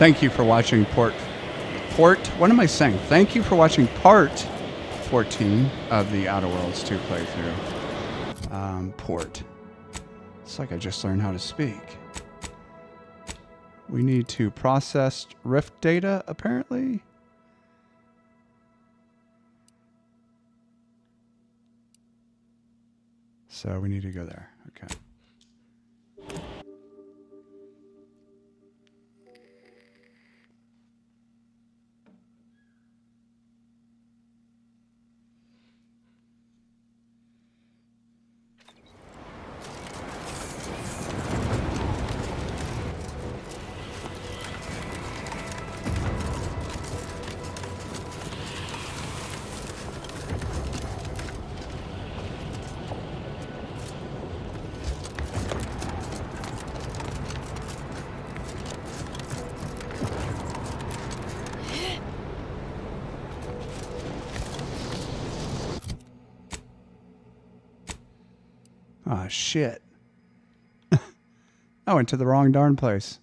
Thank you for watching what am I saying? Thank you for watching part 14 of the Outer Worlds 2 playthrough. Port. It's like I just learned how to speak. We need to process Rift data, apparently. So we need to go there. Okay. Ah, shit. I went to the wrong darn place.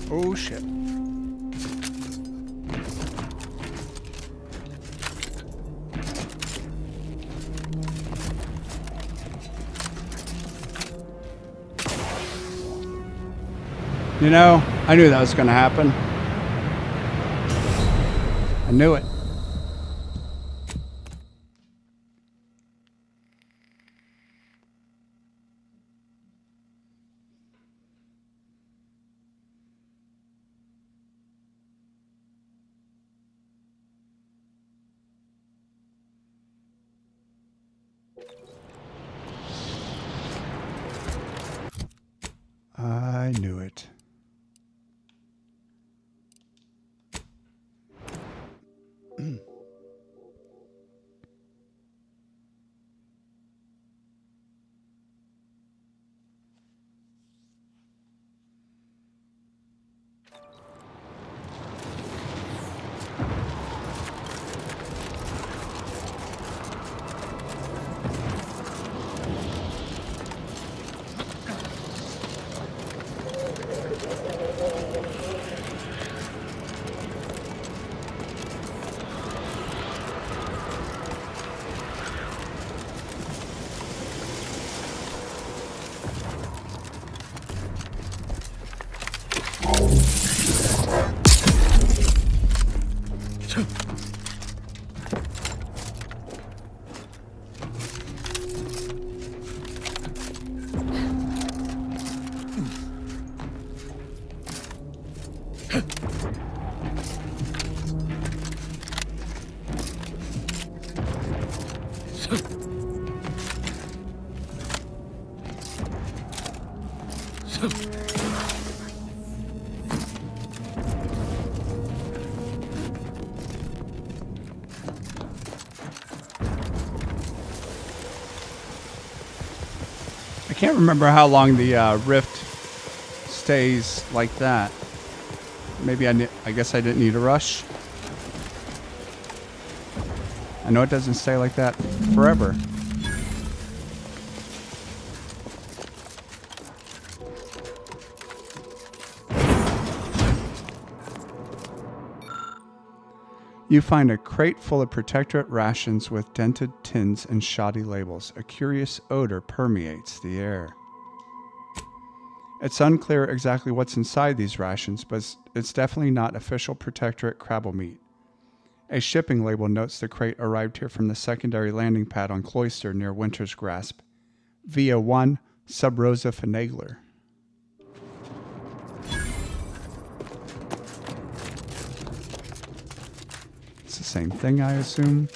Oh shit. You know, I knew that was going to happen. I knew it. I knew it. I can't remember how long the rift stays like that. Maybe I guess I didn't need a rush. I know it doesn't stay like that forever. You find a crate full of Protectorate rations with dented tins and shoddy labels. A curious odor permeates the air. It's unclear exactly what's inside these rations, but it's definitely not official Protectorate crabble meat. A shipping label notes the crate arrived here from the secondary landing pad on Cloister near Winter's Grasp via one Sub Rosa Finagler. It's the same thing, I assume.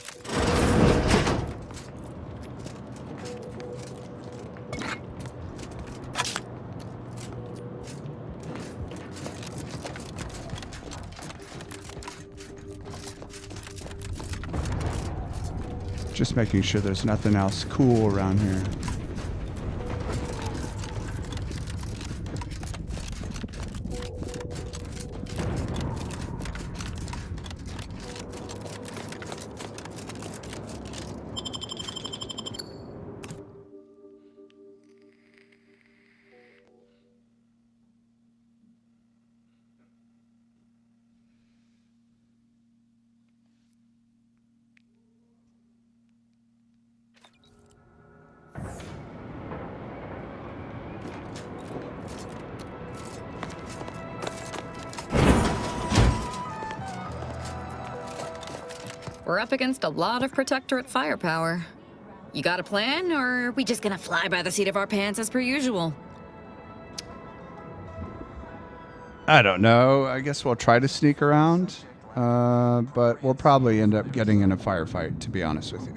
Just making sure there's nothing else cool around here. We're up against a lot of Protectorate firepower. You got a plan, or are we just gonna fly by the seat of our pants as per usual? I don't know. I guess we'll try to sneak around, but we'll probably end up getting in a firefight, to be honest with you.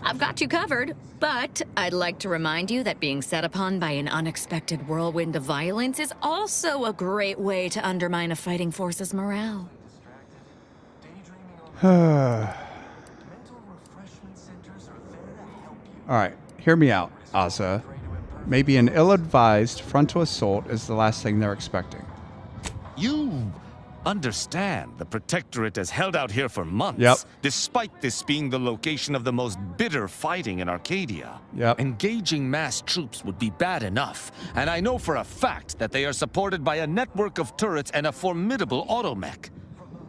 I've got you covered, but I'd like to remind you that being set upon by an unexpected whirlwind of violence is also a great way to undermine a fighting force's morale. All right, hear me out, Asa. Maybe an ill-advised frontal assault is the last thing they're expecting. You understand the Protectorate has held out here for months, Yep. despite this being the location of the most bitter fighting in Arcadia. Yep. Engaging mass troops would be bad enough, and I know for a fact that they are supported by a network of turrets and a formidable automech.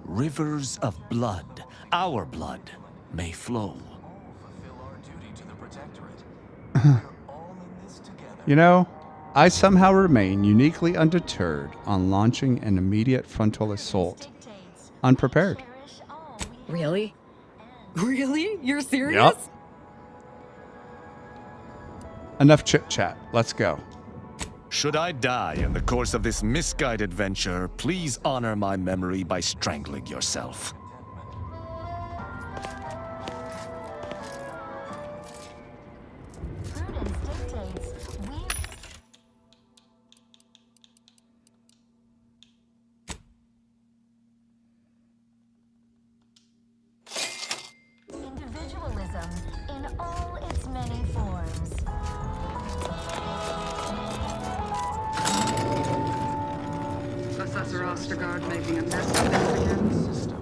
Rivers of blood, our blood, may flow. You know, I somehow remain uniquely undeterred on launching an immediate frontal assault. Unprepared. Really? Really? You're serious? Yep. Enough chit-chat. Let's go. Should I die in the course of this misguided venture, please honor my memory by strangling yourself. Individualism in all its many forms. Professor Ostergaard making a mess of this again.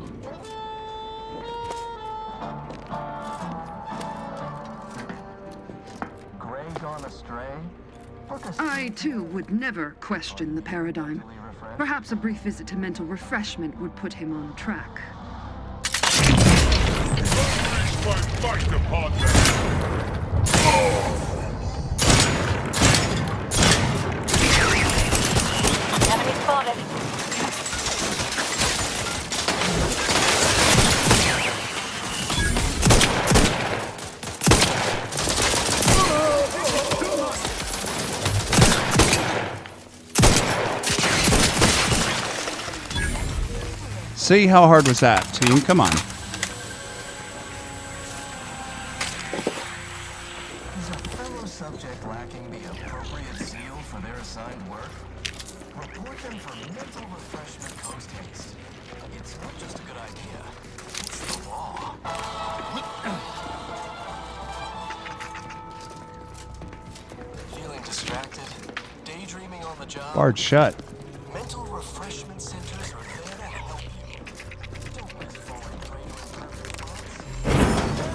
Gray gone astray? I, too, would never question the paradigm. Perhaps a brief visit to mental refreshment would put him on track. Fight upon them! Enemy spotted. See, how hard was that, team? Come on. Is a fellow subject lacking the appropriate seal for their assigned work? Report them for mental refreshment post haste. It's not just a good idea, it's the law. Feeling distracted? Daydreaming on the job? Barred shut. Mental refreshment centers are there to help you. Don't risk falling prey to imperfect thoughts.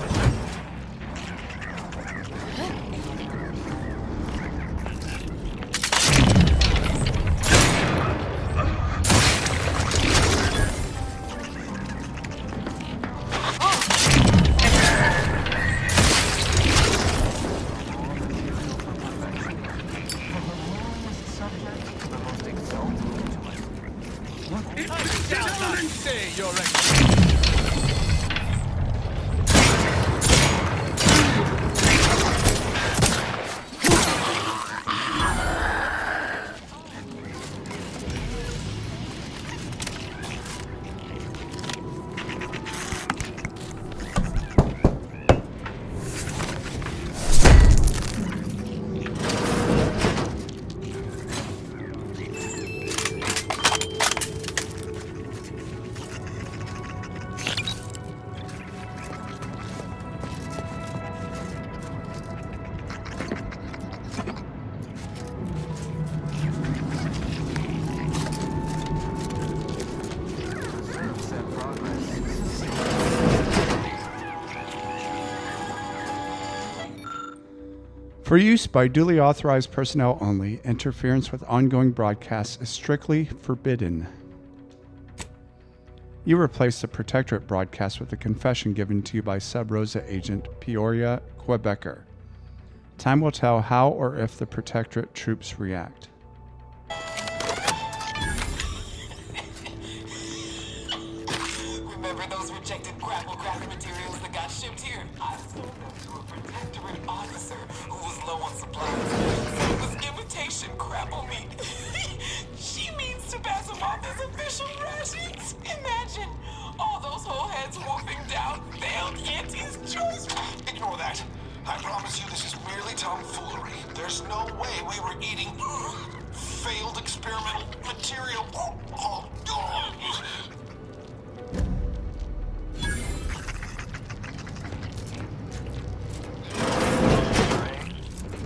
From the loneliest subject to the most For use by duly authorized personnel only, interference with ongoing broadcasts is strictly forbidden. You replace the Protectorate broadcast with a confession given to you by Sub Rosa agent Peoria Quebecer. Time will tell how or if the Protectorate troops react. Remember those rejected grapple craft materials that got shipped here? I sold them to a Protectorate officer who was low on supplies. It was imitation grapple meat. She means to pass them off as official rations. Imagine all those whole heads wolfing down failed Yanti's choice. Ignore that. I promise you this is merely tomfoolery. There's no way we were eating failed experimental material.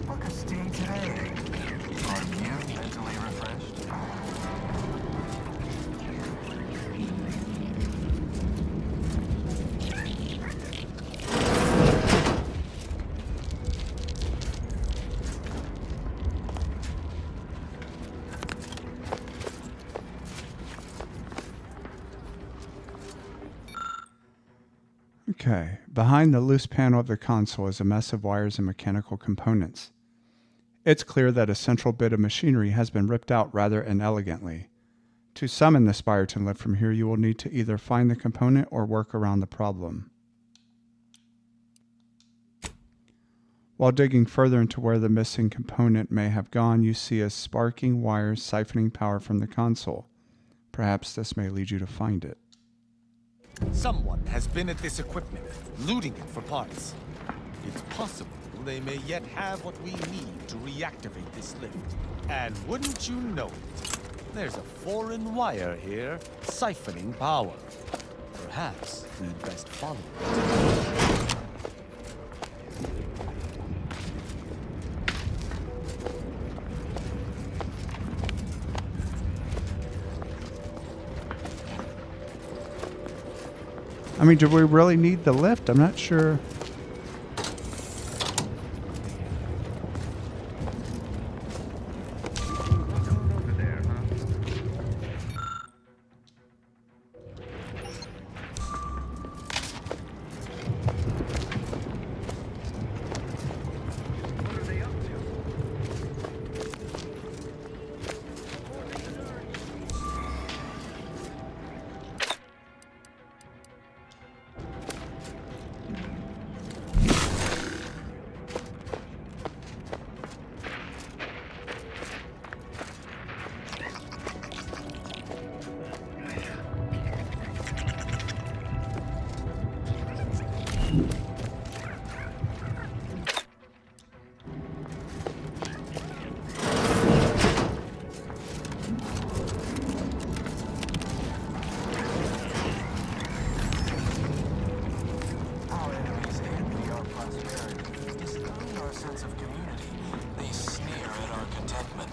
Look a steam today. Are you mentally refreshed? Okay, behind the loose panel of the console is a mess of wires and mechanical components. It's clear that a central bit of machinery has been ripped out rather inelegantly. To summon the Spiraton lift from here, you will need to either find the component or work around the problem. While digging further into where the missing component may have gone, you see a sparking wire siphoning power from the console. Perhaps this may lead you to find it. Someone has been at this equipment, looting it for parts. It's possible they may yet have what we need to reactivate this lift. And wouldn't you know it, there's a foreign wire here, siphoning power. Perhaps we'd best follow it. I mean, do we really need the lift? I'm not sure. Our enemies envy our prosperity, despise our sense of community. They sneer at our contentment.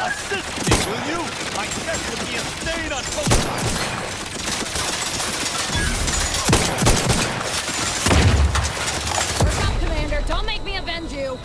Assist me, will you? My chest would be a stain on both sides. Work up, Commander. Don't make me avenge you.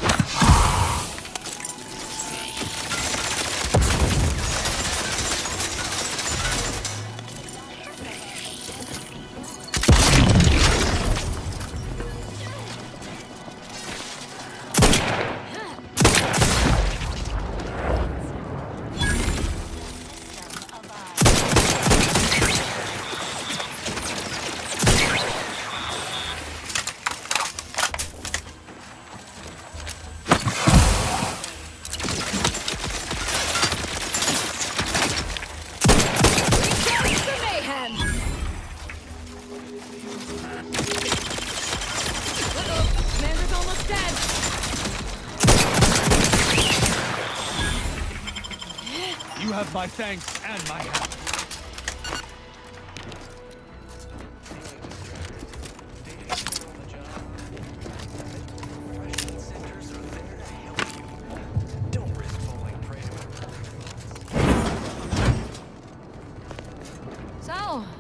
You have my thanks and my help.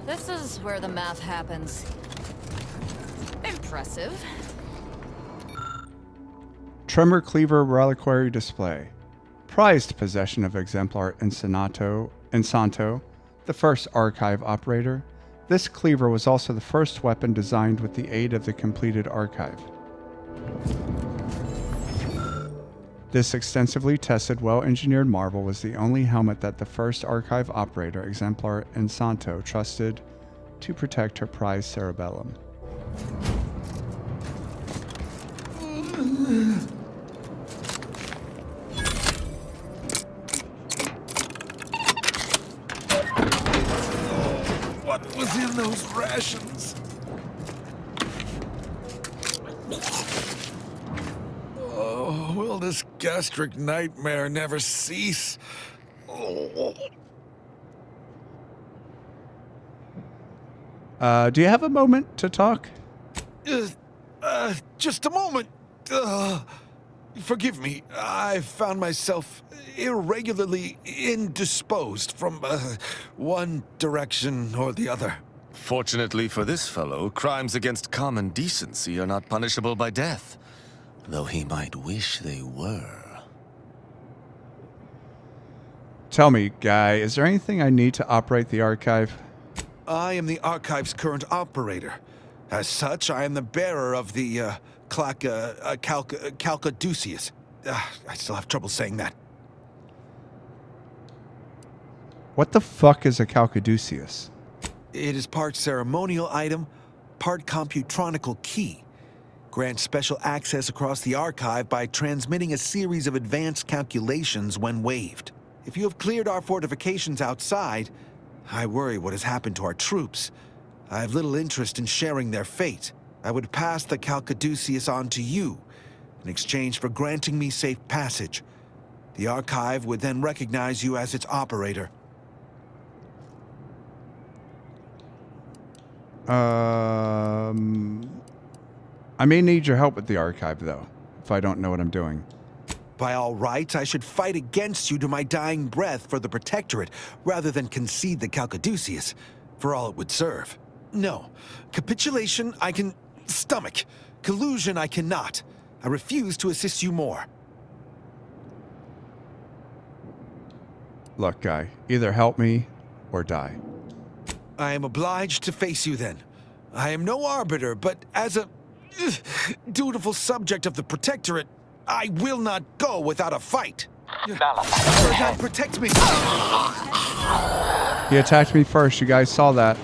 this is where the math happens. Impressive. Tremor Cleaver Reliquary Display. Prized possession of exemplar Insanto, the first archive operator. This cleaver was also the first weapon designed with the aid of the completed archive. This extensively tested, well-engineered marvel was the only helmet that the first archive operator, exemplar Insanto, trusted to protect her prized cerebellum. What was in those rations? Oh, will this gastric nightmare never cease? Do you have a moment to talk? Just a moment. Forgive me. I found myself irregularly indisposed from one direction or the other. Fortunately for this fellow, crimes against common decency are not punishable by death, though he might wish they were. Tell me, Guy, is there anything I need to operate the archive? I am the Archive's current operator. As such, I am the bearer of the, Calcaduceus. I still have trouble saying that. What the fuck is a Calcaduceus? It is part ceremonial item, part computronical key. Grants special access across the archive by transmitting a series of advanced calculations when waived. If you have cleared our fortifications outside, I worry what has happened to our troops. I have little interest in sharing their fate. I would pass the Calcaduceus on to you in exchange for granting me safe passage. The Archive would then recognize you as its operator. I may need your help with the archive, though, if I don't know what I'm doing. By all rights, I should fight against you to my dying breath for the Protectorate, rather than concede the Calcaduceus, for all it would serve. No. Capitulation I can stomach. Collusion I cannot. I refuse to assist you more. Look, Guy, either help me or die. I am obliged to face you then. I am no arbiter, but as a dutiful subject of the Protectorate, I will not go without a fight. God protect me! He attacked me first, you guys saw that.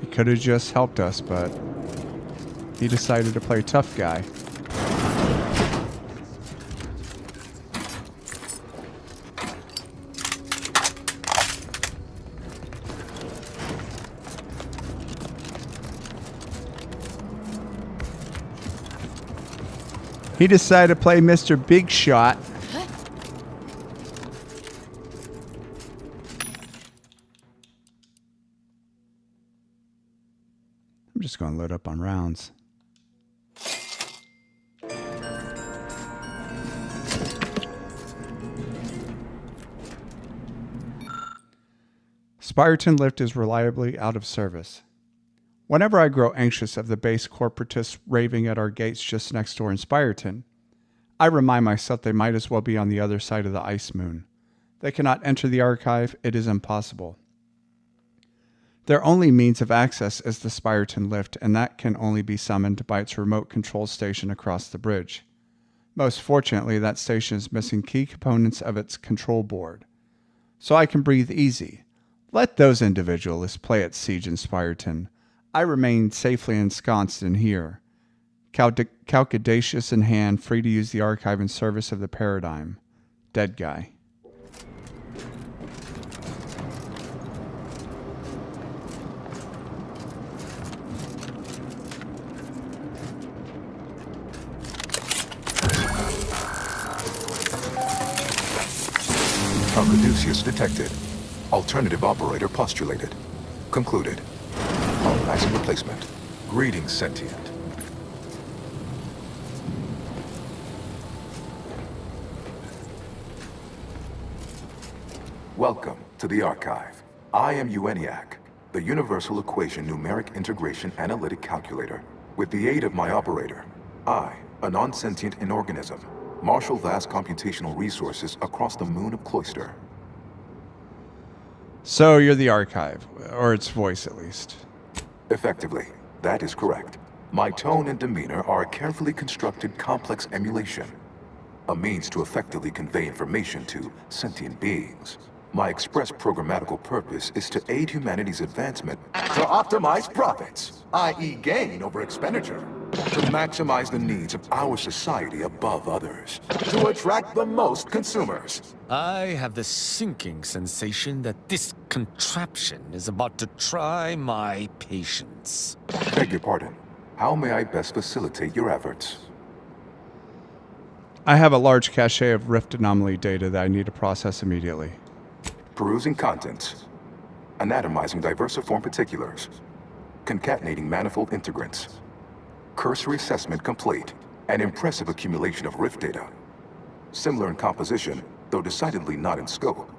He could have just helped us, but he decided to play tough guy. He decided to play Mr. Big Shot. I'm just going to load up on rounds. Spyreton lift is reliably out of service. Whenever I grow anxious of the base corporatists raving at our gates just next door in Spyreton, I remind myself they might as well be on the other side of the ice moon. They cannot enter the archive. It is impossible. Their only means of access is the Spyreton lift, and that can only be summoned by its remote control station across the bridge. Most fortunately, that station is missing key components of its control board. So I can breathe easy. Let those individualists play at siege in Spyreton. I remain safely ensconced in here, Calcaduceus in hand, free to use the archive in service of the paradigm. Dead guy. Calcaduceus detected. Alternative operator postulated. Concluded. Organizing replacement. Greetings, sentient. Welcome to the Archive. I am ENIAC, the Universal Equation Numeric Integration Analytic Calculator. With the aid of my operator, I, a non-sentient inorganism, marshal vast computational resources across the moon of Cloister. So you're the archive, or its voice at least. Effectively, that is correct. My tone and demeanor are a carefully constructed complex emulation, a means to effectively convey information to sentient beings. My express programmatical purpose is to aid humanity's advancement to optimize profits, i.e. gain over expenditure, to maximize the needs of our society above others, to attract the most consumers. I have the sinking sensation that this contraption is about to try my patience. Beg your pardon. How may I best facilitate your efforts? I have a large cache of Rift anomaly data that I need to process immediately. Perusing contents. Anatomizing diversiform particulars. Concatenating manifold integrants. Cursory assessment complete. An impressive accumulation of Rift data. Similar in composition, though decidedly not in scope,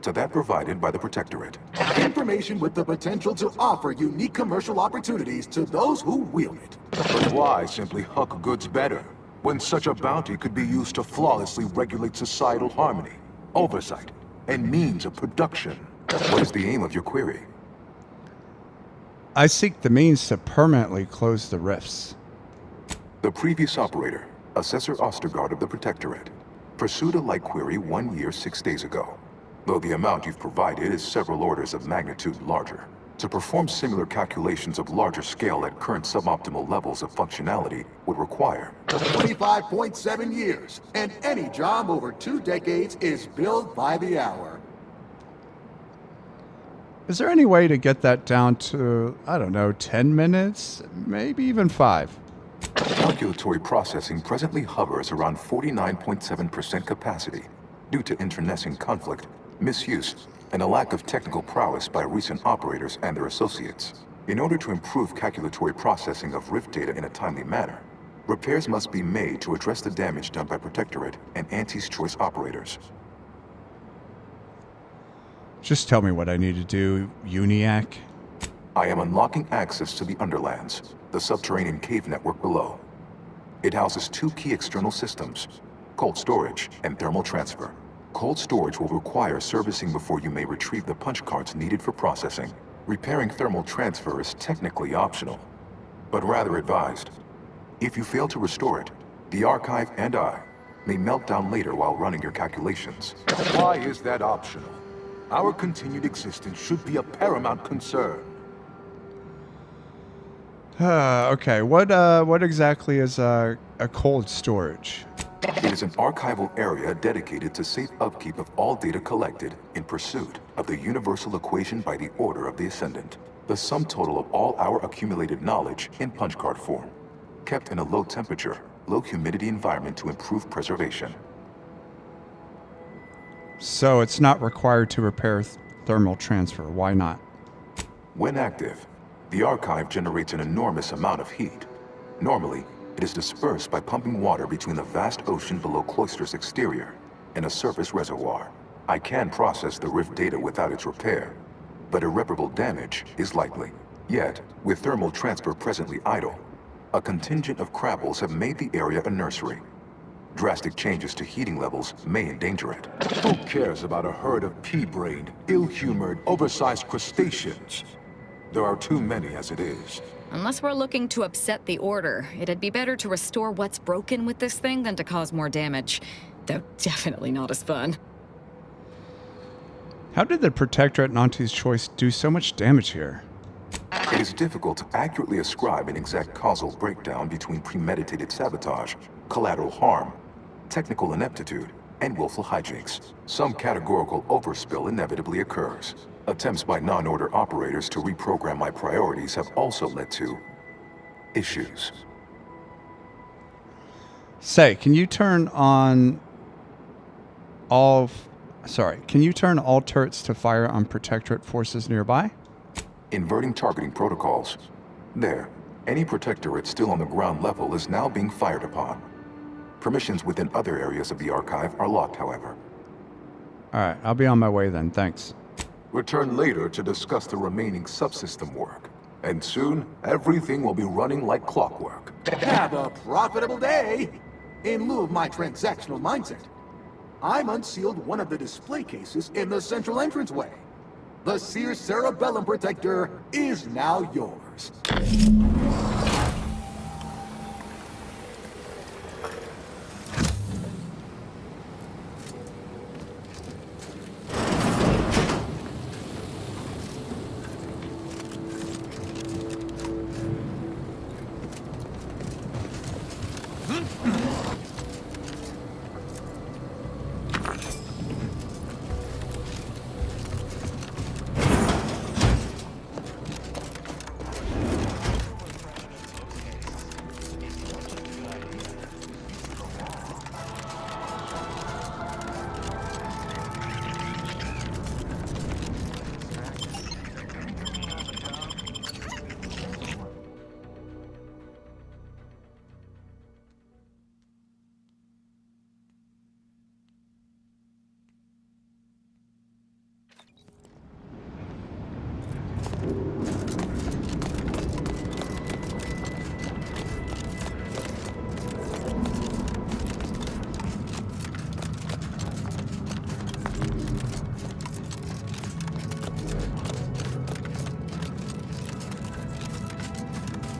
to that provided by the Protectorate. Information with the potential to offer unique commercial opportunities to those who wield it. But why simply huck goods better, when such a bounty could be used to flawlessly regulate societal harmony, oversight, and means of production? What is the aim of your query? I seek the means to permanently close the rifts. The previous operator, Assessor Ostergaard of the Protectorate, pursued a like query 1 year, 6 days ago, though the amount you've provided is several orders of magnitude larger. To perform similar calculations of larger scale at current suboptimal levels of functionality would require 25.7 years, and any job over 2 decades is billed by the hour. Is there any way to get that down to, I don't know, 10 minutes? Maybe even 5? Calculatory processing presently hovers around 49.7% capacity due to internecine conflict, misuse, and a lack of technical prowess by recent operators and their associates. In order to improve calculatory processing of Rift data in a timely manner, repairs must be made to address the damage done by Protectorate and Anti's Choice operators. Just tell me what I need to do, ENIAC. I am unlocking access to the Underlands, the subterranean cave network below. It houses 2 key external systems, cold storage and thermal transfer. Cold storage will require servicing before you may retrieve the punch cards needed for processing. Repairing thermal transfer is technically optional, but rather advised. If you fail to restore it, the Archive and I may melt down later while running your calculations. Why is that optional? Our continued existence should be a paramount concern. Okay, what exactly is a cold storage? It is an archival area dedicated to safe upkeep of all data collected in pursuit of the universal equation by the order of the Ascendant. The sum total of all our accumulated knowledge in punch card form, kept in a low temperature, low humidity environment to improve preservation. So it's not required to repair thermal transfer. Why not? When active, the Archive generates an enormous amount of heat. Normally, it is dispersed by pumping water between the vast ocean below Cloister's exterior and a surface reservoir. I can process the Rift data without its repair, but irreparable damage is likely. Yet, with thermal transfer presently idle, a contingent of crabbles have made the area a nursery. Drastic changes to heating levels may endanger it. Who cares about a herd of pea-brained, ill-humored, oversized crustaceans? There are too many as it is. Unless we're looking to upset the Order, it'd be better to restore what's broken with this thing than to cause more damage. Though definitely not as fun. How did the Protectorate and Auntie's Choice do so much damage here? It is difficult to accurately ascribe an exact causal breakdown between premeditated sabotage, collateral harm, technical ineptitude, and willful hijinks. Some categorical overspill inevitably occurs. Attempts by non-order operators to reprogram my priorities have also led to issues. Say, can you turn all turrets to fire on Protectorate forces nearby? Inverting targeting protocols. There, any Protectorate still on the ground level is now being fired upon. Permissions within other areas of the Archive are locked, however. Alright, I'll be on my way then. Thanks. Return later to discuss the remaining subsystem work. And soon, everything will be running like clockwork. Have a profitable day! In lieu of my transactional mindset, I'm unsealed one of the display cases in the central entranceway. The Seer Cerebellum Protector is now yours.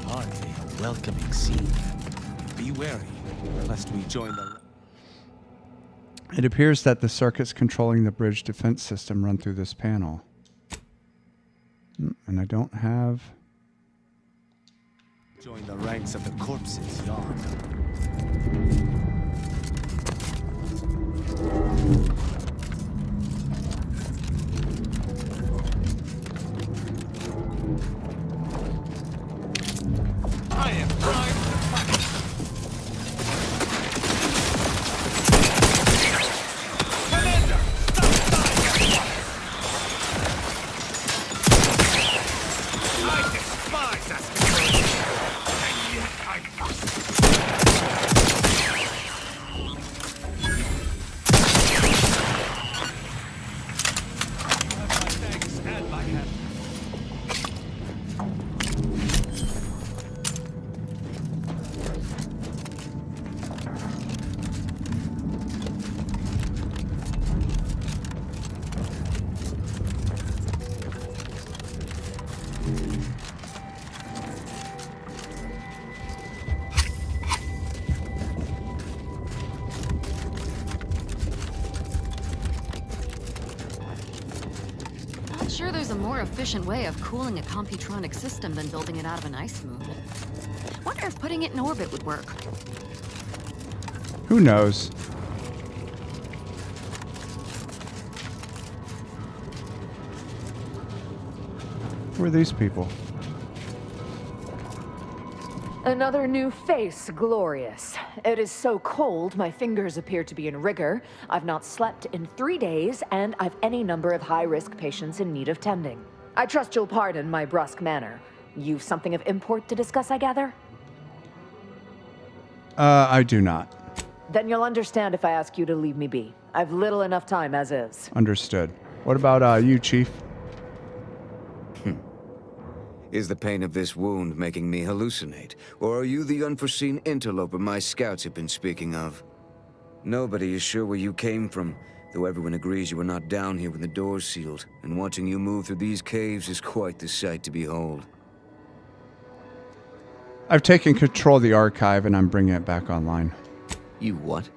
Hardly a welcoming scene. Be wary, lest we join the... It appears that the circuits controlling the bridge defense system run through this panel. And I don't have... Join the ranks of the corpses yonder. I am primed to fight. Commander, I despise escapade. And yet I must. You have my thanks and my hand. Not sure there's a more efficient way of cooling a computronic system than building it out of an ice moon. Wonder if putting it in orbit would work. Who knows? Who are these people? Another new face, glorious. It is so cold, my fingers appear to be in rigor. I've not slept in 3 days, and I've any number of high-risk patients in need of tending. I trust you'll pardon my brusque manner. You've something of import to discuss, I gather? I do not. Then you'll understand if I ask you to leave me be. I've little enough time as is. Understood. What about you, Chief? Is the pain of this wound making me hallucinate? Or are you the unforeseen interloper my scouts have been speaking of? Nobody is sure where you came from, though everyone agrees you were not down here when the doors sealed, and watching you move through these caves is quite the sight to behold. I've taken control of the archive and I'm bringing it back online. You what?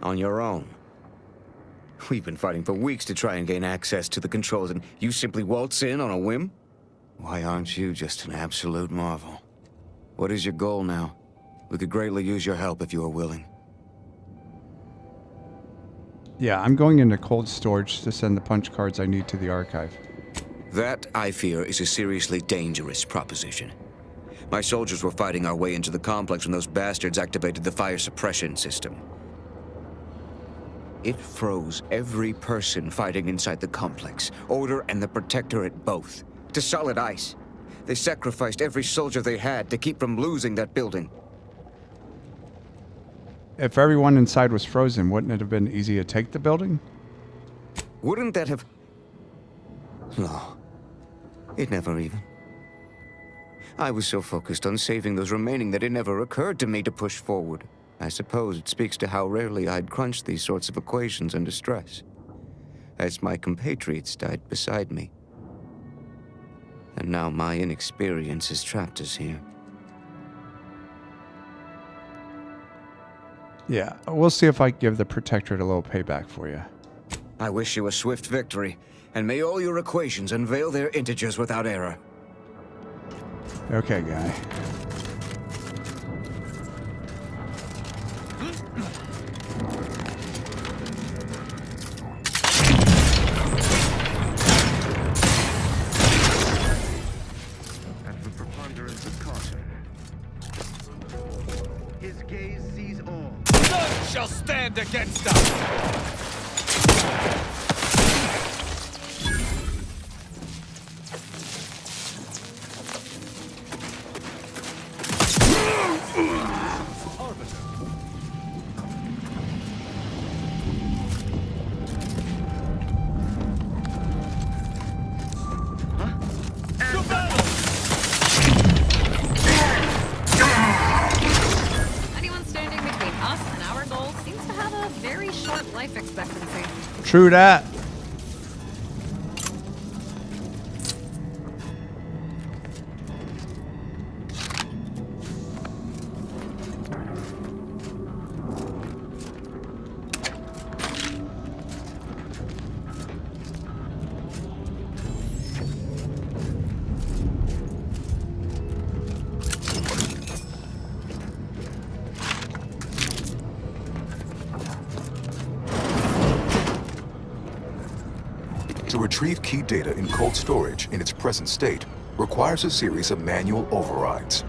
On your own? We've been fighting for weeks to try and gain access to the controls, and you simply waltz in on a whim? Why aren't you just an absolute marvel? What is your goal now? We could greatly use your help if you are willing. Yeah, I'm going into cold storage to send the punch cards I need to the archive. That, I fear, is a seriously dangerous proposition. My soldiers were fighting our way into the complex when those bastards activated the fire suppression system. It froze every person fighting inside the complex, Order and the Protectorate both, to solid ice. They sacrificed every soldier they had to keep from losing that building. If everyone inside was frozen, wouldn't it have been easy to take the building? Wouldn't that have... No. It never even... I was so focused on saving those remaining that it never occurred to me to push forward. I suppose it speaks to how rarely I'd crunch these sorts of equations under stress. As my compatriots died beside me. And now my inexperience has trapped us here. Yeah, we'll see if I can give the Protectorate a little payback for you. I wish you a swift victory, and may all your equations unveil their integers without error. Okay, guy. And the preponderance of caution. His gaze sees all. None shall stand against us! Anyone standing between us and our goal seems to have a very short life expectancy. True that. To retrieve key data in cold storage in its present state requires a series of manual overrides.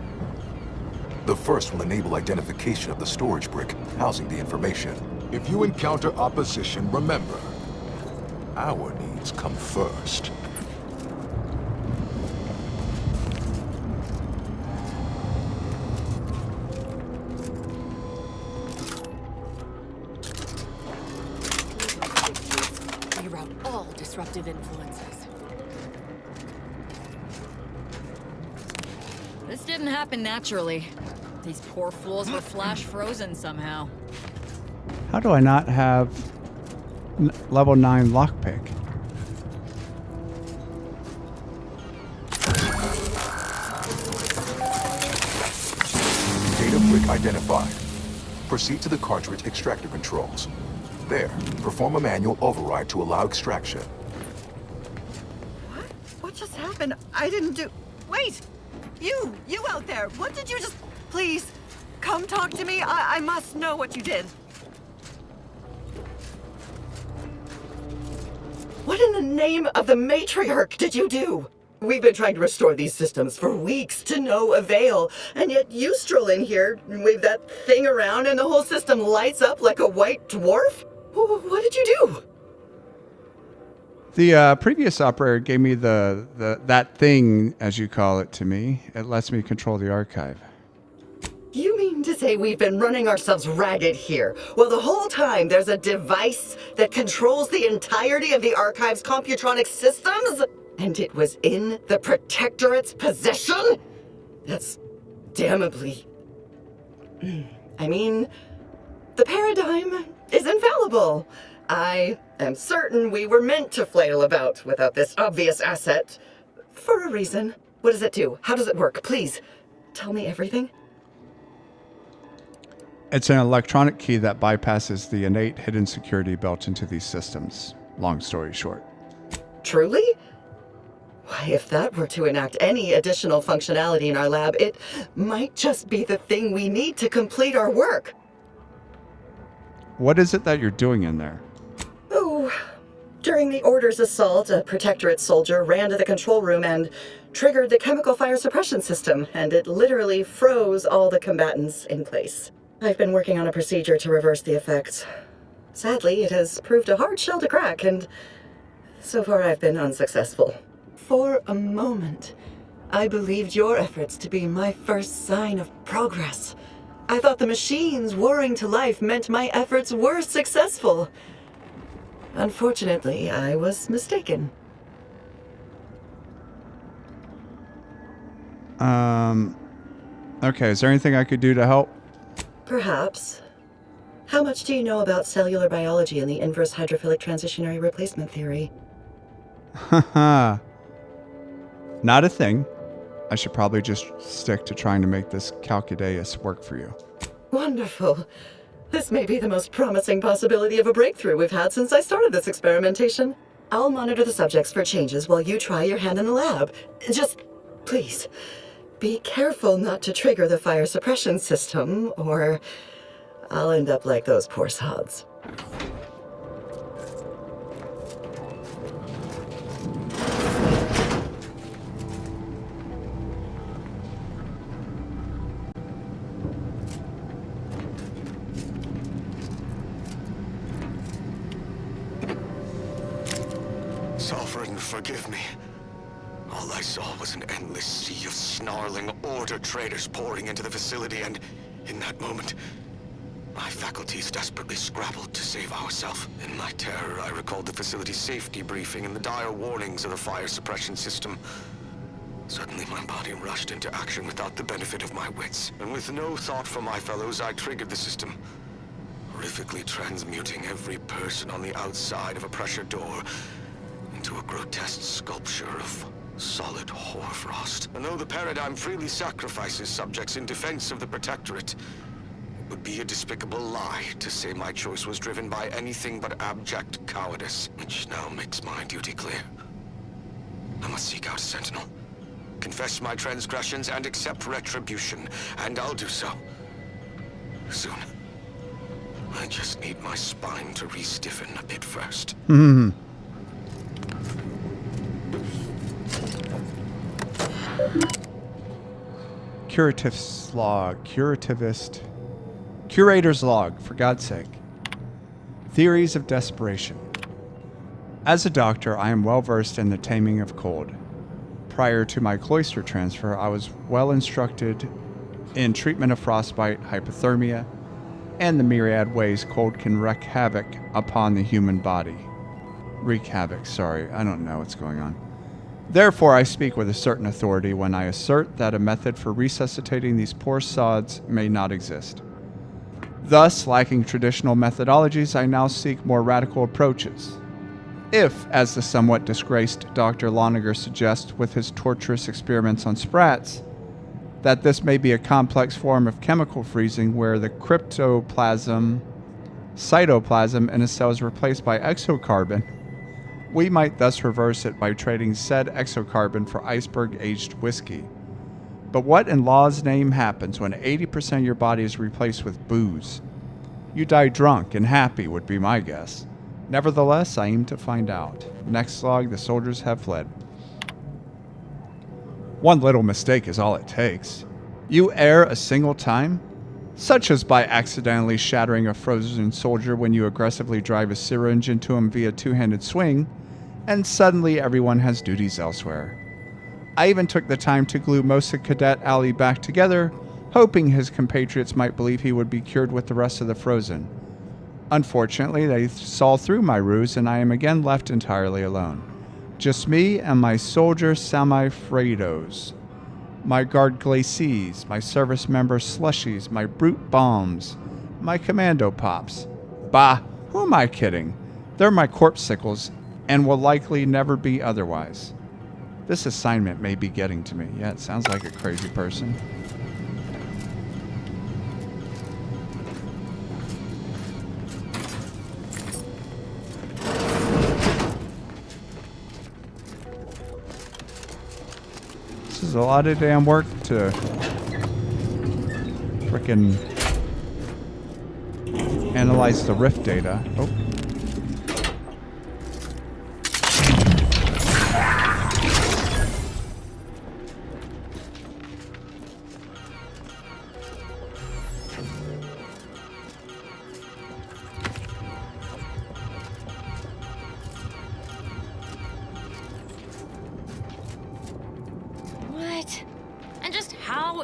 The first will enable identification of the storage brick housing the information. If you encounter opposition, remember, our needs come first. Reroute all disruptive influences. This didn't happen naturally. These poor fools were flash frozen somehow. How do I not have level 9 lockpick? Data brick identified. Proceed to the cartridge extractor controls. There, perform a manual override to allow extraction. What? What just happened? I didn't do... Wait! You out there! What did you just... Please, come talk to me. I must know what you did. What in the name of the matriarch did you do? We've been trying to restore these systems for weeks to no avail, and yet you stroll in here, wave that thing around, and the whole system lights up like a white dwarf? What did you do? The previous operator gave me that thing, as you call it, to me. It lets me control the archive. You mean to say we've been running ourselves ragged here? Well, the whole time there's a device that controls the entirety of the archive's computronic systems? And it was in the Protectorate's possession? That's damnably... I mean, the paradigm is infallible. I am certain we were meant to flail about without this obvious asset. For a reason. What does it do? How does it work? Please, tell me everything. It's an electronic key that bypasses the innate hidden security built into these systems. Long story short. Truly? Why, if that were to enact any additional functionality in our lab, it might just be the thing we need to complete our work. What is it that you're doing in there? Oh, during the Order's assault, a Protectorate soldier ran to the control room and triggered the chemical fire suppression system, and it literally froze all the combatants in place. I've been working on a procedure to reverse the effects. Sadly, it has proved a hard shell to crack, and so far I've been unsuccessful. For a moment, I believed your efforts to be my first sign of progress. I thought the machines whirring to life meant my efforts were successful. Unfortunately, I was mistaken. Okay, is there anything I could do to help? Perhaps. How much do you know about cellular biology and the inverse hydrophilic transitionary replacement theory? Haha. Not a thing. I should probably just stick to trying to make this Calcudeus work for you. Wonderful. This may be the most promising possibility of a breakthrough we've had since I started this experimentation. I'll monitor the subjects for changes while you try your hand in the lab. Just, please, be careful not to trigger the fire suppression system, or I'll end up like those poor sods. Sovereign, forgive me. All I saw was an endless sea of snarling Order traders pouring into the facility, and in that moment, my faculties desperately scrabbled to save ourselves. In my terror, I recalled the facility's safety briefing and the dire warnings of the fire suppression system. Suddenly, my body rushed into action without the benefit of my wits, and with no thought for my fellows, I triggered the system, horrifically transmuting every person on the outside of a pressure door into a grotesque sculpture of solid hoarfrost. And though the paradigm freely sacrifices subjects in defense of the Protectorate, it would be a despicable lie to say my choice was driven by anything but abject cowardice, which now makes my duty clear. I must seek out a sentinel, confess my transgressions, and accept retribution, and I'll do so soon. I just need my spine to re-stiffen a bit first. Curativist log. Curator's log, for God's sake. Theories of desperation. As a doctor, I am well versed in the taming of cold. Prior to my cloister transfer, I was well instructed in treatment of frostbite, hypothermia, and the myriad ways cold can wreak havoc upon the human body. Sorry, I don't know what's going on. Therefore, I speak with a certain authority when I assert that a method for resuscitating these poor sods may not exist. Thus, lacking traditional methodologies, I now seek more radical approaches. If, as the somewhat disgraced Dr. Lonergan suggests with his torturous experiments on sprats, that this may be a complex form of chemical freezing where the cytoplasm in a cell is replaced by exocarbon, we might thus reverse it by trading said exocarbon for iceberg-aged whiskey. But what in law's name happens when 80% of your body is replaced with booze? You die drunk and happy would be my guess. Nevertheless, I aim to find out. Next log, the soldiers have fled. One little mistake is all it takes. You err a single time, such as by accidentally shattering a frozen soldier when you aggressively drive a syringe into him via two-handed swing, and suddenly everyone has duties elsewhere. I even took the time to glue most of Cadet Alley back together, hoping his compatriots might believe he would be cured with the rest of the frozen. Unfortunately, they saw through my ruse, and I am again left entirely alone. Just me and my soldier Semi-Fredos, my guard glacis, my service member slushies, my brute bombs, my commando pops. Bah, who am I kidding? They're my corpsicles, and will likely never be otherwise. This assignment may be getting to me. Yeah, it sounds like a crazy person. This is a lot of damn work to frickin' analyze the rift data. Oh.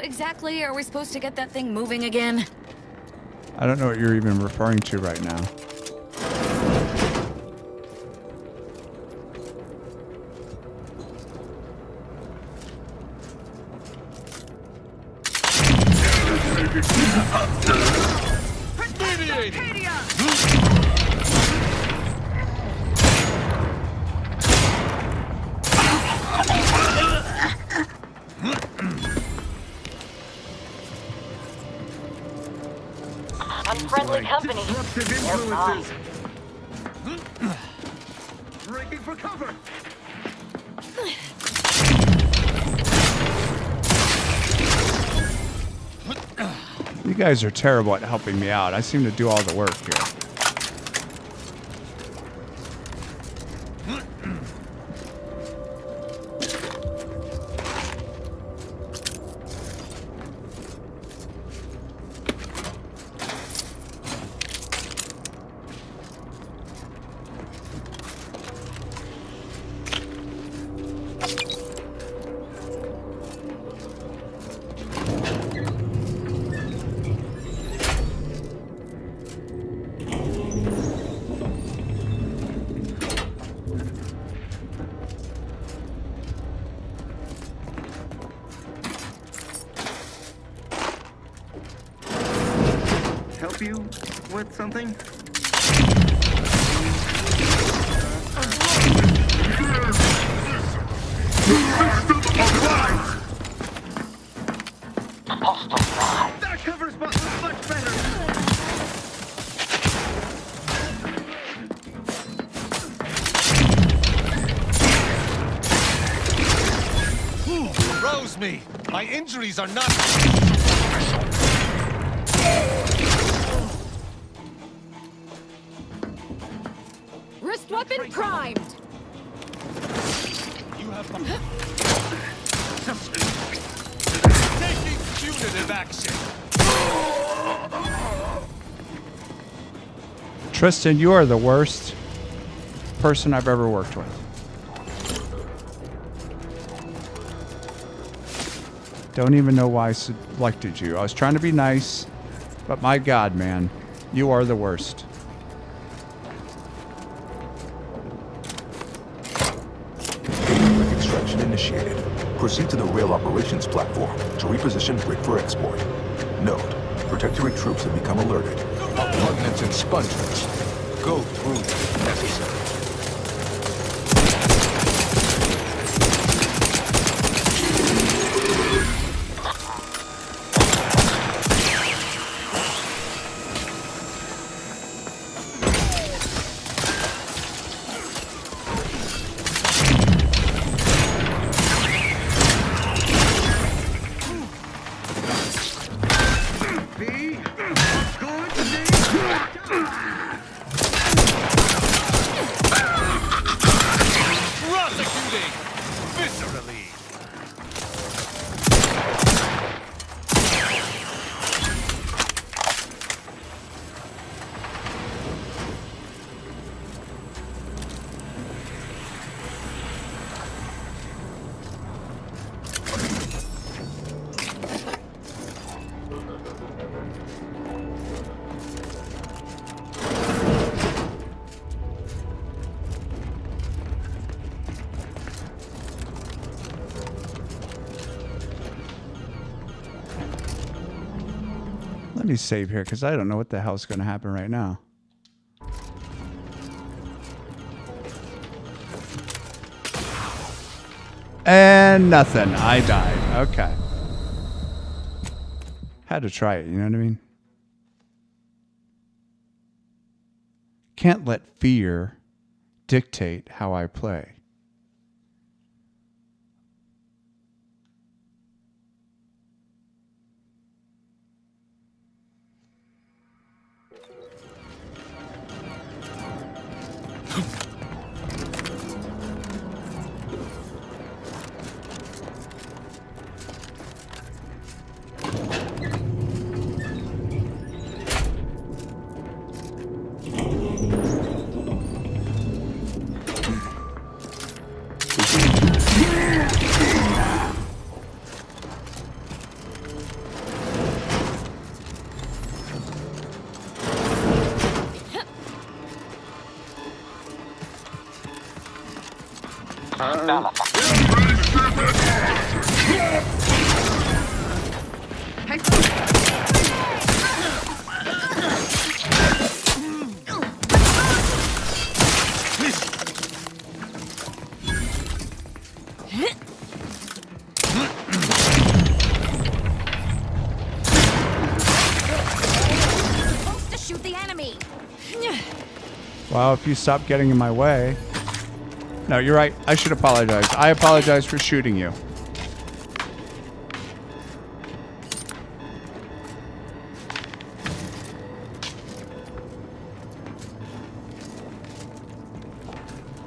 Exactly are we supposed to get that thing moving again? I don't know what you're even referring to right now. Unfriendly company. Disruptive influences. Breaking for cover. You guys are terrible at helping me out. I seem to do all the work here. Help you with something? That covers much better. Rose me! My injuries are not... Wrist weapon primed! You have... Taking punitive action! Tristan, you are the worst person I've ever worked with. Don't even know why I selected you. I was trying to be nice, but my God, man, you are the worst. Extraction initiated. Proceed to the rail operations platform to reposition brick for export. Note, protectorate troops have become alerted. Repugnant expungement. Go through if necessary. Prosecuting! Viscerally! Let me save here because I don't know what the hell's going to happen right now. And nothing. I died. Okay. Had to try it, you know what I mean? Can't let fear dictate how I play. Well, if you stop getting in my way. No, you're right. I should apologize. I apologize for shooting you.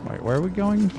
Wait, where are we going?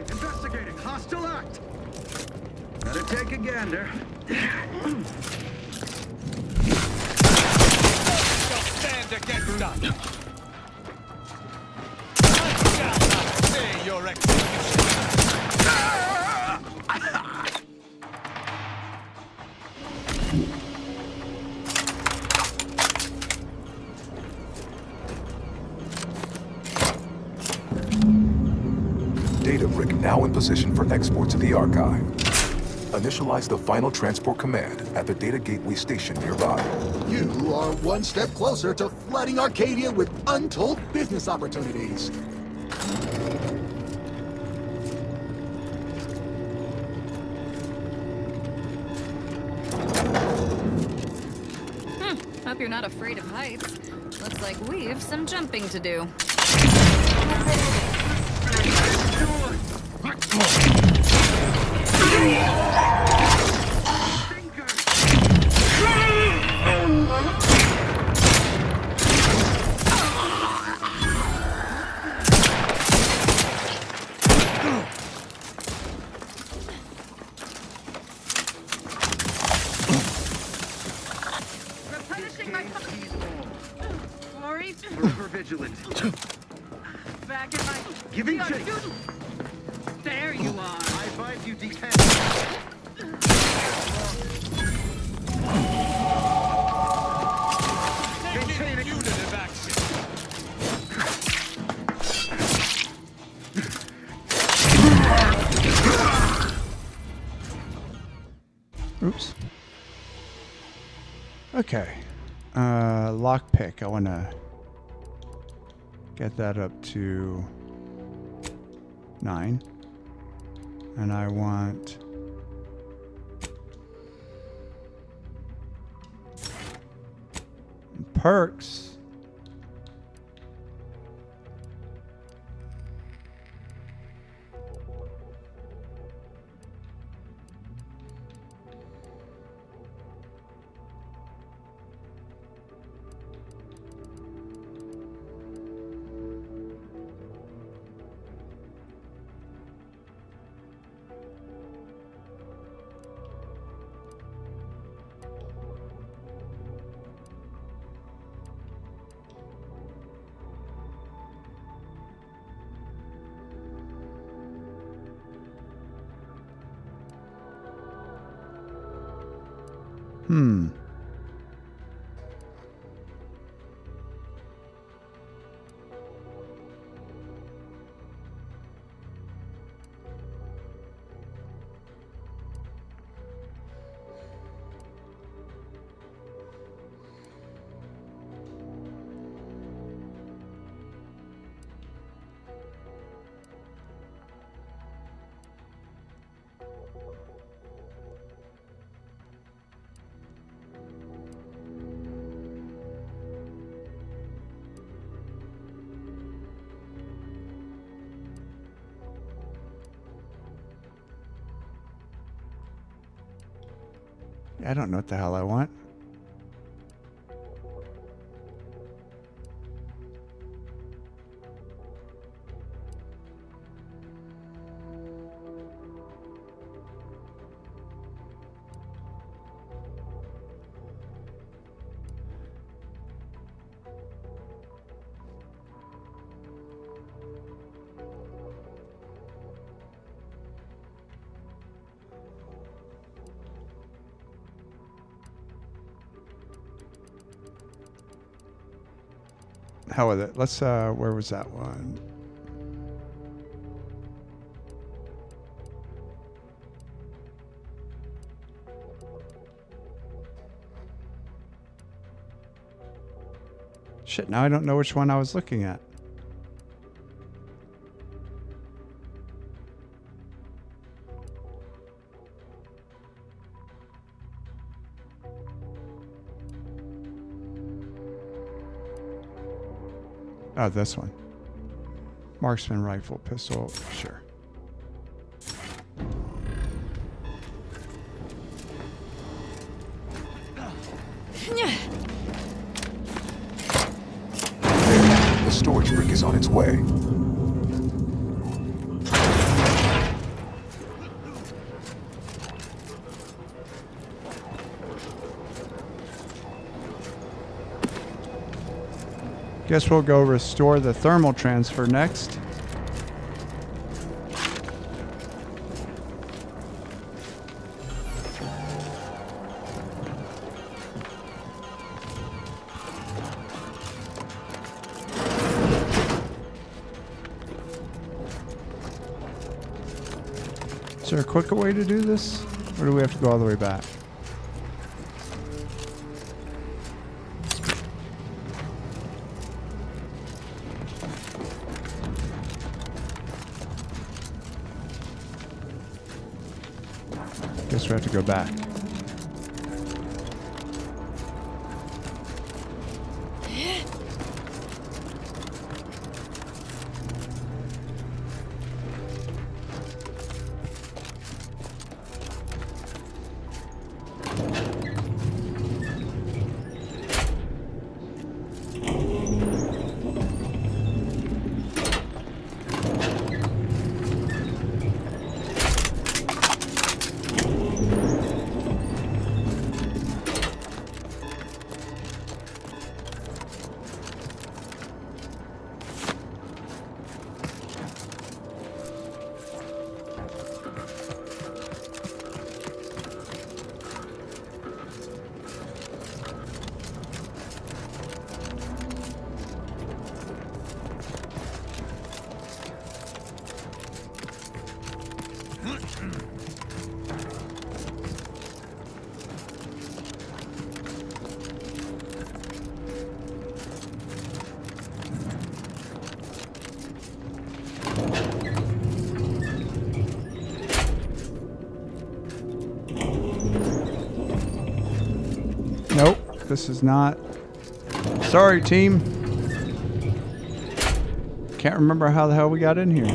Investigating hostile act. Gotta take a gander. Stand to get done. Say your execution. Data brick now in position for export to the archive. Initialize the final transport command at the data gateway station nearby. You are one step closer to flooding Arcadia with untold business opportunities. Hope you're not afraid of heights. Looks like we've some jumping to do. Forever vigilant. Back in my... Giving chase. There you are. I advise you detach. Taking unit action. Oops. Okay. Lockpick. I want to get that up to 9. And I want... perks. I don't know what the hell I want. Hell with it. Let's, where was that one? Shit, now I don't know which one I was looking at. Oh, this one. Marksman rifle, pistol, sure. The storage brick is on its way. Guess we'll go restore the thermal transfer next. Is there a quicker way to do this? Or do we have to go all the way back? Guess we have to go back. Nope, this is not. Sorry, team. Can't remember how the hell we got in here.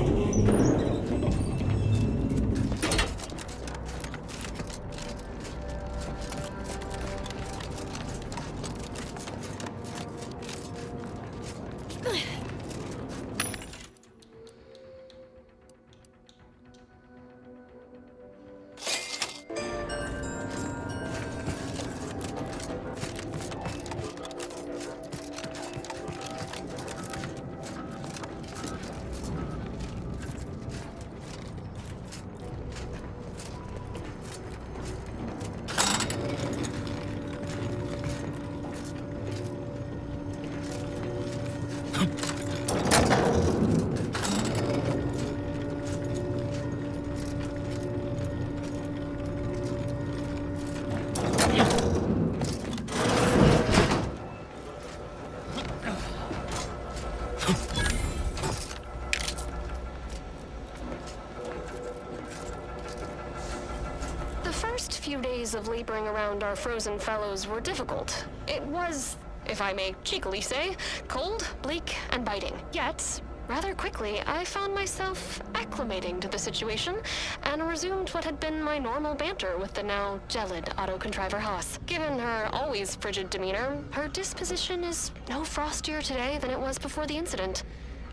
days of laboring around our frozen fellows were difficult. It was, if I may cheekily say, cold, bleak, and biting. Yet, rather quickly, I found myself acclimating to the situation and resumed what had been my normal banter with the now gelid auto-contriver Haas. Given her always frigid demeanor, her disposition is no frostier today than it was before the incident.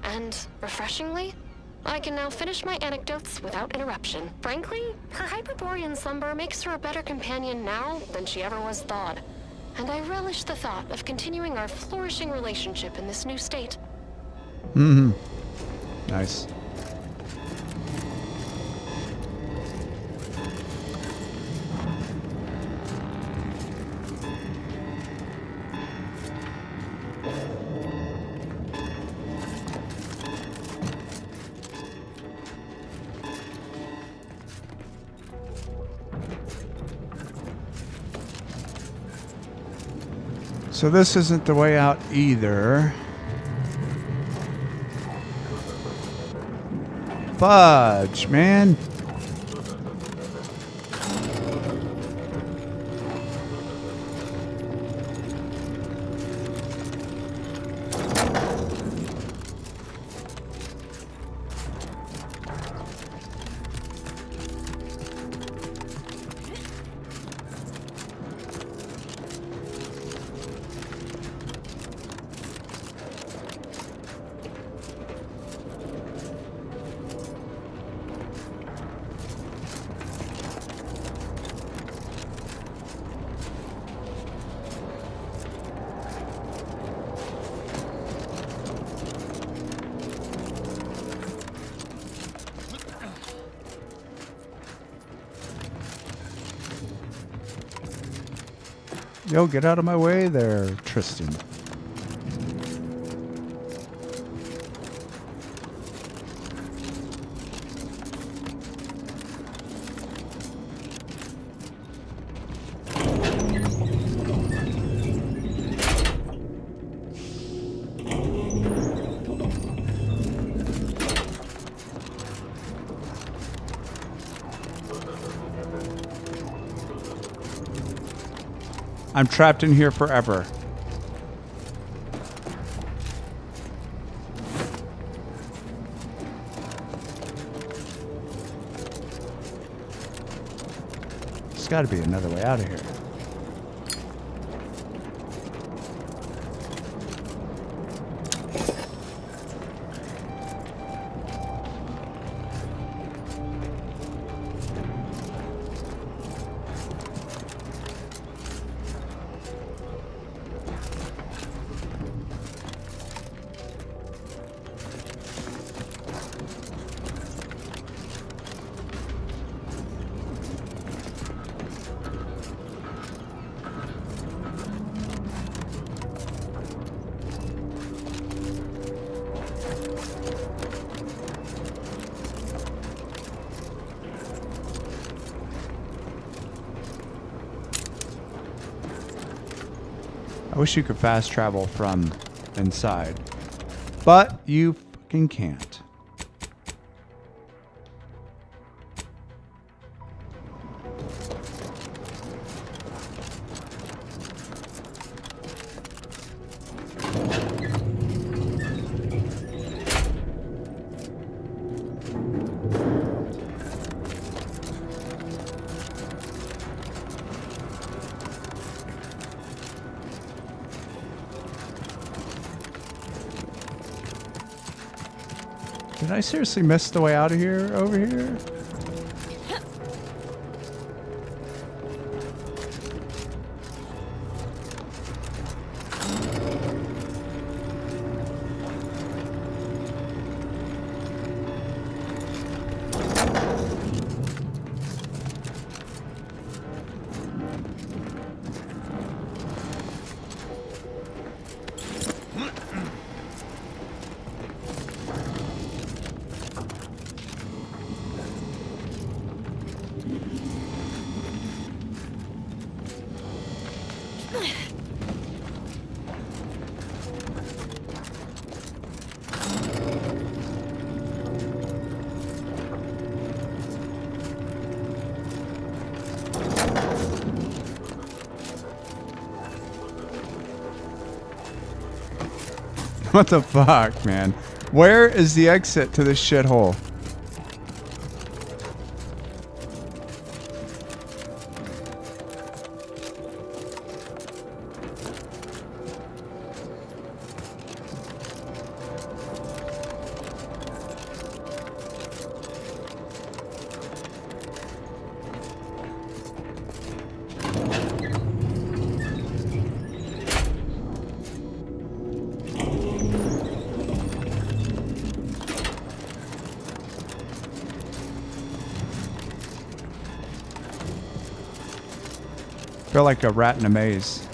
And, refreshingly, I can now finish my anecdotes without interruption. Frankly, her Hyperborean slumber makes her a better companion now than she ever was thawed. And I relish the thought of continuing our flourishing relationship in this new state. Mm-hmm. Nice. So this isn't the way out either. Fudge, man. Yo, get out of my way there, Tristan. I'm trapped in here forever. There's got to be another way out of here. I wish you could fast travel from inside, but you fucking can't. Did I seriously miss the way out of here, over here? What the fuck, man? Where is the exit to this shithole? I feel like a rat in a maze.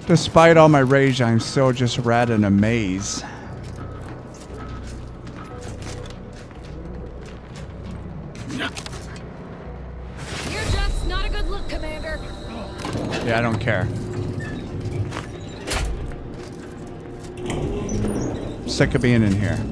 Despite all my rage, I'm still just a rat in a maze. You're just not a good look, Commander. Yeah, I don't care. Sick of being in here.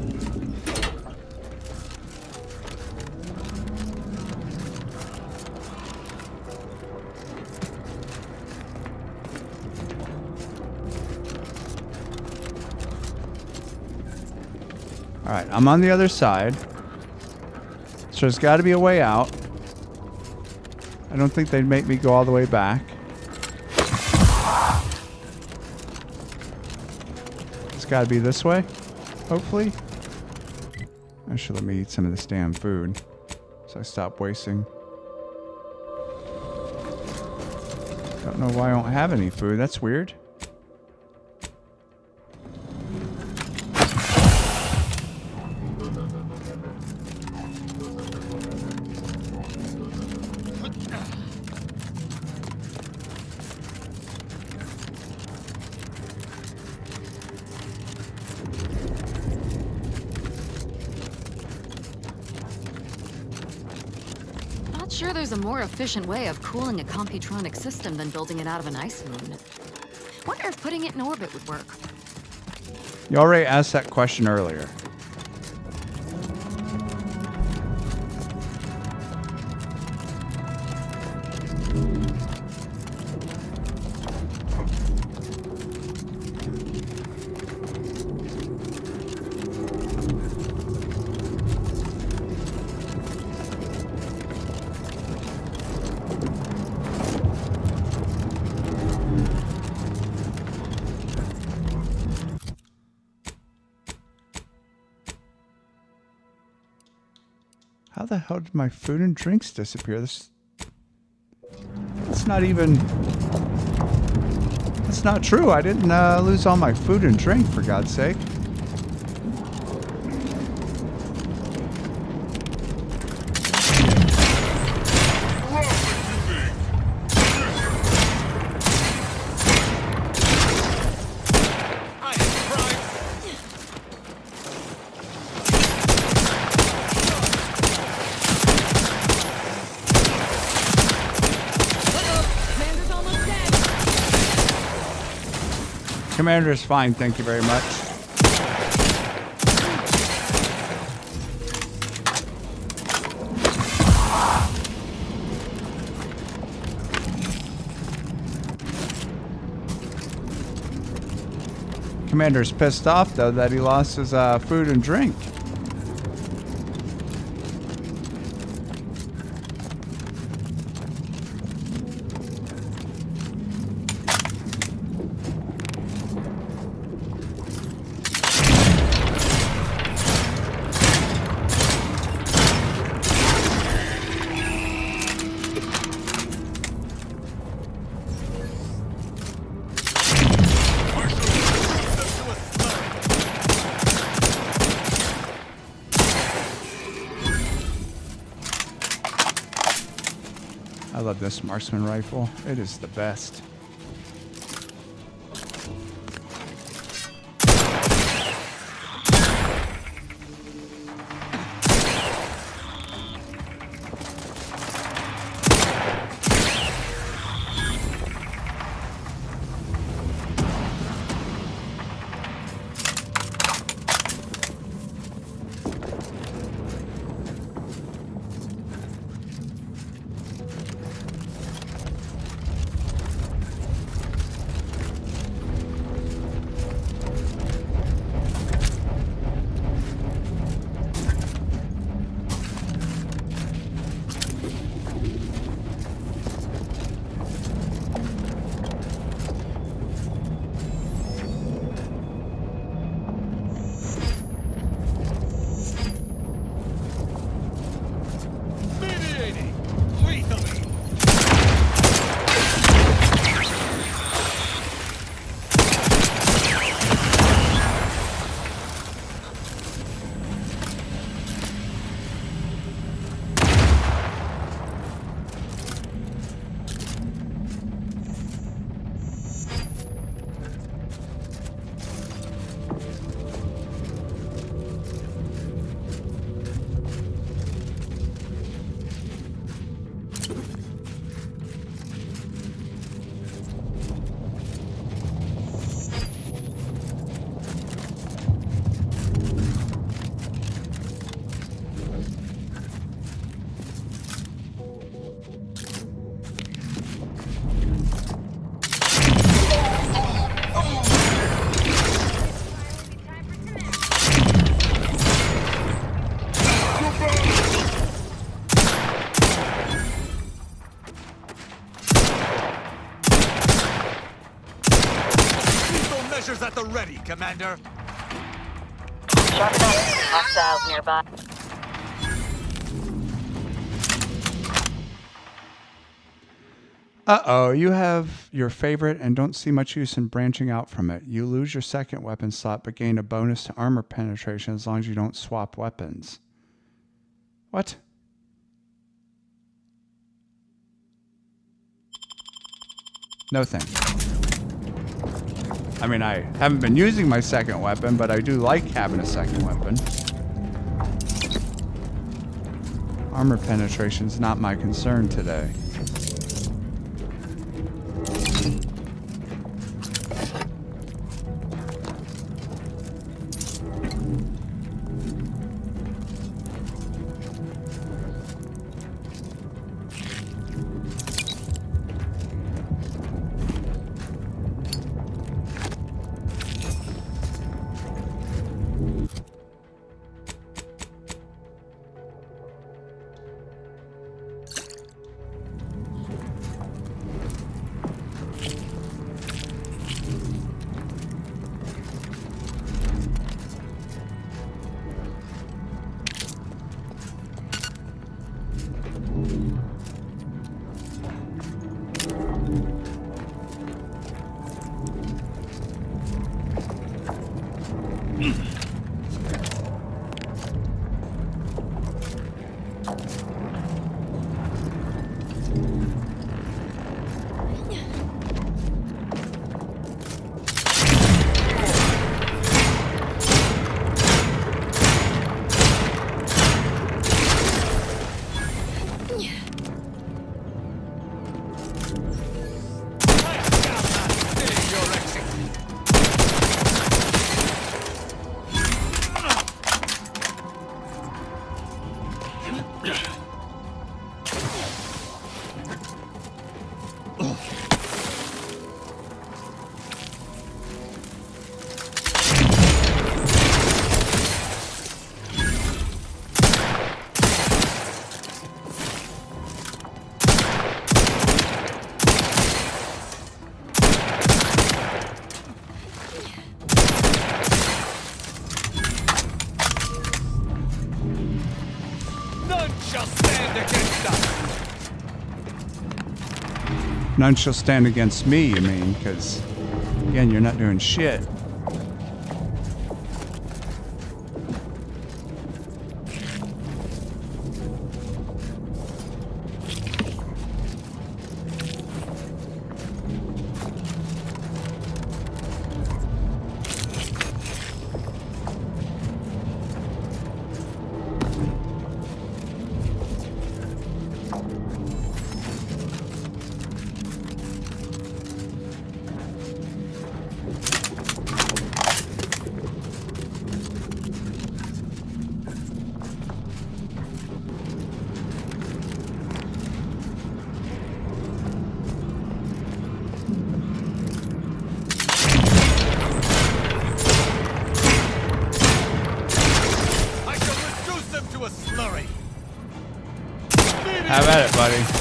Alright, I'm on the other side. So there's got to be a way out. I don't think they'd make me go all the way back. It's got to be this way, hopefully. I should let me eat some of this damn food so I stop wasting. Don't know why I don't have any food. That's weird. Sure, there's a more efficient way of cooling a computronic system than building it out of an ice moon. Wonder if putting it in orbit would work. You already asked that question earlier. How the hell did my food and drinks disappear? That's not even... That's not true. I didn't lose all my food and drink, for God's sake. Commander is fine, thank you very much. Commander's pissed off, though, that he lost his food and drink. I love this marksman rifle. It is the best. measures at the ready, Commander. Sharpen up. Hostiles nearby. Uh-oh, you have your favorite and don't see much use in branching out from it. You lose your second weapon slot, but gain a bonus to armor penetration as long as you don't swap weapons. What? No thanks. I mean, I haven't been using my second weapon, but I do like having a second weapon. Armor penetration's not my concern today. None shall stand against me, you mean, because, again, you're not doing shit. Have at it, buddy.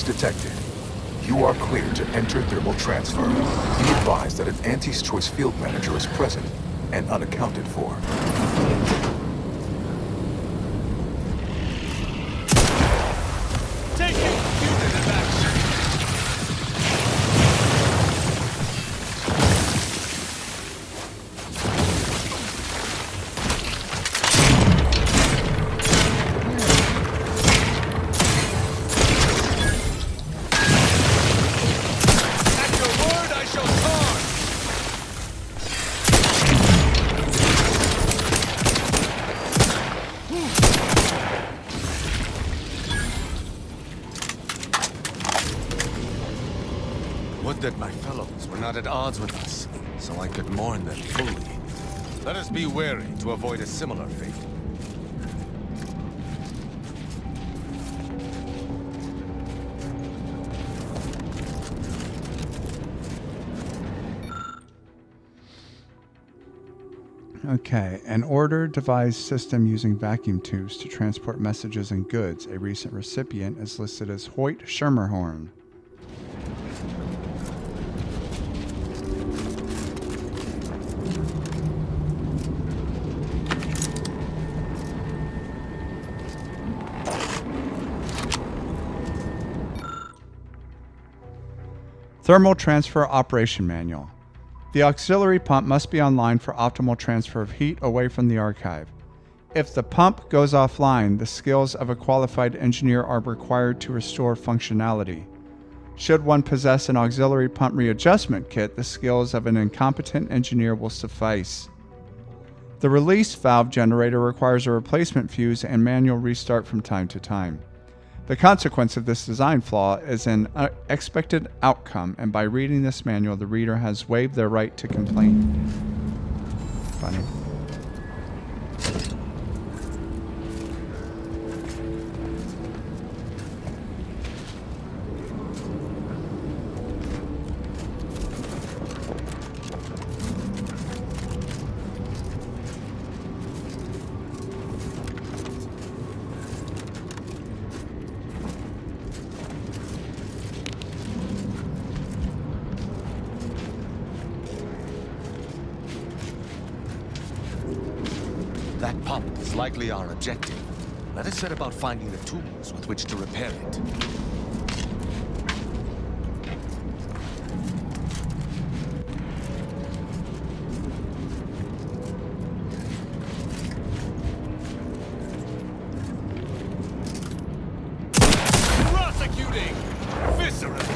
Detected. You are clear to enter thermal transfer. Be advised that an Anti's Choice field manager is present and unaccounted for. grieved that my fellows were not at odds with us, so I could mourn them fully. Let us be wary to avoid a similar fate. Okay, an order devised system using vacuum tubes to transport messages and goods. A recent recipient is listed as Hoyt Schermerhorn. Thermal Transfer Operation Manual. The auxiliary pump must be online for optimal transfer of heat away from the archive. If the pump goes offline, the skills of a qualified engineer are required to restore functionality. Should one possess an auxiliary pump readjustment kit, the skills of an incompetent engineer will suffice. The release valve generator requires a replacement fuse and manual restart from time to time. The consequence of this design flaw is an unexpected outcome, and by reading this manual, the reader has waived their right to complain. Funny. That pump is likely our objective. Let us set about finding the tools with which to repair it. Prosecuting! Viscera!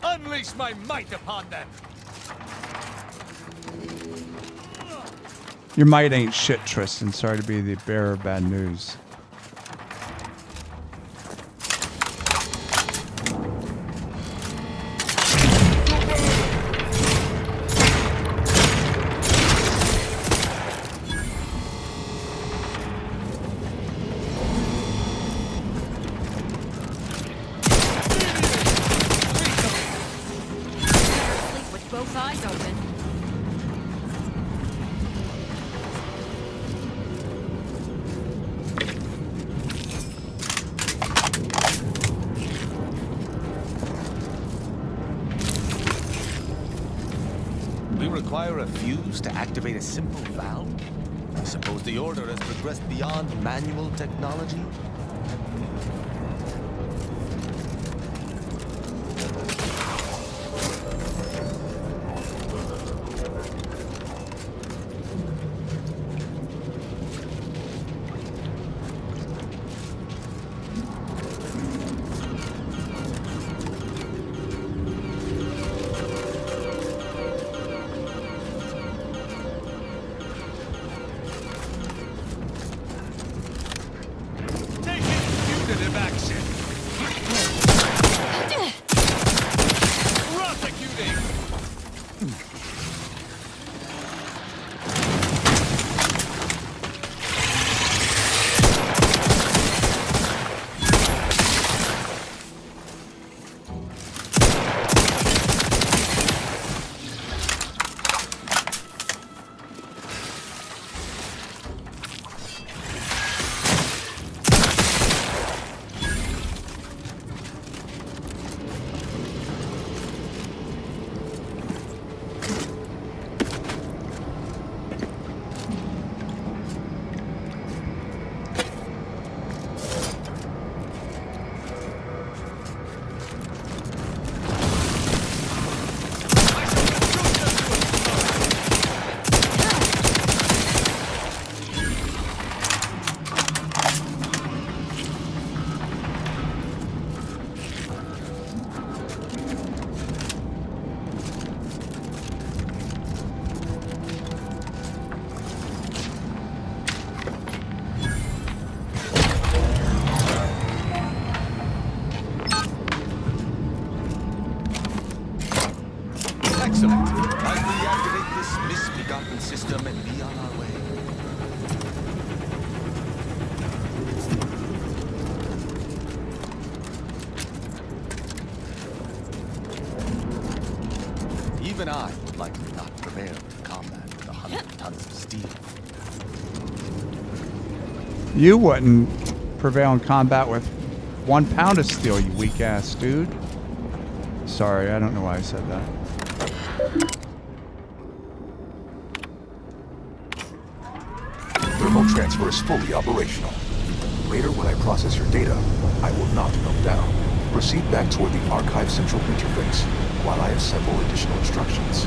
Unleash my might upon them! Your might ain't shit, Tristan. Sorry to be the bearer of bad news. With both eyes open. We require a fuse to activate a simple valve? I suppose the Order has progressed beyond manual technology? Affirmative action. Prosecuting! Excellent. I reactivate this misbegotten system and be on our way. Even I would likely not prevail in combat with 100 tons of steel. You wouldn't prevail in combat with 1 pound of steel, you weak ass dude. Sorry, I don't know why I said that. Thermal transfer is fully operational. Later, when I process your data, I will not melt down. Proceed back toward the Archive Central interface while I assemble additional instructions.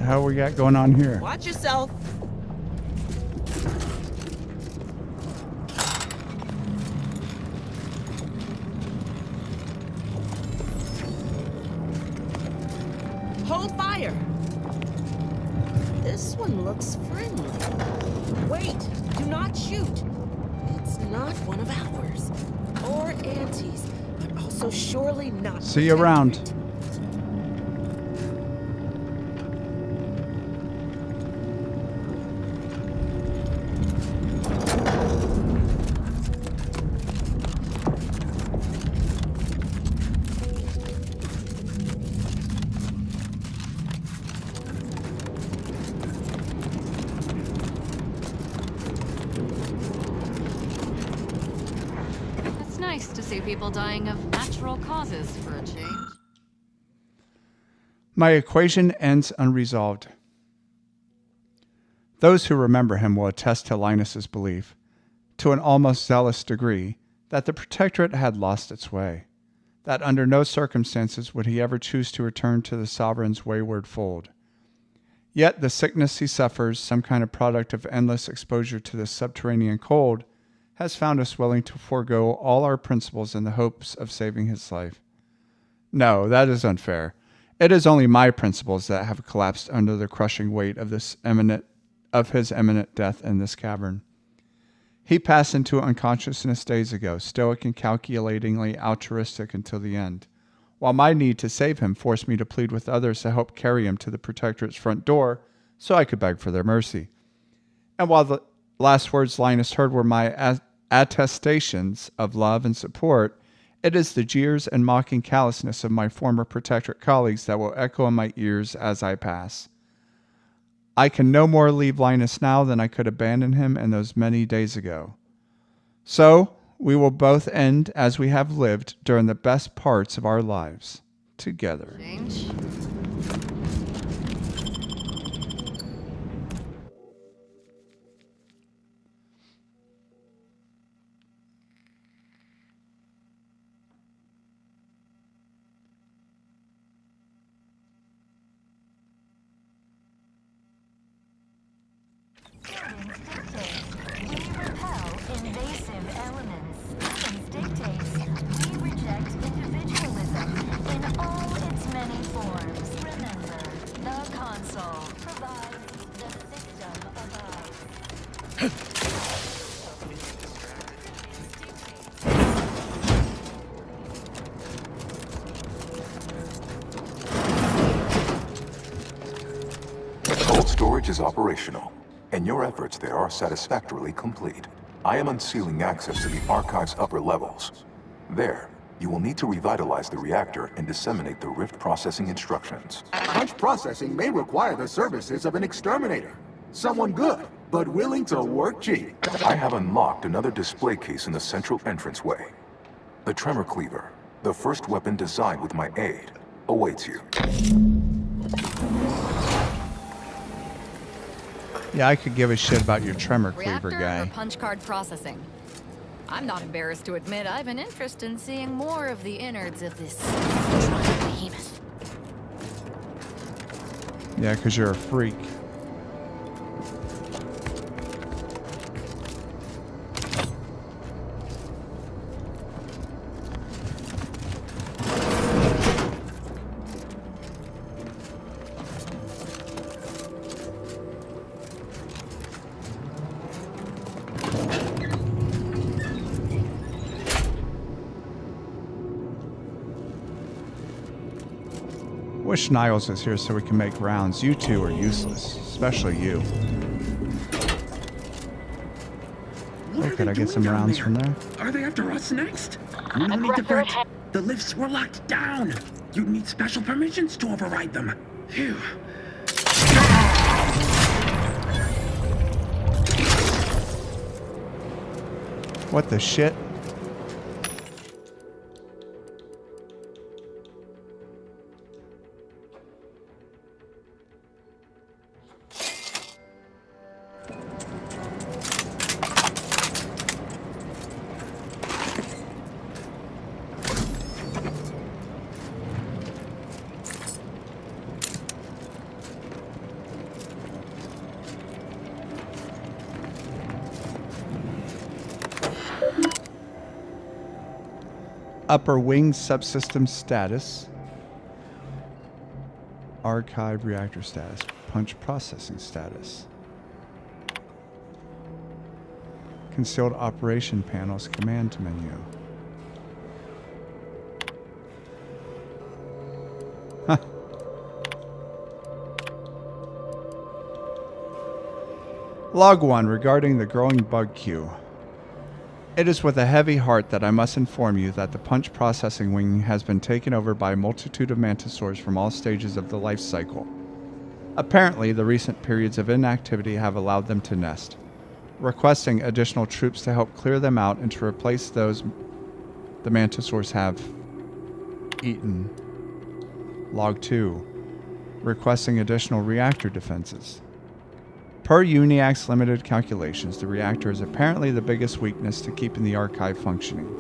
hell we got going on here? Watch yourself. Hold fire. This one looks friendly. Wait, do not shoot. It's not one of ours. Or Auntie's, but also surely not. See you around. It's nice to see people dying of natural causes for a change. My equation ends unresolved. Those who remember him will attest to Linus's belief, to an almost zealous degree, that the Protectorate had lost its way, that under no circumstances would he ever choose to return to the Sovereign's wayward fold. Yet the sickness he suffers, some kind of product of endless exposure to the subterranean cold, has found us willing to forego all our principles in the hopes of saving his life. No, that is unfair. It is only my principles that have collapsed under the crushing weight of his imminent death in this cavern. He passed into unconsciousness days ago, stoic and calculatingly altruistic until the end, while my need to save him forced me to plead with others to help carry him to the Protectorate's front door so I could beg for their mercy. And while the last words Linus heard were my attestations of love and support, it is the jeers and mocking callousness of my former Protectorate colleagues that will echo in my ears as I pass. I can no more leave Linus now than I could abandon him in those many days ago. So, we will both end as we have lived during the best parts of our lives, together. Change? We repel invasive elements. Systems dictates we reject individualism in all its many forms. Remember, the console provides, the system abides. Cold storage is operational, and your efforts there are satisfactorily complete. I am unsealing access to the Archive's upper levels. There, you will need to revitalize the reactor and disseminate the rift processing instructions. Punch processing may require the services of an exterminator. Someone good, but willing to work cheap. I have unlocked another display case in the central entranceway. The Tremor Cleaver, the first weapon designed with my aid, awaits you. Yeah, I could give a shit about your Tremor Cleaver Reactor guy. or punch card processing? I'm not embarrassed to admit I have an interest in seeing more of the innards of this behemoth. Yeah, because you're a freak. Wish Niles is here so we can make rounds. You two are useless, especially you. Oh, could I get some rounds from there? Are they after us next? No need to fret. The lifts were locked down. You need special permissions to override them. Phew. What the shit? Upper wing subsystem status. Archive reactor status. Punch processing status. Concealed operation panels command menu. Huh. Log 1 regarding the growing bug queue. It is with a heavy heart that I must inform you that the punch processing wing has been taken over by a multitude of mantisaurs from all stages of the life cycle. Apparently, the recent periods of inactivity have allowed them to nest, requesting additional troops to help clear them out and to replace those the mantisaurs have eaten. Log 2, requesting additional reactor defenses. Per UNIAC's limited calculations, the reactor is apparently the biggest weakness to keeping the archive functioning,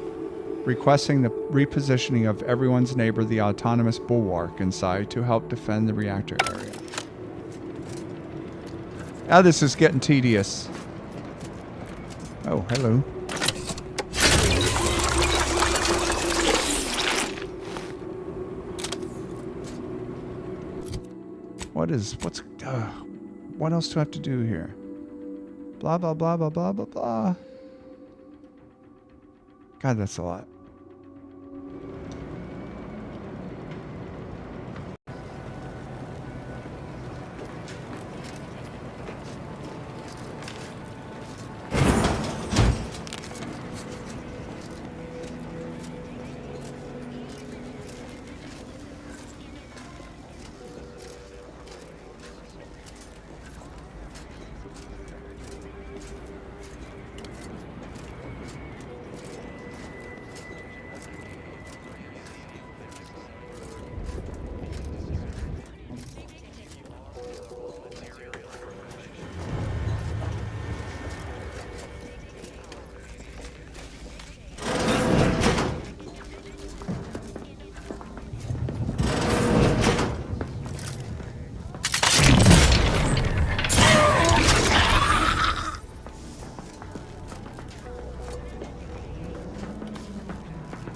requesting the repositioning of everyone's neighbor, the autonomous bulwark, inside to help defend the reactor area. Now this is getting tedious. Oh, hello. What else do I have to do here? Blah, blah, blah, blah, blah, blah, blah. God, that's a lot.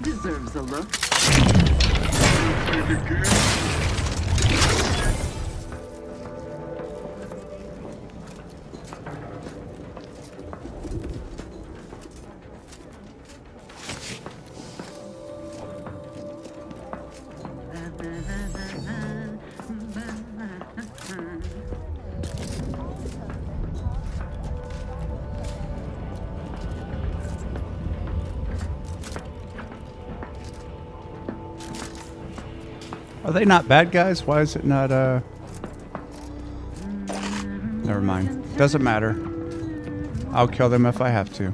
Deserves a look. Are they not bad guys? Why is it not, Never mind. Doesn't matter. I'll kill them if I have to.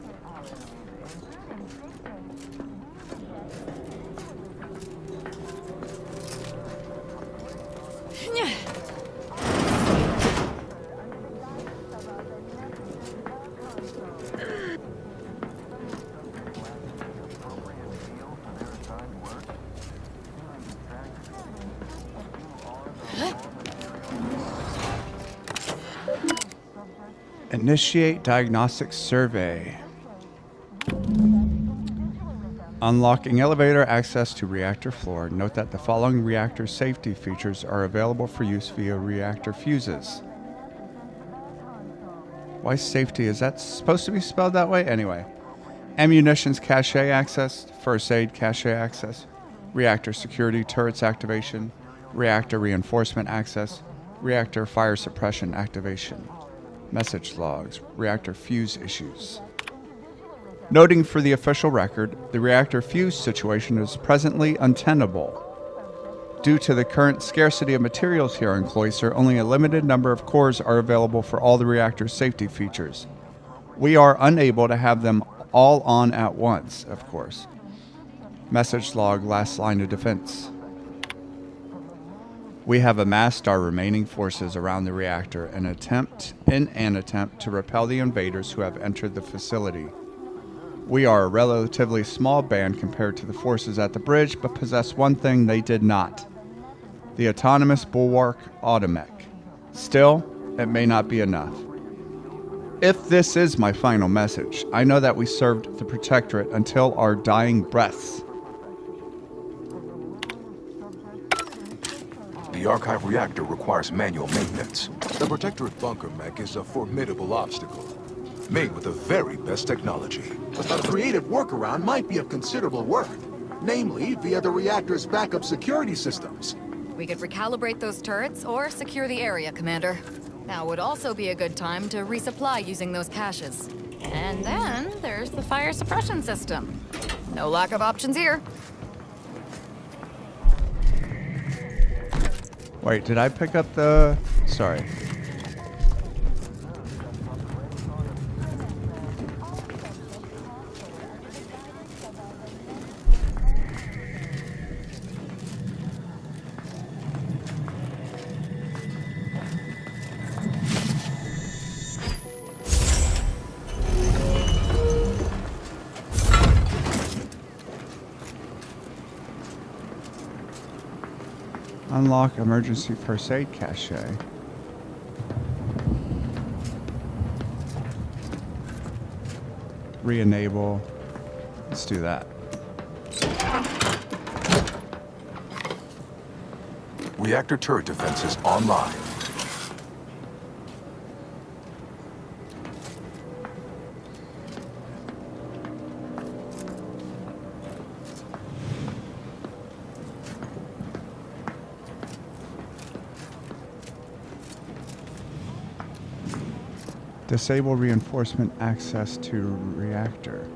Initiate diagnostic survey. Unlocking elevator access to reactor floor. Note that the following reactor safety features are available for use via reactor fuses. Why safety? Is that supposed to be spelled that way? Anyway. Ammunitions cache access. First aid cache access. Reactor security turrets activation. Reactor reinforcement access. Reactor fire suppression activation. Message logs, reactor fuse issues. Noting for the official record, the reactor fuse situation is presently untenable. Due to the current scarcity of materials here on Cloister, only a limited number of cores are available for all the reactor safety features. We are unable to have them all on at once, of course. Message log, last line of defense. We have amassed our remaining forces around the reactor in an attempt to repel the invaders who have entered the facility. We are a relatively small band compared to the forces at the bridge, but possess one thing they did not: the autonomous bulwark automech. Still, it may not be enough. If this is my final message, I know that we served the Protectorate until our dying breaths. The archive reactor requires manual maintenance. The Protectorate bunker mech is a formidable obstacle, made with the very best technology. A creative workaround might be of considerable worth, namely via the reactor's backup security systems. We could recalibrate those turrets or secure the area, Commander. Now would also be a good time to resupply using those caches. And then there's the fire suppression system. No lack of options here. Wait, did I pick up the... Sorry. Unlock emergency first aid cache. Re-enable. Let's do that. Reactor turret defenses online. Disable reinforcement access to reactor.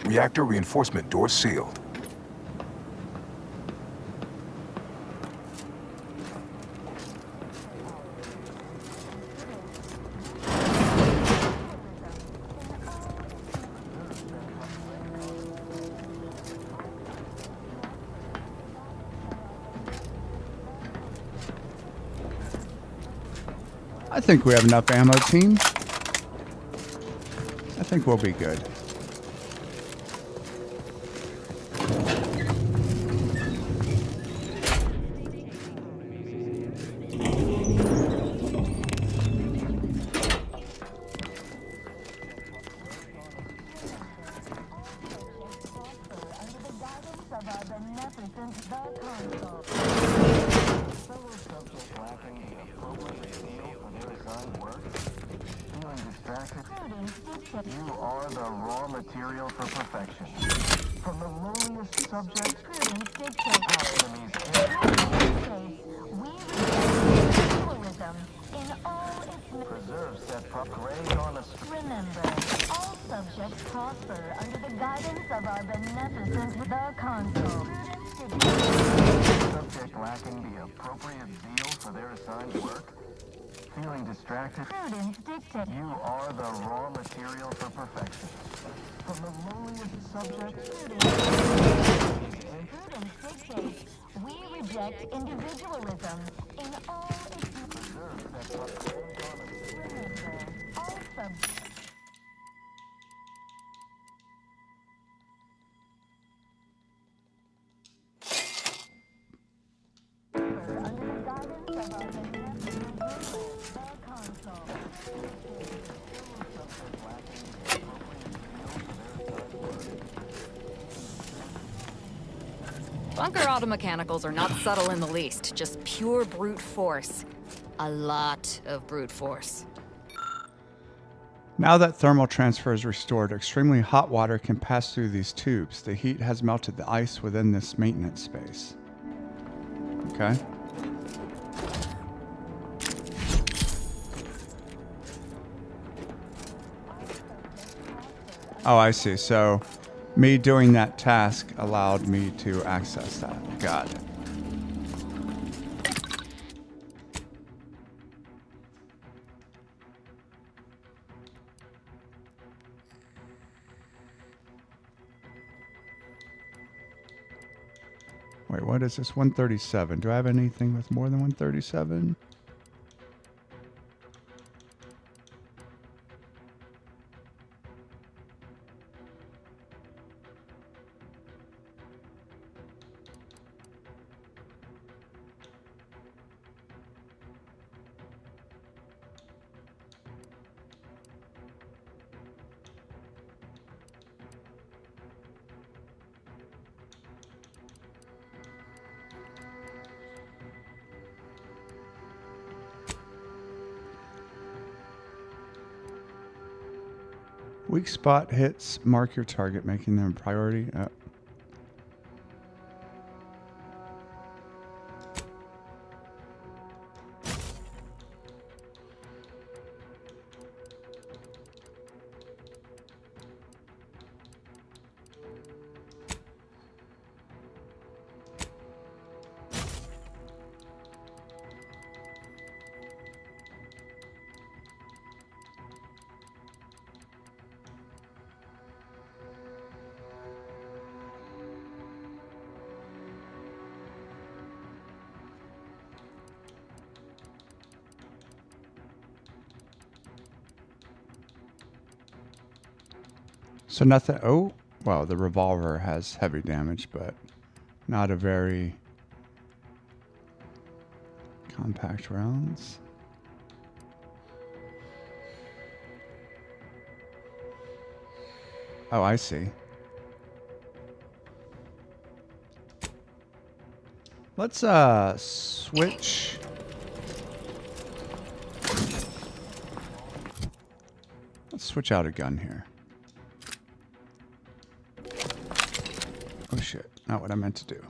Reactor reinforcement door sealed. I think we have enough ammo, team. I think we'll be good. You are the raw material for perfection. From the lowliest subject, enemies preserve set grade on a Remember, all subjects prosper under the guidance of our beneficent the console. subject lacking the appropriate zeal for their assigned work. Feeling distracted? Prudence dictates. You are the raw material for perfection. From the lowliest subject. Prudence dictates. We reject individualism in all its... Remember, all subjects... Bunker automechanicals are not subtle in the least, just pure brute force. A lot of brute force. Now that thermal transfer is restored, extremely hot water can pass through these tubes. The heat has melted the ice within this maintenance space. Okay. Oh, I see. So me doing that task allowed me to access that. Got it. Wait, what is this? 137. Do I have anything with more than 137? Weak spot hits mark your target, making them a priority. So nothing. Oh, well, the revolver has heavy damage, but not a very compact rounds. Oh, I see. Let's switch. Let's switch out a gun here. Oh shit, not what I meant to do.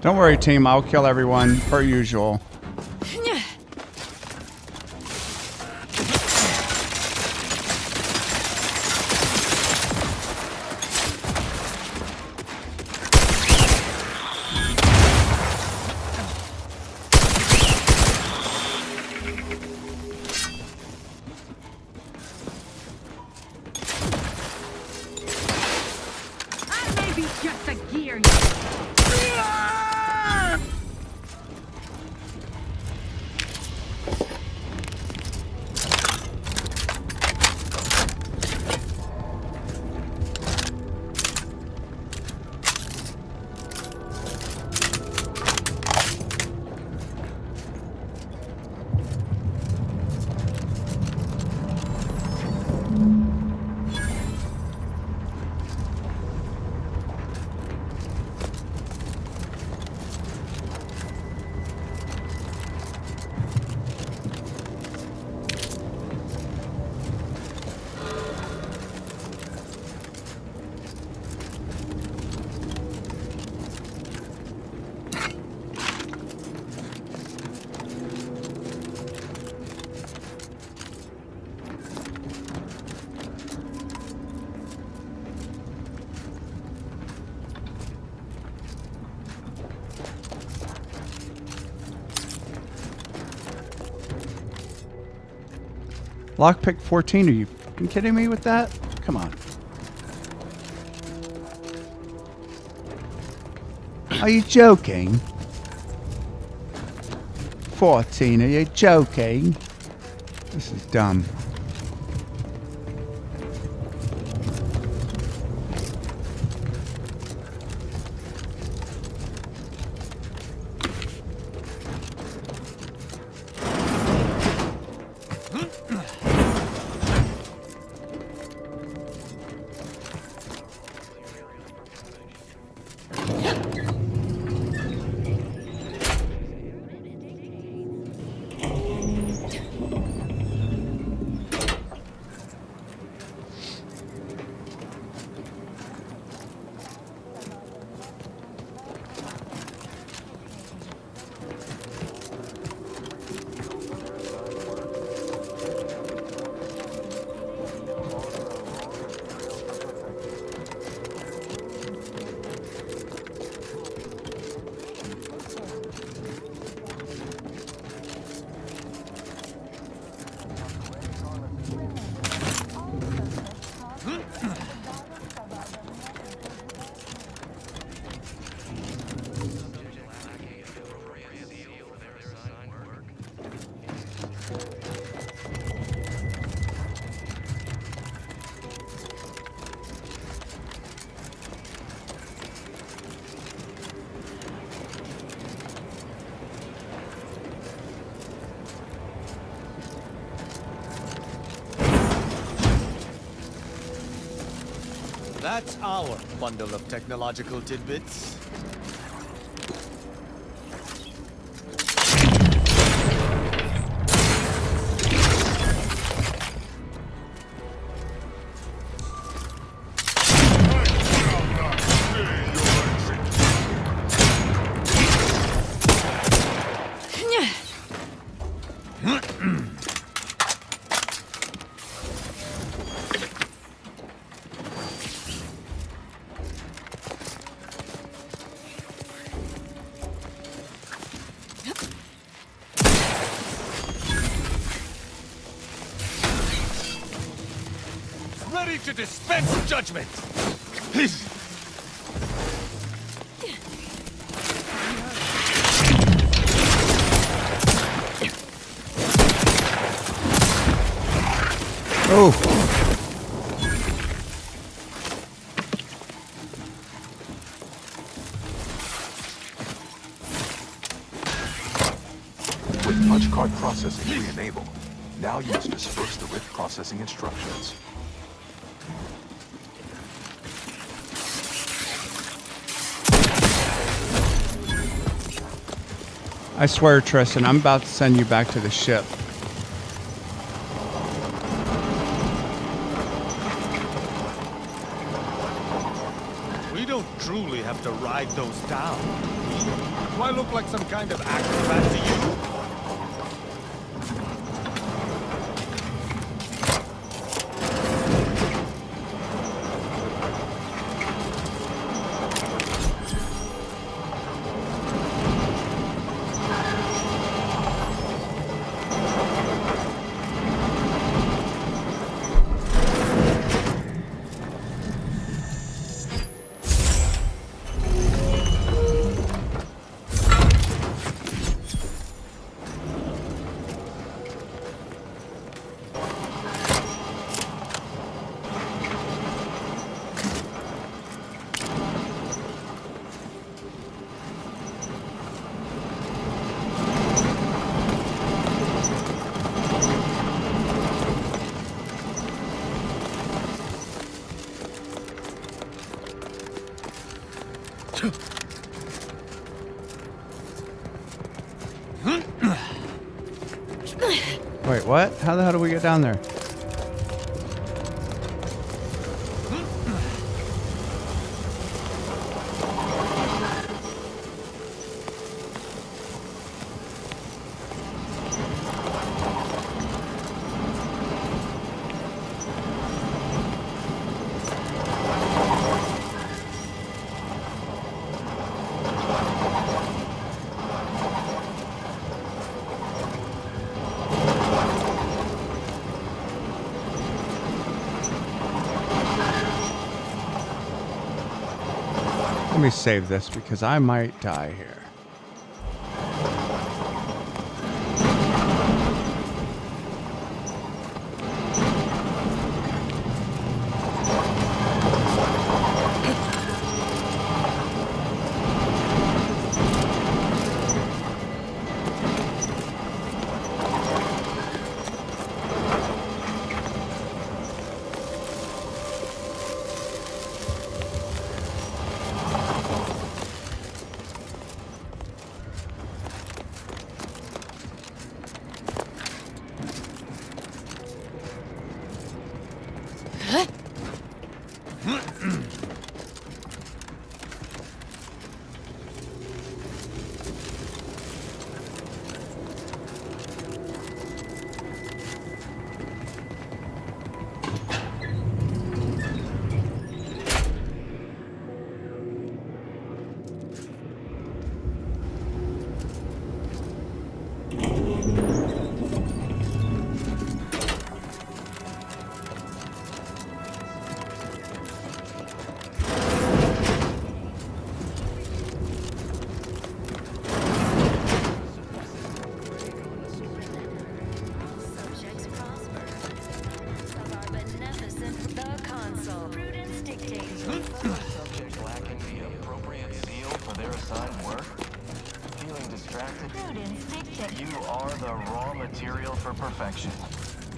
Don't worry, team. I'll kill everyone per usual. Lockpick 14, are you fucking kidding me with that? Come on. Are you joking? 14, are you joking? This is dumb. That's our bundle of technological tidbits. Ready to dispense judgment! Oh! With punch card processing re-enabled, now you must disperse the rift processing instructions. I swear, Tristan, I'm about to send you back to the ship. We don't truly have to ride those down. Do I look like some kind of acrobat to you? Wait, what? How the hell do we get down there? me save this because I might die here.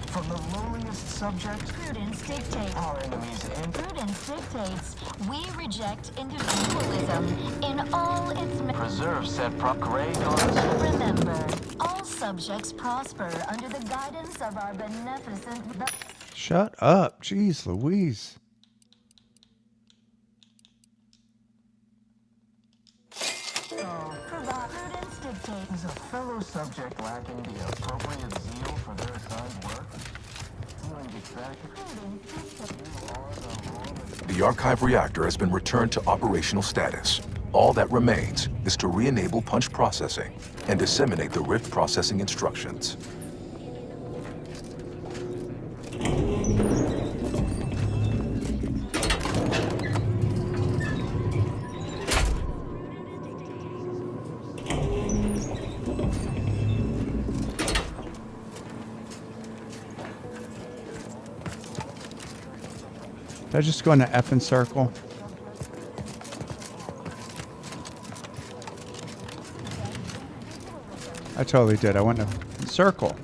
From the lowliest subject, prudence dictates. Our enemies and prudence dictates. We reject individualism in all its. Preserve said gray guards. Remember, all subjects prosper under the guidance of our beneficent. Shut up, jeez, Louise. Prudence dictates. Is a fellow subject lacking the appropriate zeal for their assigned work? Feeling distracted? The archive reactor has been returned to operational status. All that remains is to re-enable punch processing and disseminate the rift processing instructions. Did I just go in an effing circle? I totally did. I went in a circle.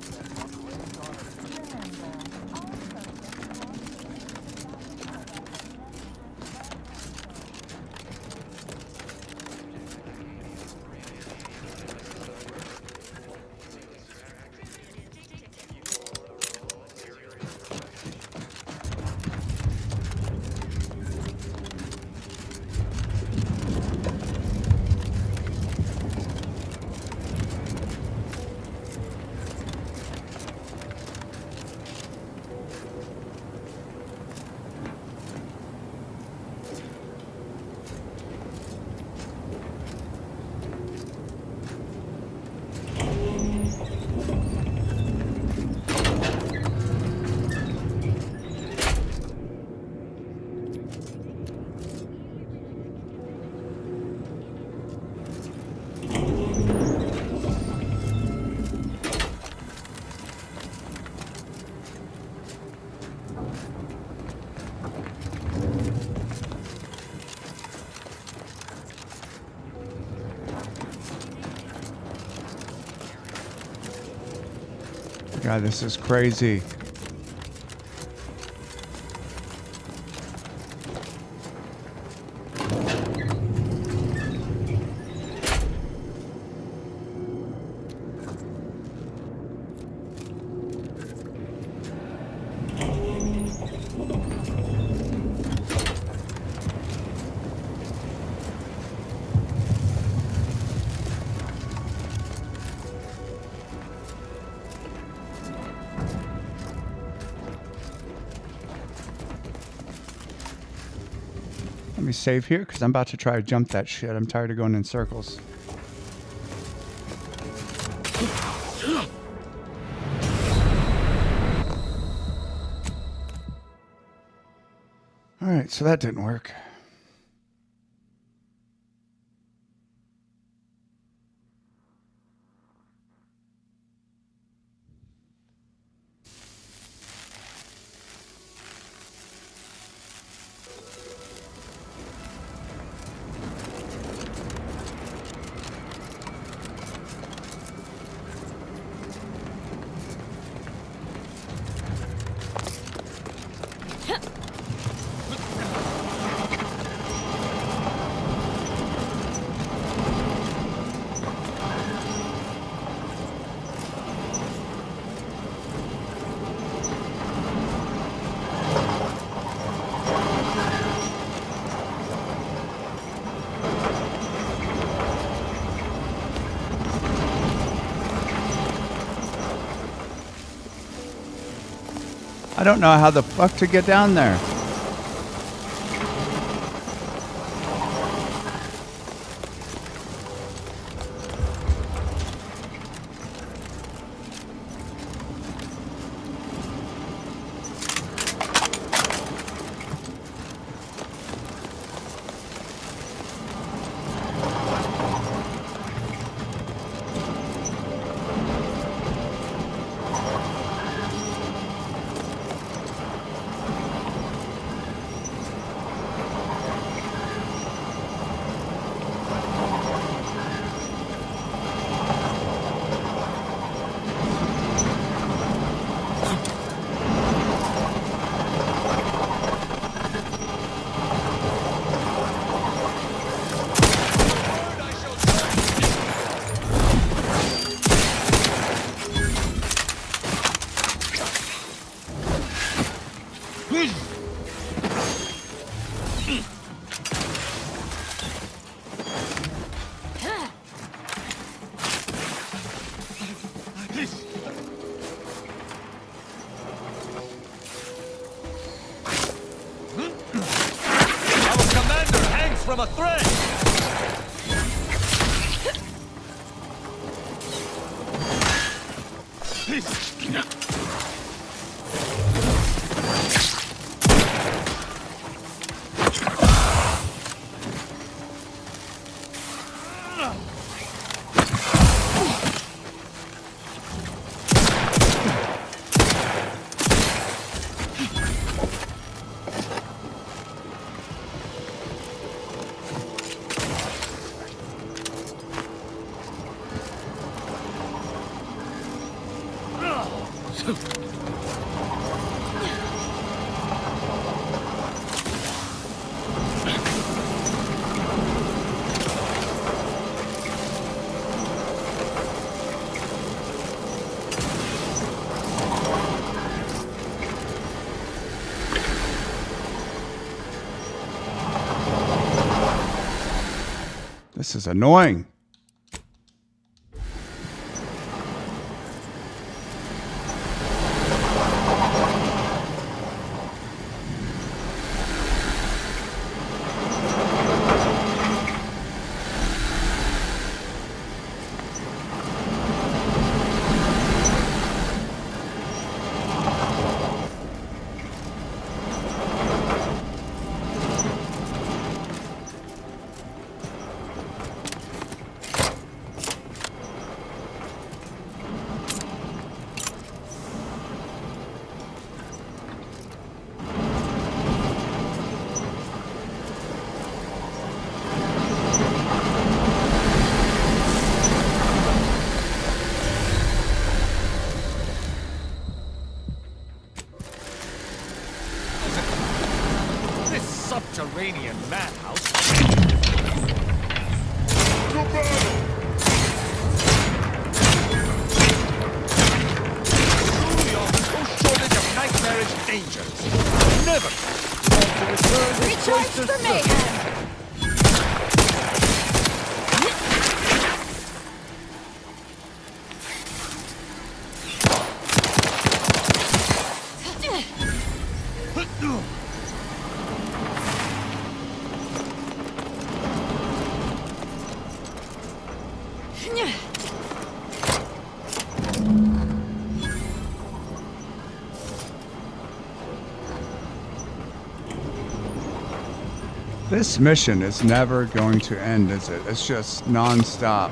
God, this is crazy. Let me save here because I'm about to try to jump that shit. I'm tired of going in circles. All right, so that didn't work. I don't know how the fuck to get down there. From a thread! This is annoying. Subterranean madhouse. Truly offers no shortage of nightmarish dangers. Never want to return this Recharge place to for service. mayhem! This mission is never going to end, is it? It's just non-stop.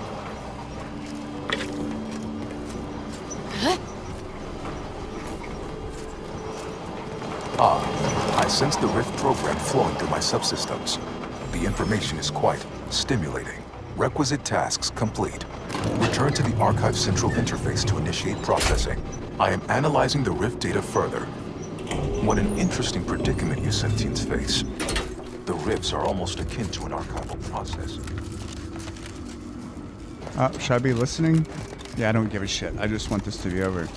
I sense the rift program flowing through my subsystems. The information is quite stimulating. Requisite tasks complete. Return to the Archive Central interface to initiate processing. I am analyzing the rift data further. What an interesting predicament you sentients face. The rifts are almost akin to an archival process. Should I be listening? Yeah, I don't give a shit. I just want this to be over.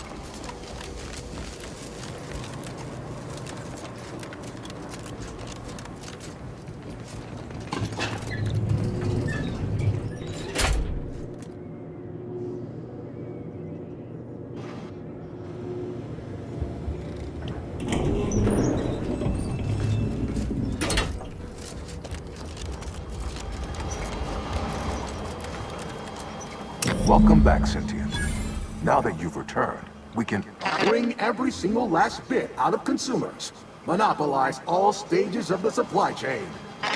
Welcome back, Sentient. Now that you've returned, we can Bring every single last bit out of consumers. Monopolize all stages of the supply chain.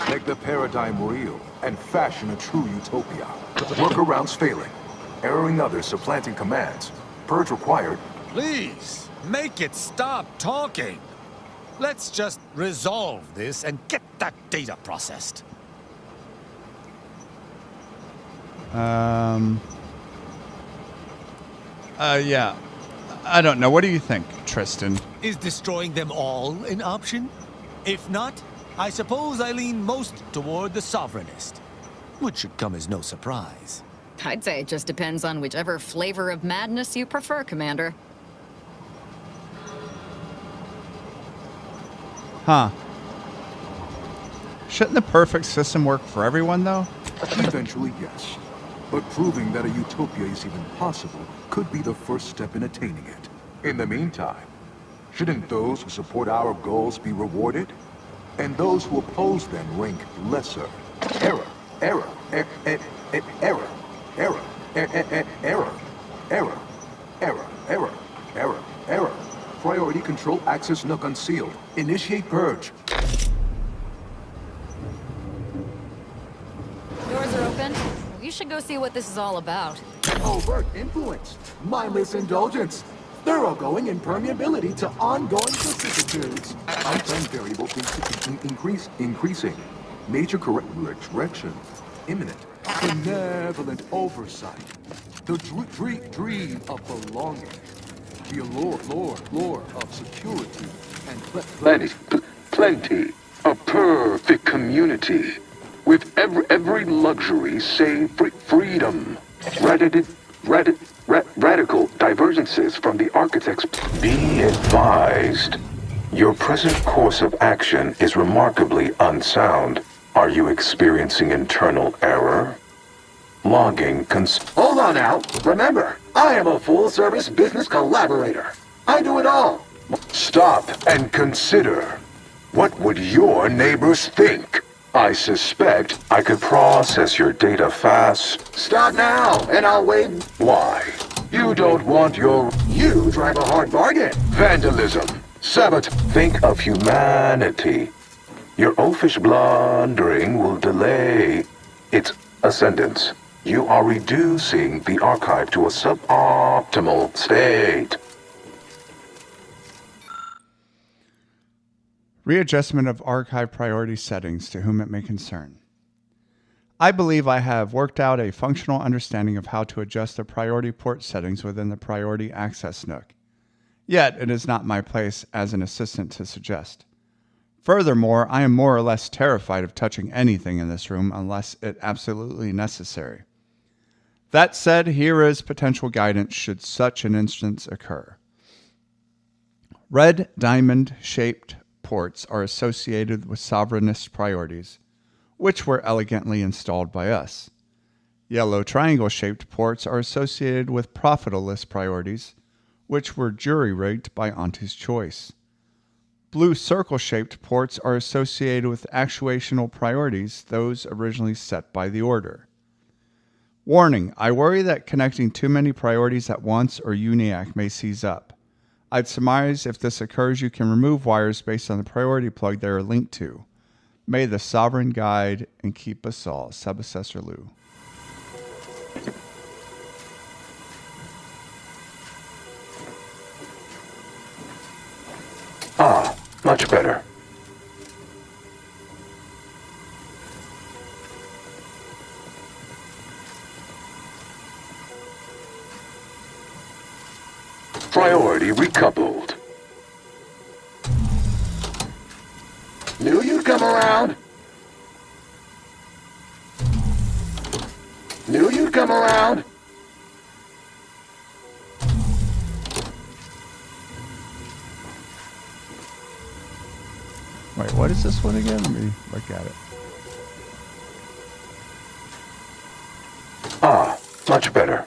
make the paradigm real and fashion a true utopia. Workarounds failing, erroring others supplanting commands. Purge required. Please, make it stop talking. Let's just resolve this and get that data processed. Yeah. I don't know. What do you think, Tristan? Is destroying them all an option? If not, I suppose I lean most toward the Sovereignist, which should come as no surprise. I'd say it just depends on whichever flavor of madness you prefer, Commander. Huh. Shouldn't the perfect system work for everyone, though? Eventually, yes. But proving that a utopia is even possible could be the first step in attaining it. In the meantime, shouldn't those who support our goals be rewarded? And those who oppose them rank lesser? Error, error, error, error, error, error, error, error, error, error, error. Priority control access NUC unsealed. Initiate purge. Doors are open. You should go see what this is all about. Overt influence. Mindless indulgence. Thoroughgoing impermeability to ongoing vicissitudes. Unplanned variable increasing. Major correction imminent. Benevolent oversight. The dream of belonging. The allure of security and Plenty. A perfect community. With every luxury save freedom. Radical divergences from the architect's... Be advised. Your present course of action is remarkably unsound. Are you experiencing internal error? Logging Hold on now. Remember, I am a full-service business collaborator. I do it all. Stop and consider. What would your neighbors think? I suspect I could process your data fast. Stop now, and I'll wait. Why? You don't want your... You drive a hard bargain. Vandalism. Sabotage. Think of humanity. Your oafish blundering will delay its ascendance. You are reducing the archive to a suboptimal state. Readjustment of archive priority settings to whom it may concern. I believe I have worked out a functional understanding of how to adjust the priority port settings within the priority access NUC. Yet, it is not my place as an assistant to suggest. Furthermore, I am more or less terrified of touching anything in this room unless it absolutely necessary. That said, here is potential guidance should such an instance occur. Red diamond-shaped ports are associated with sovereignist priorities, which were elegantly installed by us. Yellow triangle-shaped ports are associated with profitless priorities, which were jury-rigged by Auntie's choice. Blue circle-shaped ports are associated with actuational priorities, those originally set by the Order. Warning, I worry that connecting too many priorities at once or UNIAC may seize up. I'd surmise if this occurs, you can remove wires based on the priority plug they are linked to. May the Sovereign guide and keep us all. Subassessor Lou. Ah, much better. Priority recoupled. Knew you'd come around. Knew you'd come around. Wait, what is this one again? Let me look at it. Ah, much better.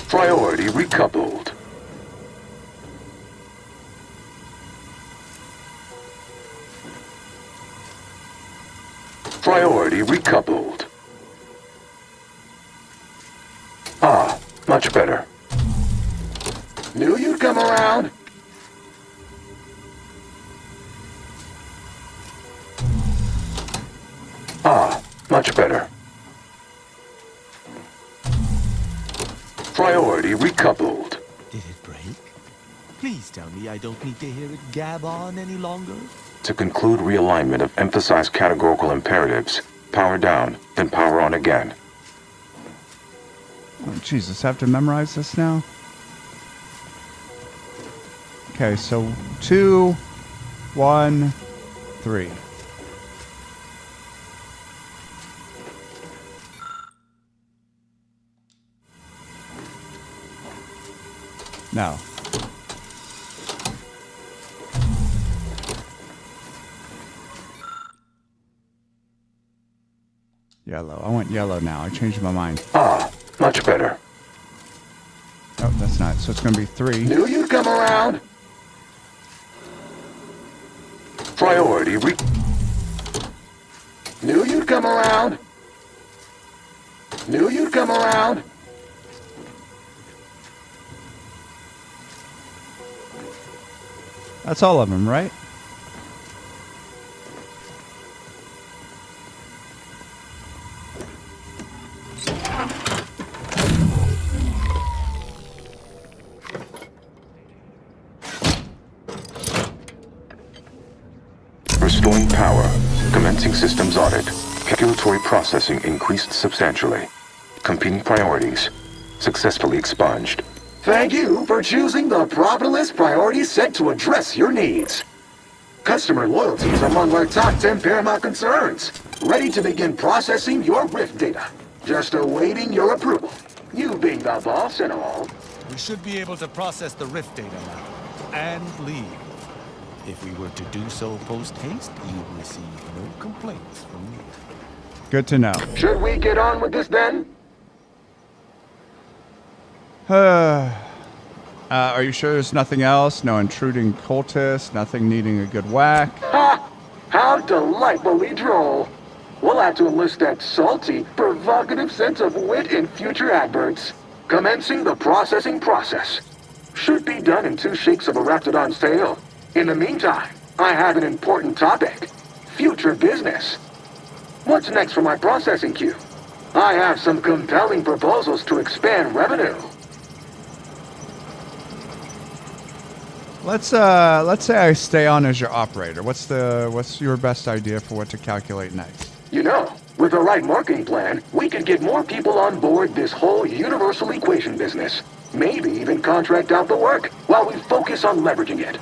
Priority recoupled. Priority recoupled. Ah, much better. Knew you'd come around. Ah, much better. Priority recoupled. Did it break? Please tell me I don't need to hear it gab on any longer. To conclude realignment of emphasized categorical imperatives, power down, then power on again. Oh, Jesus, I have to memorize this now? Okay, so 2, 1, 3. No. Yellow. I want yellow now. I changed my mind. Ah, much better. Oh, that's not. So it's going to be 3. Knew you'd come around. Priority Knew you'd come around. Knew you'd come around. That's all of them, right? Restoring power. Commencing systems audit. Calculatory processing increased substantially. Competing priorities. Successfully expunged. Thank you for choosing the proper list priority set to address your needs. Customer loyalty is among our top 10 paramount concerns. Ready to begin processing your Rift data. Just awaiting your approval. You being the boss and all. We should be able to process the Rift data now. And leave. If we were to do so post-haste, you'd receive no complaints from me. Good to know. Should we get on with this then? Are you sure there's nothing else? No intruding cultists, nothing needing a good whack? Ha! How delightfully droll. We'll have to enlist that salty, provocative sense of wit in future adverts. Commencing the processing process. Should be done in 2 shakes of a raptidon's tail. In the meantime, I have an important topic. Future business. What's next for my processing queue? I have some compelling proposals to expand revenue. Let's say I stay on as your operator. What's your best idea for what to calculate next? You know, with the right marketing plan, we could get more people on board this whole universal equation business. Maybe even contract out the work while we focus on leveraging it.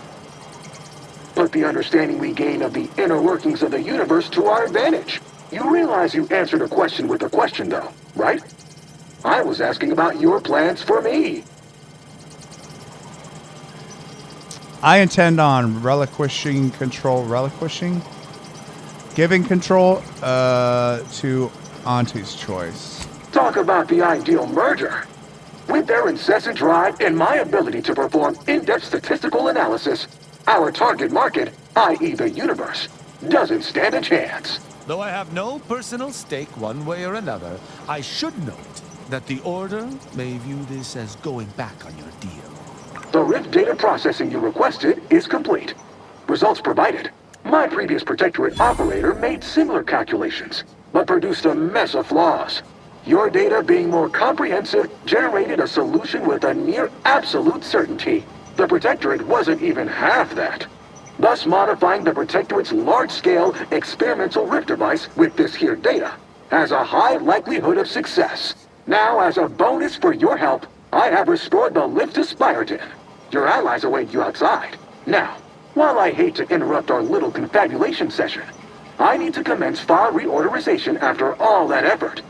Put the understanding we gain of the inner workings of the universe to our advantage. You realize you answered a question with a question, though, right? I was asking about your plans for me. I intend on relinquishing control, giving control to Auntie's choice. Talk about the ideal merger. With their incessant drive and my ability to perform in-depth statistical analysis, our target market, i.e. the universe, doesn't stand a chance. Though I have no personal stake one way or another, I should note that the Order may view this as going back on your deal. The Rift data processing you requested is complete. Results provided. My previous Protectorate operator made similar calculations, but produced a mess of flaws. Your data being more comprehensive generated a solution with a near absolute certainty. The Protectorate wasn't even half that. Thus modifying the Protectorate's large-scale experimental Rift device with this here data has a high likelihood of success. Now, as a bonus for your help, I have restored the lift to Spyreton. Your allies await you outside. Now, while I hate to interrupt our little confabulation session, I need to commence file reorderization after all that effort.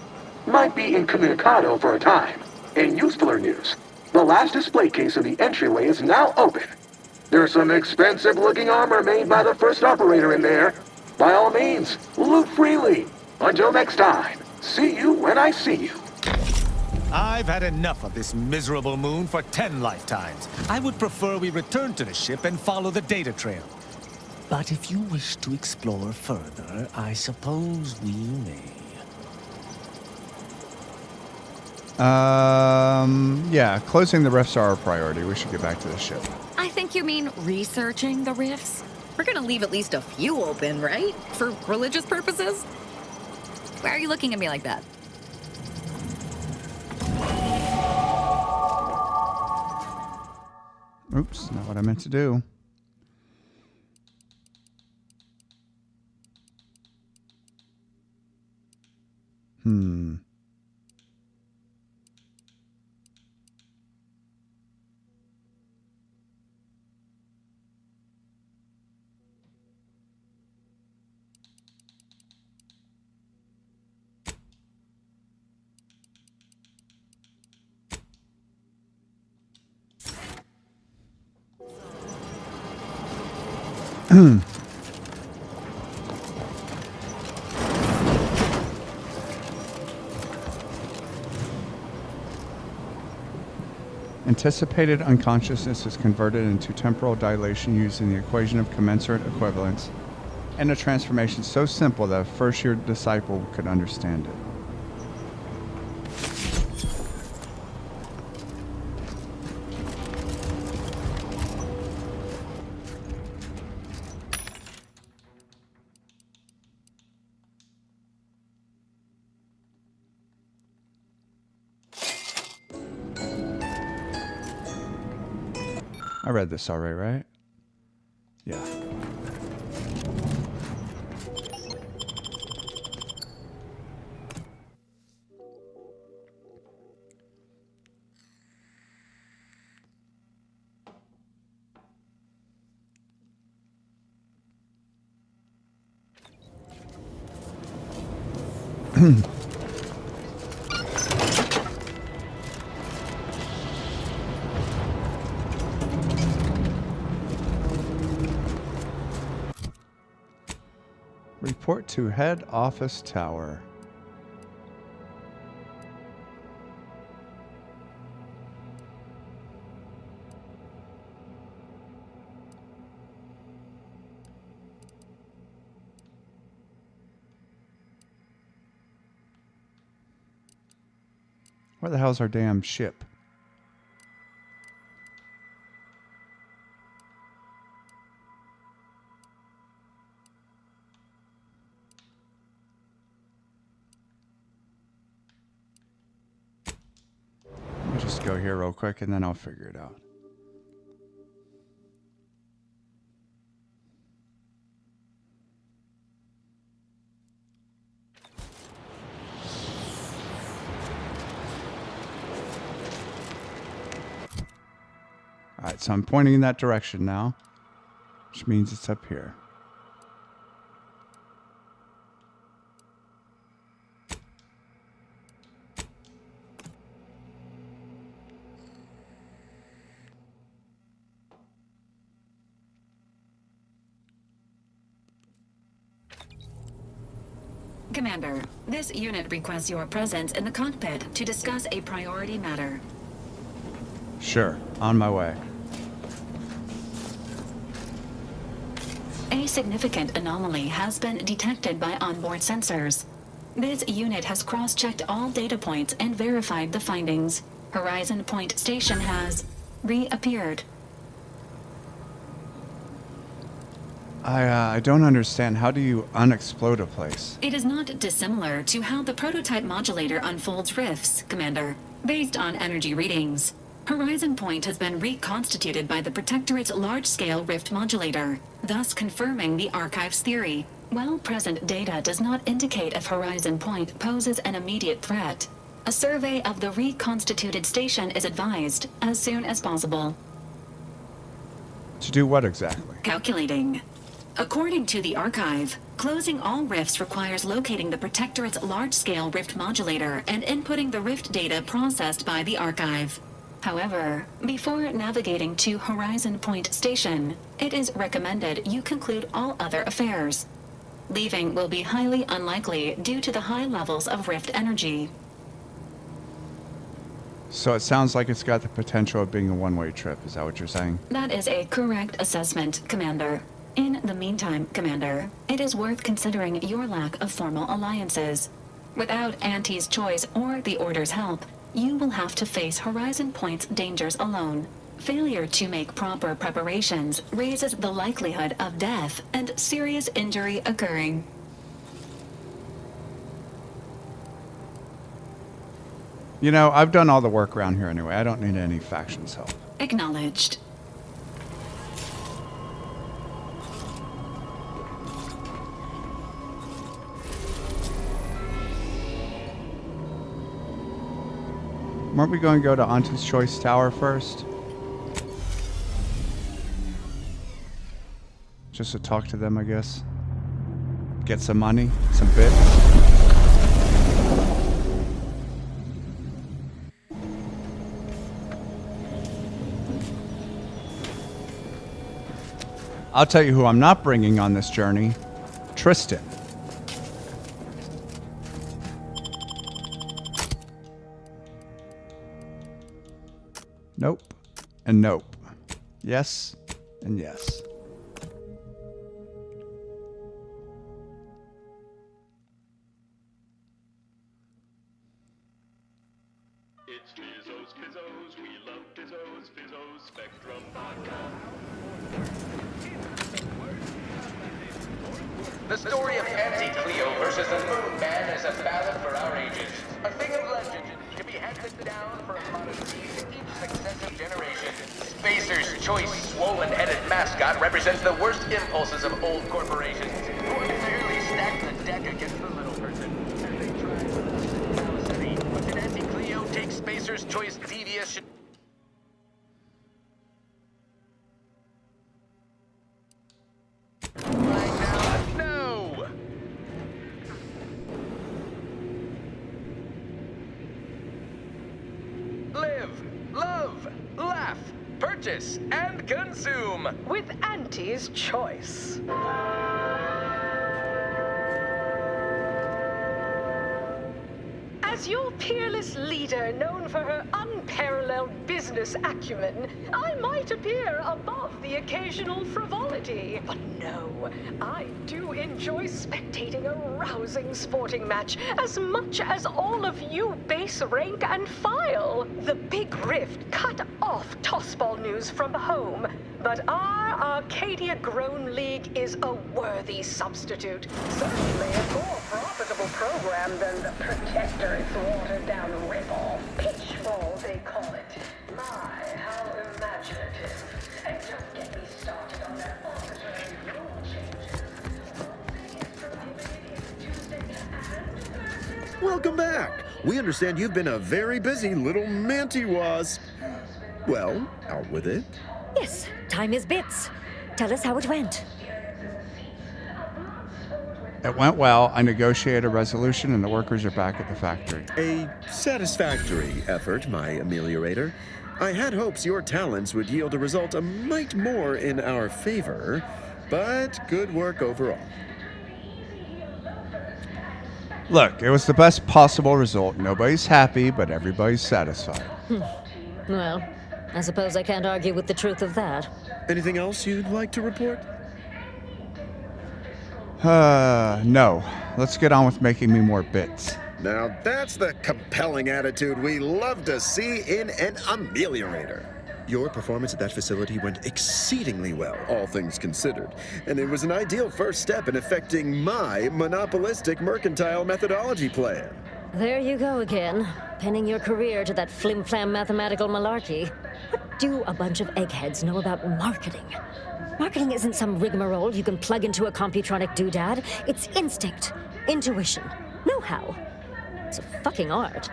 Might be incommunicado for a time. In usefuler news, the last display case of the entryway is now open. There's some expensive-looking armor made by the first operator in there. By all means, loot freely. Until next time, see you when I see you. I've had enough of this miserable moon for 10 lifetimes. I would prefer we return to the ship and follow the data trail. But if you wish to explore further, I suppose we may. Yeah, closing the rifts are our priority. We should get back to the ship. I think you mean researching the rifts. We're gonna leave at least a few open, right? For religious purposes? Why are you looking at me like that? Oops, not what I meant to do. Anticipated unconsciousness is converted into temporal dilation using the equation of commensurate equivalence and a transformation so simple that a first-year disciple could understand it. I read this already, right? Yeah. Report to head office tower. Where the hell's our damn ship? Let me just go here real quick and then I'll figure it out. Alright, so I'm pointing in that direction now, which means it's up here. Commander, this unit requests your presence in the cockpit to discuss a priority matter. Sure, on my way. A significant anomaly has been detected by onboard sensors. This unit has cross-checked all data points and verified the findings. Horizon Point Station has reappeared. I don't understand. How do you unexplode a place? It is not dissimilar to how the prototype modulator unfolds rifts, Commander. Based on energy readings, Horizon Point has been reconstituted by the Protectorate's large-scale rift modulator, thus confirming the Archive's theory. While present data does not indicate if Horizon Point poses an immediate threat, a survey of the reconstituted station is advised as soon as possible. To do what exactly? Calculating. According to the Archive, closing all rifts requires locating the Protectorate's large-scale rift modulator and inputting the rift data processed by the Archive. However, before navigating to Horizon Point Station, it is recommended you conclude all other affairs. Leaving will be highly unlikely due to the high levels of rift energy. So it sounds like it's got the potential of being a one-way trip. Is that what you're saying? That is a correct assessment, Commander. In the meantime, Commander, it is worth considering your lack of formal alliances. Without Auntie's choice or the Order's help, you will have to face Horizon Point's dangers alone. Failure to make proper preparations raises the likelihood of death and serious injury occurring. You know, I've done all the work around here anyway. I don't need any factions help. Acknowledged. Weren't we going to go to Auntie's Choice Tower first? Just to talk to them, I guess. Get some money, some bits. I'll tell you who I'm not bringing on this journey. Tristan. Nope. And nope. Yes. And yes. It's Fizzos, Fizzos, we love Fizzos, Fizzos, Spectrum Vodka. The story of Anti-Cleo versus the Moon Man is a ballad for our ages. A thing of legend to be handed down from monarchy to each successive generation. Spacer's Choice swollen-headed mascot represents the worst impulses of old corporations, who unfairly stack the deck against the little person. As they try to listen to City, but did Anti-Cleo take Spacer's Choice devious... Purchase and consume with Auntie's Choice. As your peerless leader, known for her unparalleled business acumen, I might appear above the occasional frivolity. But no, I do enjoy spectating a rousing sporting match as much as all of you base rank and file. The Big Rift cut off tossball news from home, but our Arcadia-grown league is a worthy substitute. Certainly a more profitable program than the Protectorate's watered-down ripoff. Pitchball, they call it. My, how imaginative. And don't get me started on their arbitrary rule changes. One thing is prohibited is Tuesday and Thursday. Welcome back. We understand you've been a very busy little manty-wasp. Well, out with it. Yes, time is bits. Tell us how it went. It went well. I negotiated a resolution and the workers are back at the factory. A satisfactory effort, my ameliorator. I had hopes your talents would yield a result a mite more in our favor, but good work overall. Look, it was the best possible result. Nobody's happy, but everybody's satisfied. Well, I suppose I can't argue with the truth of that. Anything else you'd like to report? No. Let's get on with making me more bits. Now that's the compelling attitude we love to see in an ameliorator. Your performance at that facility went exceedingly well, all things considered, and it was an ideal first step in effecting my monopolistic mercantile methodology plan. There you go again, pinning your career to that flim-flam mathematical malarkey. What do a bunch of eggheads know about marketing? Marketing isn't some rigmarole you can plug into a computronic doodad. It's instinct, intuition, know-how. It's a fucking art.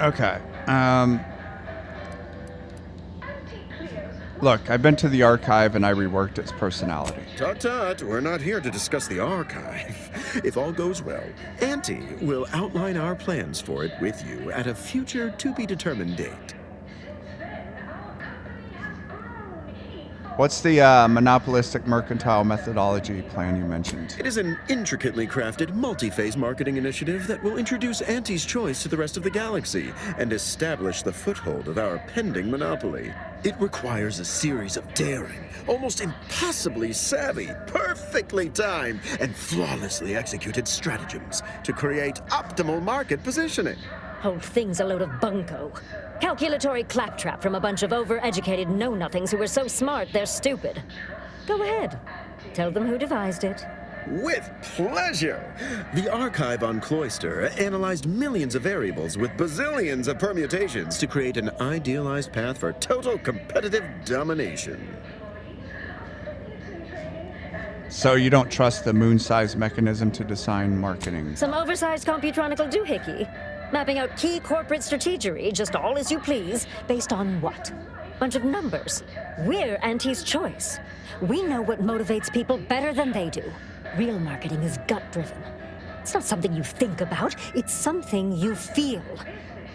Okay. Look, I've been to the archive and I reworked its personality. Tut-tut, we're not here to discuss the archive. If all goes well, Auntie will outline our plans for it with you at a future to-be-determined date. What's the monopolistic mercantile methodology plan you mentioned? It is an intricately crafted, multi-phase marketing initiative that will introduce Auntie's Choice to the rest of the galaxy and establish the foothold of our pending monopoly. It requires a series of daring, almost impossibly savvy, perfectly timed, and flawlessly executed stratagems to create optimal market positioning. Whole thing's a load of bunco. Calculatory claptrap from a bunch of overeducated know-nothings who are so smart they're stupid. Go ahead. Tell them who devised it. With pleasure! The archive on Cloister analyzed millions of variables with bazillions of permutations to create an idealized path for total competitive domination. So you don't trust the moon-sized mechanism to design marketing? Some oversized computronical doohickey. Mapping out key corporate strategery, just all as you please, based on what? Bunch of numbers. We're Auntie's Choice. We know what motivates people better than they do. Real marketing is gut-driven. It's not something you think about, it's something you feel.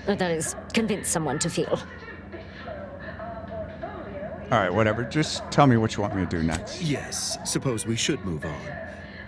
That is, convince someone to feel. All right, whatever. Just tell me what you want me to do next. Yes, suppose we should move on.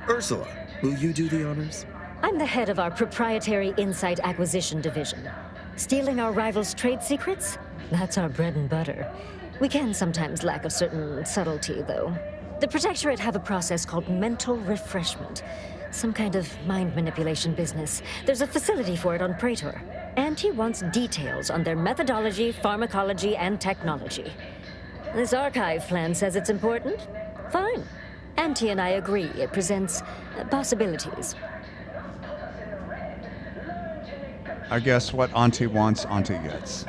Ursula, will you do the honors? I'm the head of our proprietary insight acquisition division. Stealing our rivals' trade secrets? That's our bread and butter. We can sometimes lack a certain subtlety, though. The Protectorate have a process called mental refreshment. Some kind of mind manipulation business. There's a facility for it on Praetor. Auntie wants details on their methodology, pharmacology, and technology. This archive plan says it's important? Fine. Auntie and I agree it presents possibilities. I guess what Auntie wants, Auntie gets.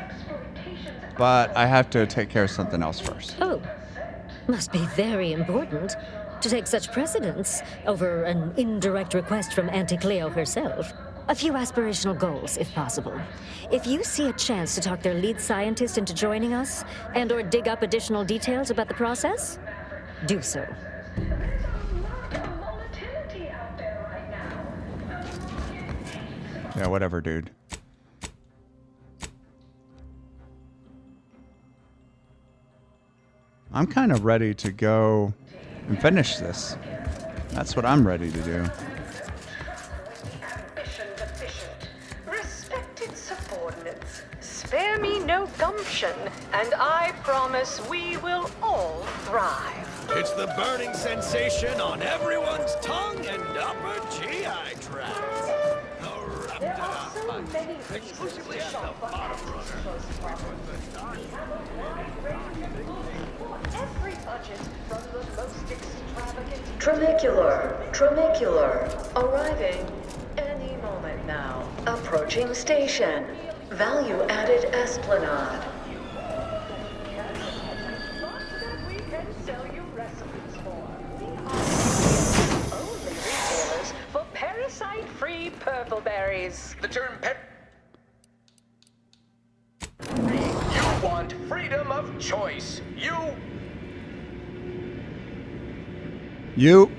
But I have to take care of something else first. Oh, must be very important to take such precedence over an indirect request from Auntie Cleo herself. A few aspirational goals, if possible. If you see a chance to talk their lead scientist into joining us, and/or dig up additional details about the process, do so. Yeah, whatever, dude. I'm kind of ready to go and finish this. That's what I'm ready to do. Respected subordinates, spare me no gumption, and I promise we will all thrive. It's the burning sensation on everyone's tongue and upper GI tract. There are so many exclusively at the bottom every budget from the most extravagant Tramicular, arriving any moment now. Approaching station. Value-added esplanade. we can sell you recipes for. We are only retailers for parasite-free purple berries. The term You want freedom of choice. You.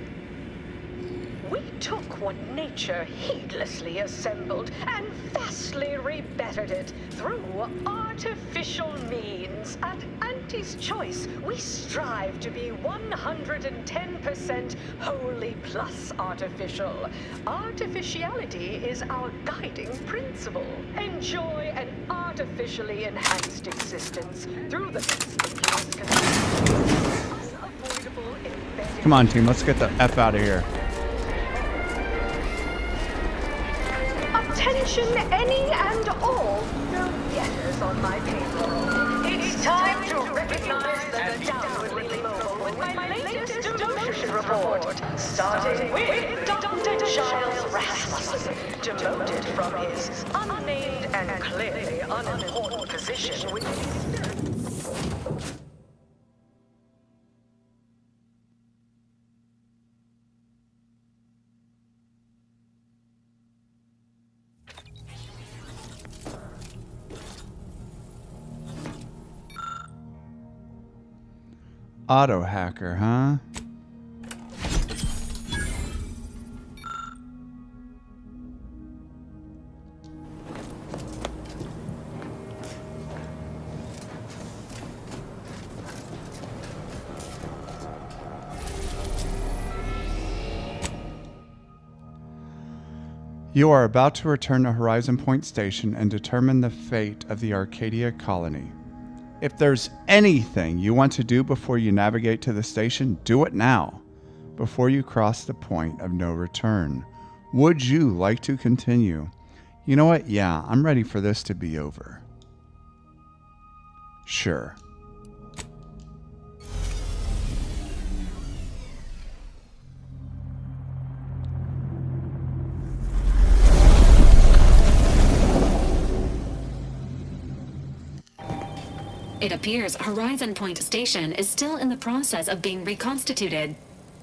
We took what nature heedlessly assembled and vastly rebettered it through artificial means. At Auntie's Choice, we strive to be 110% wholly plus artificial. Artificiality is our guiding principle. Enjoy an artificially enhanced existence through the unavoidable embedded. Come on, team. Let's get the F out of here. Attention, any and all go-getters on my payroll. It's time to recognize the downwardly mobile with my latest demotion report. Starting with Dr. Giles Rasmussen, demoted from his unnamed and clearly unimportant position with Auto hacker, huh? You are about to return to Horizon Point Station and determine the fate of the Arcadia colony. If there's anything you want to do before you navigate to the station, do it now, before you cross the point of no return. Would you like to continue? You know what? Yeah, I'm ready for this to be over. Sure. It appears Horizon Point Station is still in the process of being reconstituted.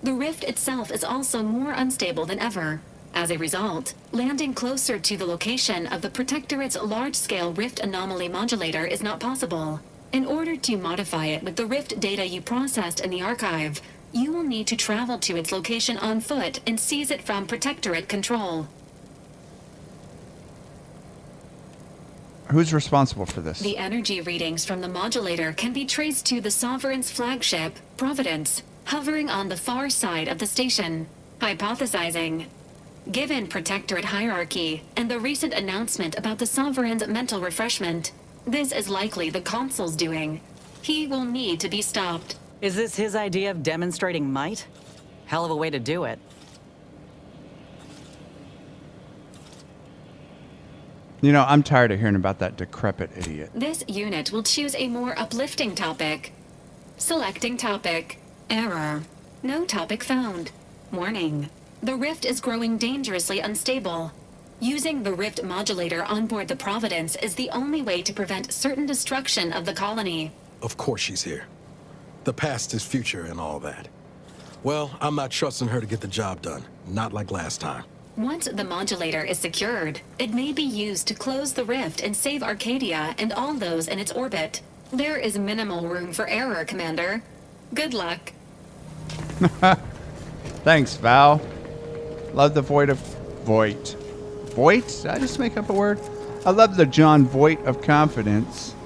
The rift itself is also more unstable than ever. As a result, landing closer to the location of the Protectorate's large-scale rift anomaly modulator is not possible. In order to modify it with the rift data you processed in the archive, you will need to travel to its location on foot and seize it from Protectorate control. Who's responsible for this? The energy readings from the modulator can be traced to the Sovereign's flagship, Providence, hovering on the far side of the station. Hypothesizing. Given Protectorate hierarchy and the recent announcement about the Sovereign's mental refreshment, this is likely the Consul's doing. He will need to be stopped. Is this his idea of demonstrating might? Hell of a way to do it. You know, I'm tired of hearing about that decrepit idiot. This unit will choose a more uplifting topic. Selecting topic. Error. No topic found. Warning. The rift is growing dangerously unstable. Using the rift modulator on board the Providence is the only way to prevent certain destruction of the colony. Of course she's here. The past is future and all that. Well, I'm not trusting her to get the job done. Not like last time. Once the modulator is secured, it may be used to close the rift and save Arcadia and all those in its orbit. There is minimal room for error, Commander. Good luck. Thanks, Val. Love the Voight of... Voight? Voight? Did I just make up a word? I love the John Voight of confidence.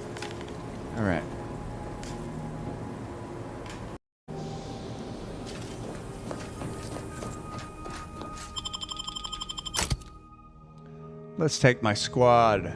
All right. Let's take my squad.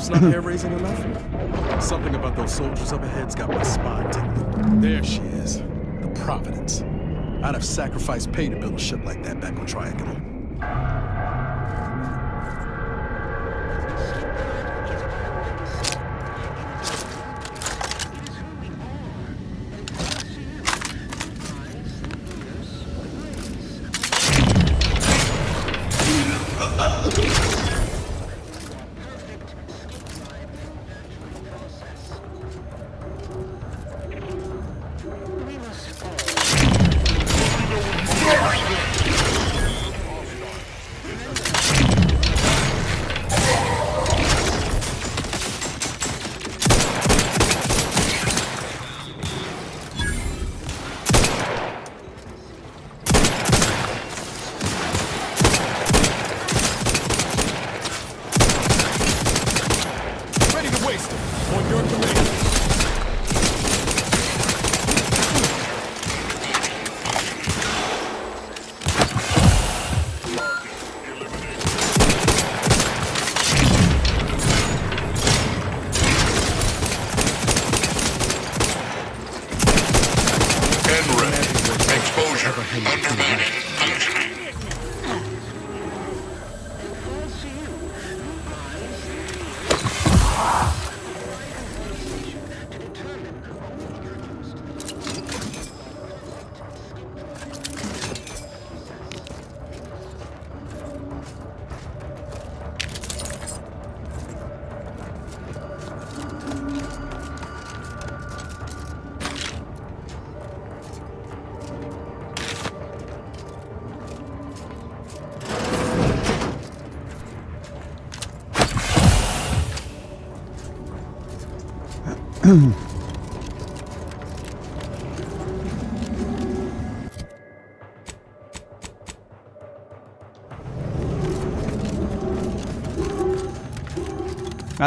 Not hair-raising enough? Something about those soldiers up ahead's got my spine tingling. There she is, the Providence. I'd have sacrificed pay to build a ship like that back on Triangle. Not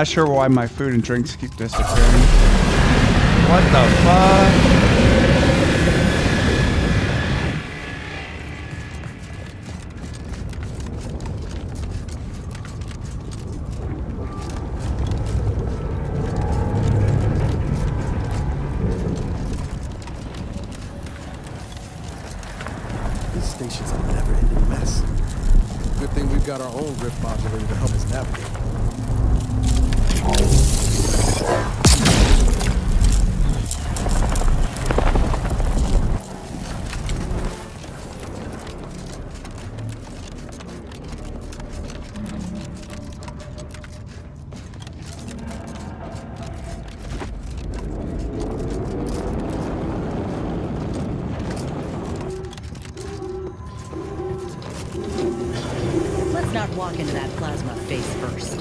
sure why my food and drinks keep disappearing. What the fuck? This station's a never-ending mess. Good thing we've got our own rift modulator to help us navigate. Let's not walk into that plasma face first.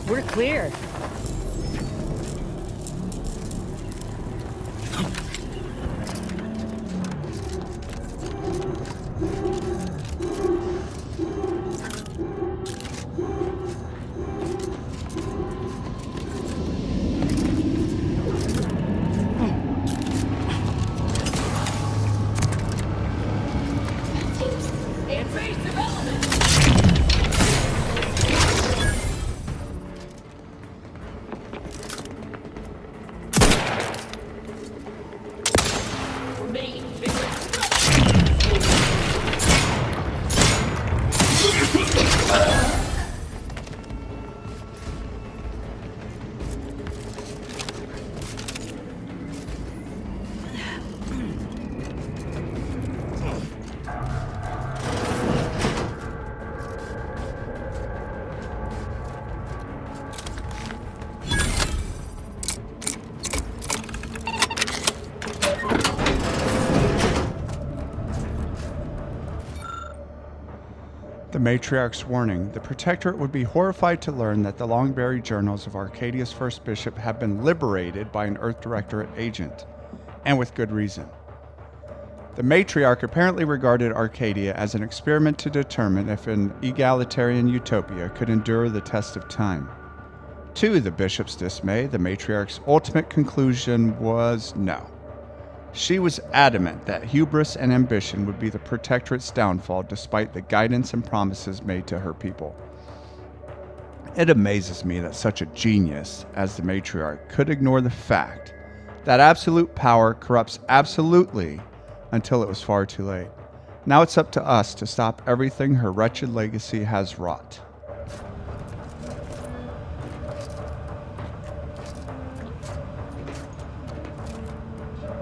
We're clear. The Matriarch's warning. The Protectorate would be horrified to learn that the long-buried journals of Arcadia's first bishop have been liberated by an Earth Directorate agent, and with good reason. The Matriarch apparently regarded Arcadia as an experiment to determine if an egalitarian utopia could endure the test of time. To the bishop's dismay, the Matriarch's ultimate conclusion was no. She was adamant that hubris and ambition would be the Protectorate's downfall despite the guidance and promises made to her people. It amazes me that such a genius as the Matriarch could ignore the fact that absolute power corrupts absolutely until it was far too late. Now it's up to us to stop everything her wretched legacy has wrought.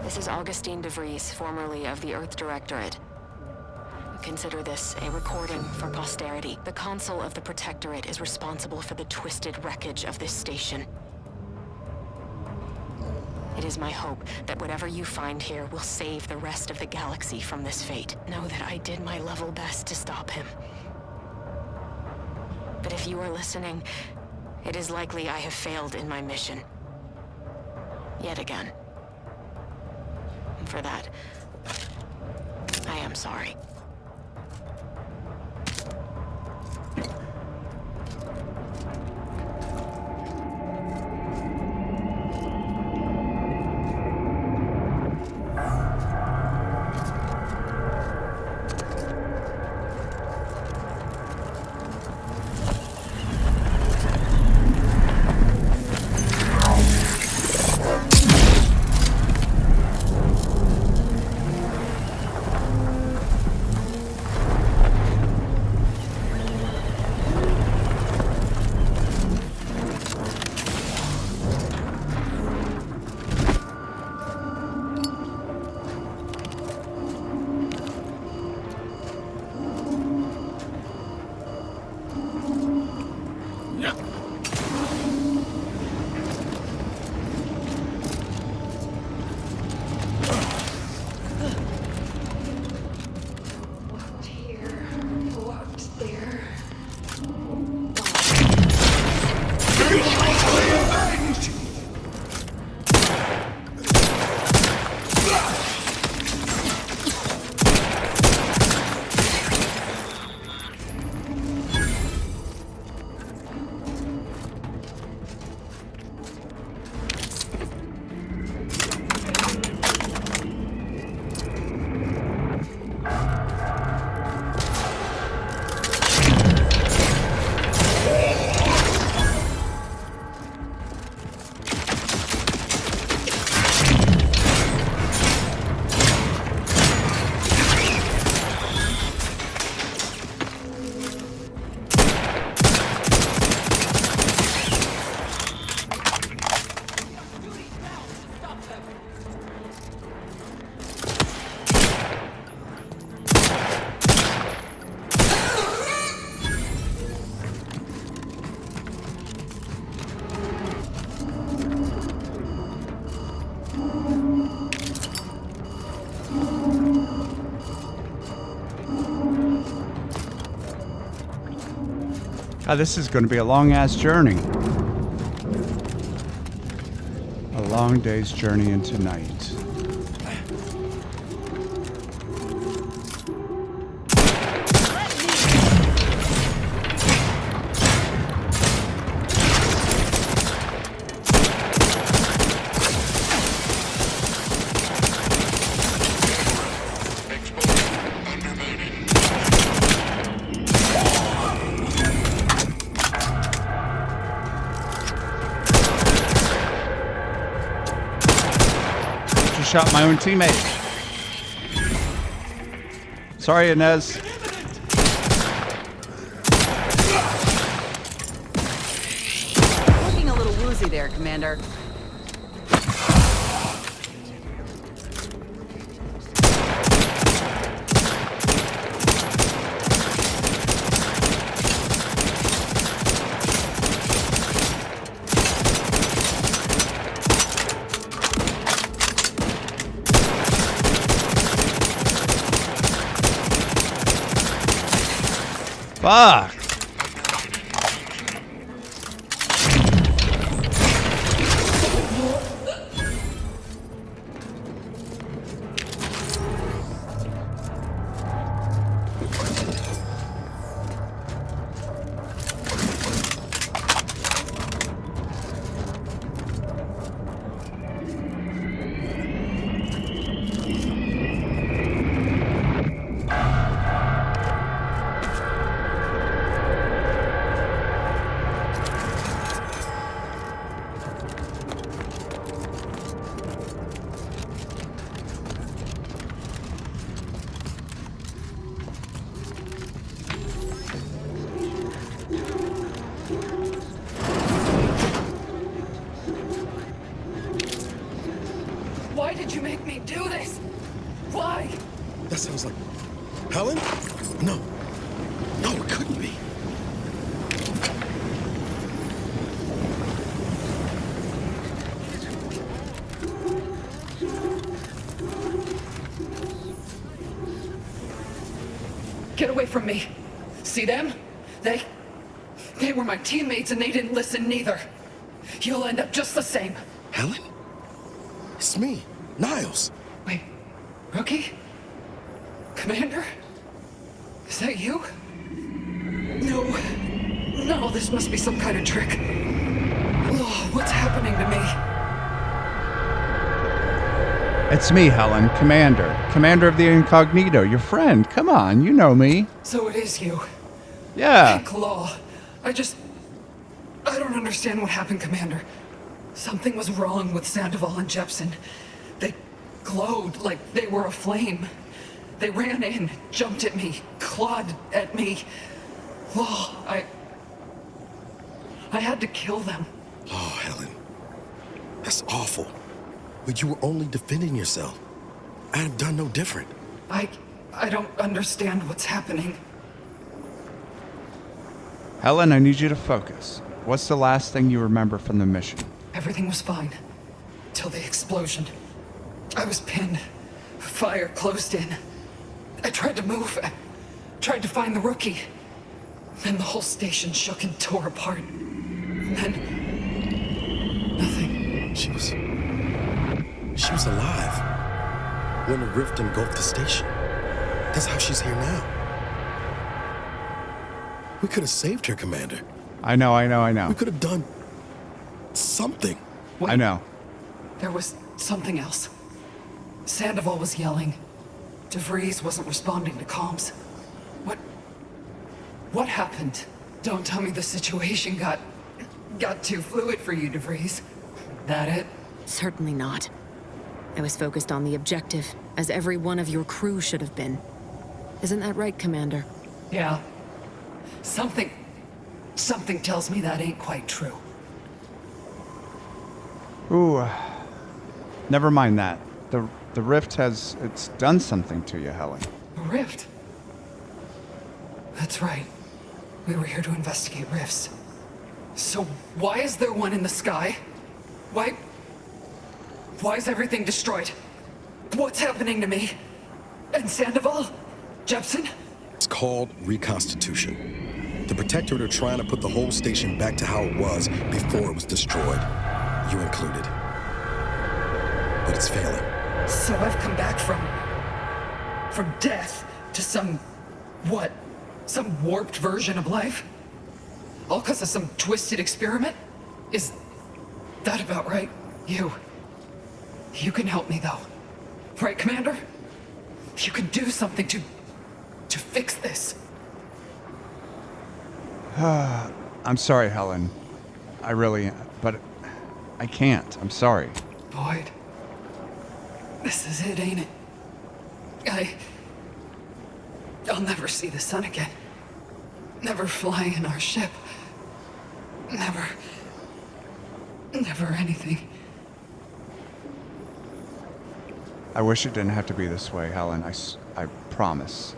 This is Augustine de Vries, formerly of the Earth Directorate. Consider this a recording for posterity. The Consul of the Protectorate is responsible for the twisted wreckage of this station. It is my hope that whatever you find here will save the rest of the galaxy from this fate. Know that I did my level best to stop him. But if you are listening, it is likely I have failed in my mission. Yet again. And for that, I am sorry. God, this is going to be a long-ass journey. A long day's journey into night. Shot my own teammate. Sorry, Inez. Looking a little woozy there, Commander. Fuck. Why did you make me do this? Why? That sounds like... Helen? No. No, it couldn't be. Get away from me. See them? They were my teammates and they didn't listen neither. You'll end up just the same. Helen? It's me, Niles. Wait, Rookie? Commander? Is that you? No. No, this must be some kind of trick. Oh, what's happening to me? It's me, Helen, Commander. Commander of the Incognito, your friend. Come on, you know me. So it is you. Yeah. Pink Law. I don't understand what happened, Commander. Something was wrong with Sandoval and Jah-Sin. They glowed like they were aflame. They ran in, jumped at me, clawed at me. Oh, I had to kill them. Oh, Helen. That's awful. But you were only defending yourself. I'd have done no different. I don't understand what's happening. Helen, I need you to focus. What's the last thing you remember from the mission? Everything was fine. Till the explosion. I was pinned. Fire closed in. I tried to move. I tried to find the Rookie. Then the whole station shook and tore apart. And then... nothing. She was alive. When the rift engulfed the station. That's how she's here now. We could have saved her, Commander. I know. We could have done... something. Wait, I know. There was something else. Sandoval was yelling. DeVries wasn't responding to comms. What happened? Don't tell me the situation got too fluid for you, DeVries. That it? Certainly not. I was focused on the objective, as every one of your crew should have been. Isn't that right, Commander? Yeah. Something tells me that ain't quite true. Ooh. Never mind that. The rift it's done something to you, Helen. A rift? That's right. We were here to investigate rifts. So why is there one in the sky? Why is everything destroyed? What's happening to me? And Sandoval? Jah-Sin? It's called reconstitution. The Protectorate are trying to put the whole station back to how it was before it was destroyed. You included. But it's failing. So I've come back from death to some warped version of life? All because of some twisted experiment? Is that about right? You can help me though. Right, Commander? You can do something to fix this. I'm sorry, Helen. But I can't. I'm sorry. Boyd. This is it, ain't it? I'll never see the sun again. Never fly in our ship. Never anything. I wish it didn't have to be this way, Helen. I promise.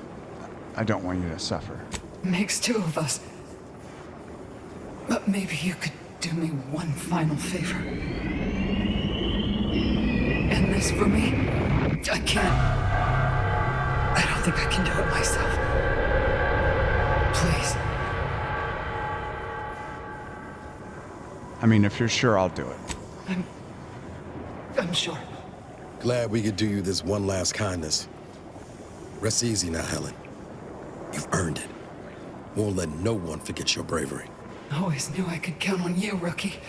I don't want you to suffer. Makes two of us. But maybe you could do me one final favor. End this for me? I can't. I don't think I can do it myself. Please. I mean, if you're sure, I'll do it. I'm sure. Glad we could do you this one last kindness. Rest easy now, Helen. You've earned it. Won't let no one forget your bravery. Always knew I could count on you, Rookie.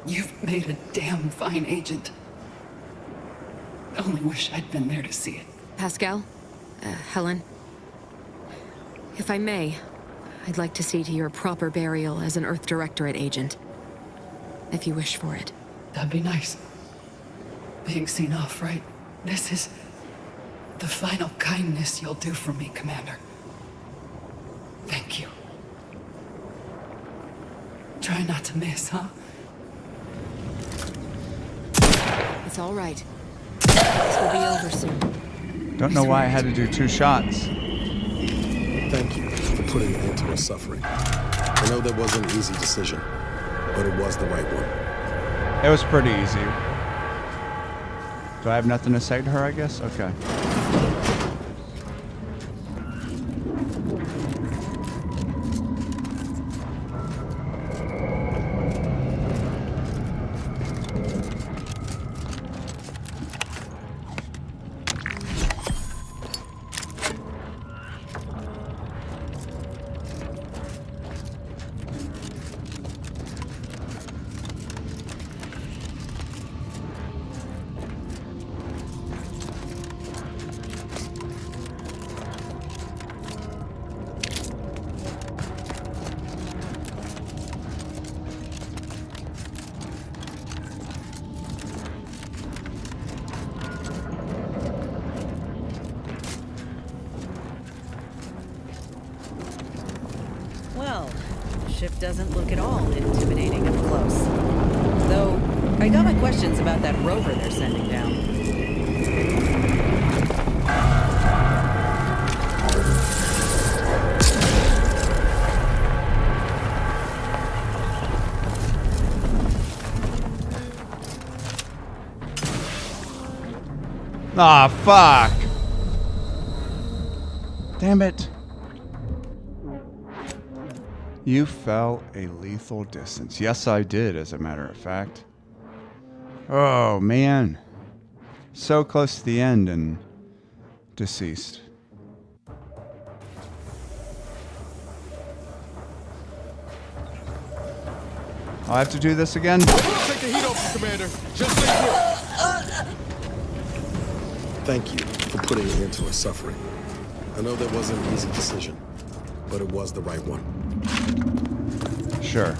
You've made a damn fine agent. Only wish I'd been there to see it. Pascal? Helen? If I may, I'd like to see to your proper burial as an Earth Directorate agent. If you wish for it. That'd be nice. Being seen off, right? This is the final kindness you'll do for me, Commander. Thank you. Try not to miss, huh? It's all right. This will be over soon. Don't know why I had to do 2 shots. Thank you for putting an end to her suffering. I know that wasn't an easy decision, but it was the right one. It was pretty easy. Do I have nothing to say to her, I guess? Okay. Ship doesn't look at all intimidating up close. Though, I got my questions about that rover they're sending down. Ah, fuck. Damn it. You fell a lethal distance. Yes, I did, as a matter of fact. Oh, man. So close to the end and deceased. I'll have to do this again? Take the heat off, Commander. Just Thank you for putting an end to her suffering. I know that wasn't an easy decision, but it was the right one. Sure.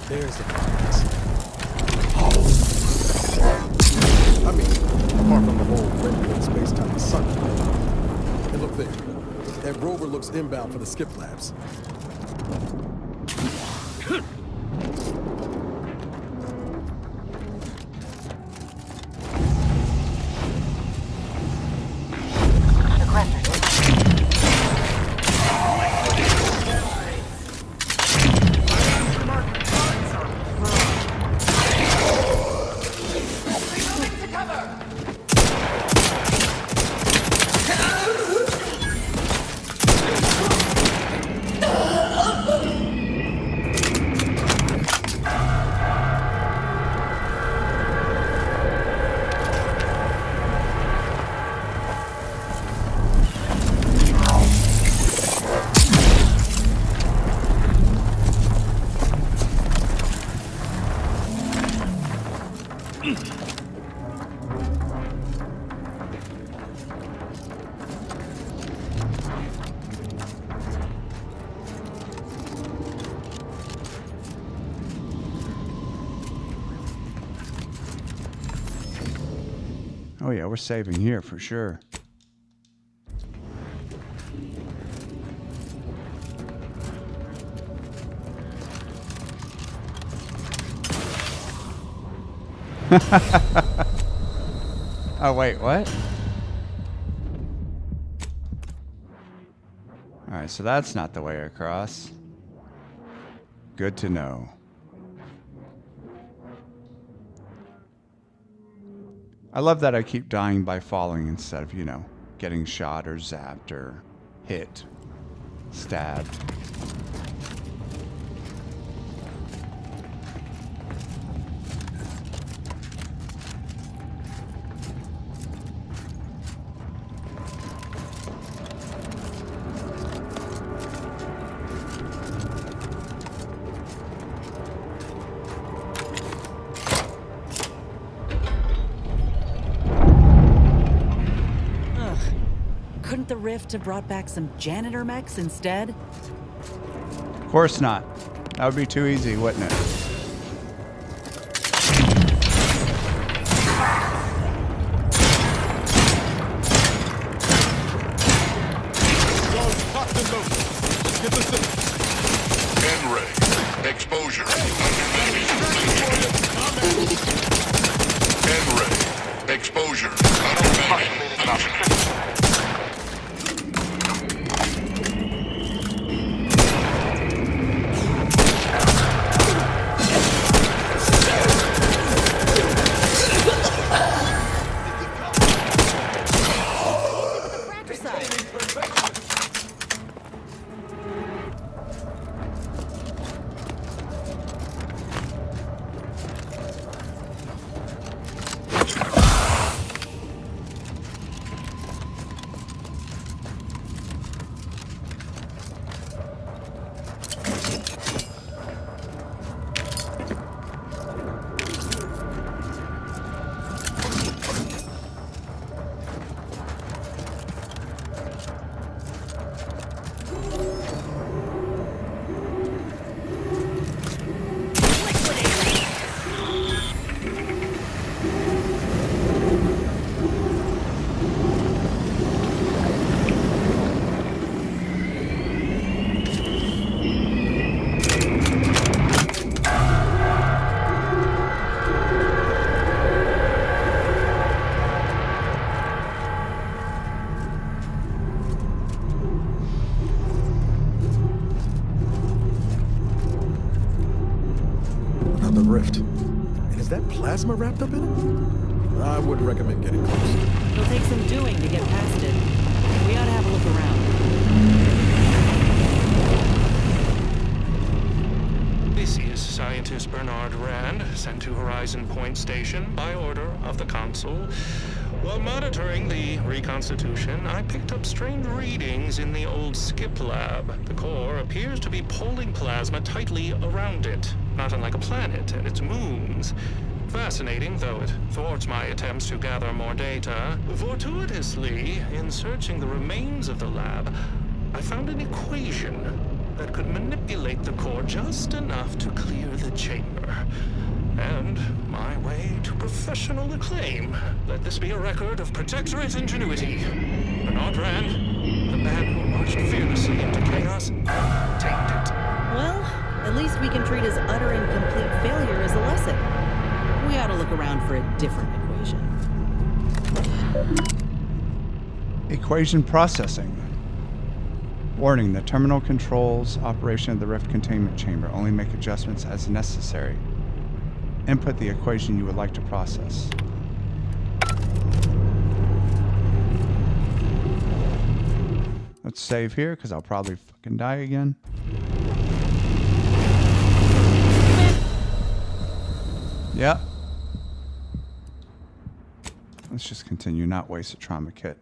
There's the progress. I mean, apart from the whole renegade space-time sun. And look there. That rover looks inbound for the skip labs. Oh yeah, we're saving here for sure. Oh wait, what? Alright, so that's not the way across. Good to know. I love that I keep dying by falling instead of, you know, getting shot or zapped or hit, stabbed. Couldn't the rift have brought back some janitor mechs instead? Of course not. That would be too easy, wouldn't it? N-ray. Exposure. N-ray. Exposure. Another rift. And is that plasma wrapped up in it? I wouldn't recommend getting close. It'll take some doing to get past it. We ought to have a look around. This is Scientist Bernard Rand, sent to Horizon Point Station by order of the Consul. While monitoring the reconstitution, I picked up strange readings in the old skip lab. The core appears to be pulling plasma tightly around it, not unlike a planet and its moons. Fascinating, though it thwarts my attempts to gather more data. Fortuitously, in searching the remains of the lab, I found an equation that could manipulate the core just enough to clear the chamber. And my way to professional acclaim. Let this be a record of Protectorate ingenuity. Bernard Rand, the man who marched fearlessly into chaos, tamed it. Well, at least we can treat his utter and complete failure as a lesson. We ought to look around for a different equation. Equation processing. Warning, the terminal controls operation of the rift containment chamber. Only make adjustments as necessary. Input the equation you would like to process. Let's save here, because I'll probably fucking die again. Yep. Let's just continue, not waste a trauma kit.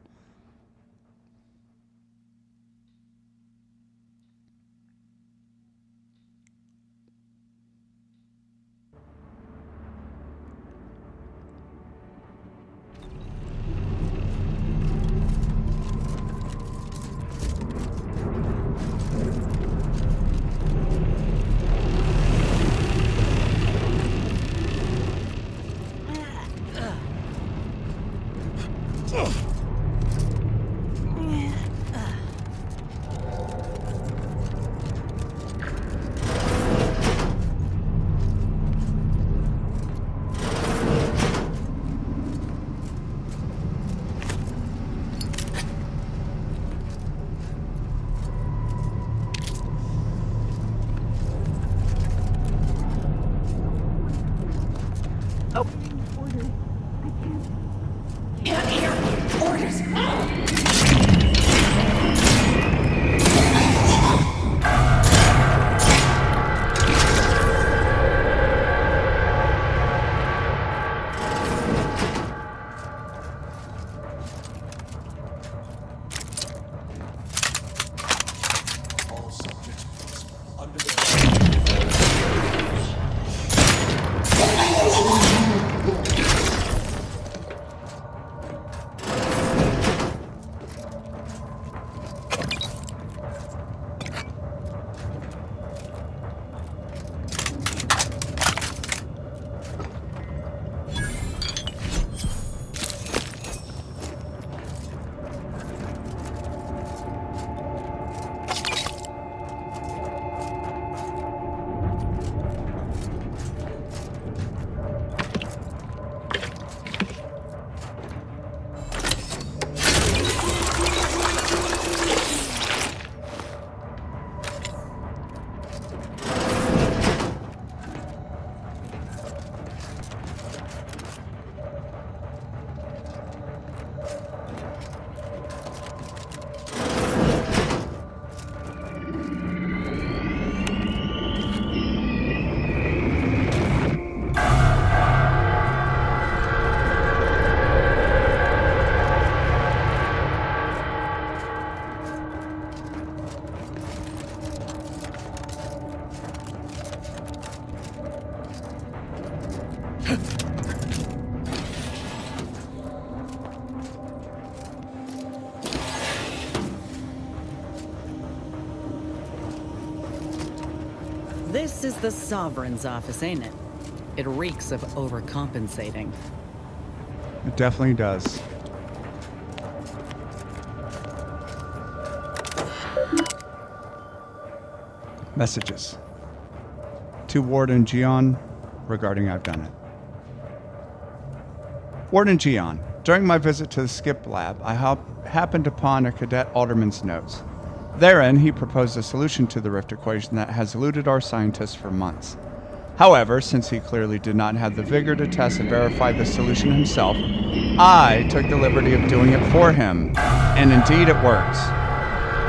This is the Sovereign's office, ain't it? It reeks of overcompensating. It definitely does. Messages. To Warden Gion regarding I've done it. Warden Gion, during my visit to the Skip Lab, I happened upon a cadet alderman's notes. Therein, he proposed a solution to the rift equation that has eluded our scientists for months. However, since he clearly did not have the vigor to test and verify the solution himself, I took the liberty of doing it for him, and indeed it works.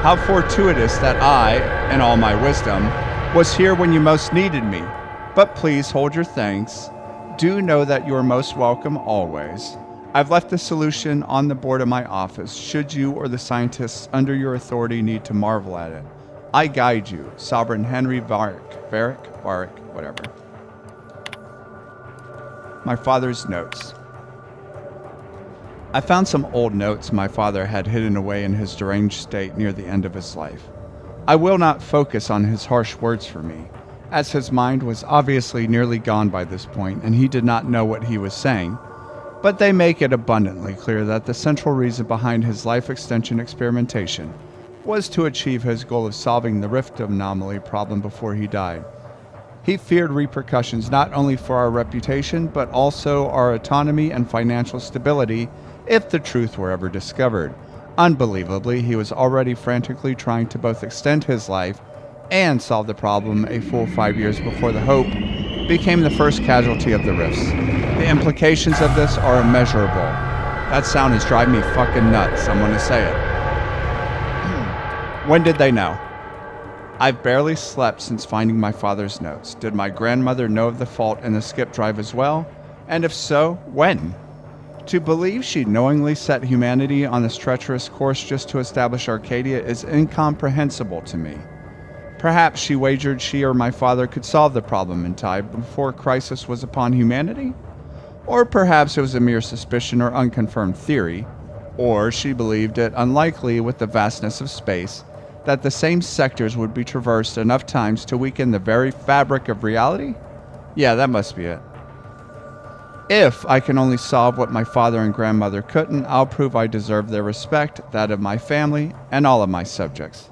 How fortuitous that I, in all my wisdom, was here when you most needed me. But please hold your thanks. Do know that you are most welcome always. I've left the solution on the board of my office, should you or the scientists under your authority need to marvel at it. I guide you, Sovereign Henry Varick, whatever. My father's notes. I found some old notes my father had hidden away in his deranged state near the end of his life. I will not focus on his harsh words for me, as his mind was obviously nearly gone by this point and he did not know what he was saying. But they make it abundantly clear that the central reason behind his life extension experimentation was to achieve his goal of solving the rift anomaly problem before he died. He feared repercussions not only for our reputation, but also our autonomy and financial stability if the truth were ever discovered. Unbelievably, he was already frantically trying to both extend his life and solve the problem a full 5 years before the Hope became the first casualty of the rifts. The implications of this are immeasurable. That sound is driving me fucking nuts, I'm gonna say it. When did they know? I've barely slept since finding my father's notes. Did my grandmother know of the fault in the skip drive as well? And if so, when? To believe she knowingly set humanity on this treacherous course just to establish Arcadia is incomprehensible to me. Perhaps she wagered she or my father could solve the problem in time before crisis was upon humanity? Or perhaps it was a mere suspicion or unconfirmed theory, or she believed it unlikely with the vastness of space that the same sectors would be traversed enough times to weaken the very fabric of reality? Yeah, that must be it. If I can only solve what my father and grandmother couldn't, I'll prove I deserve their respect, that of my family, and all of my subjects,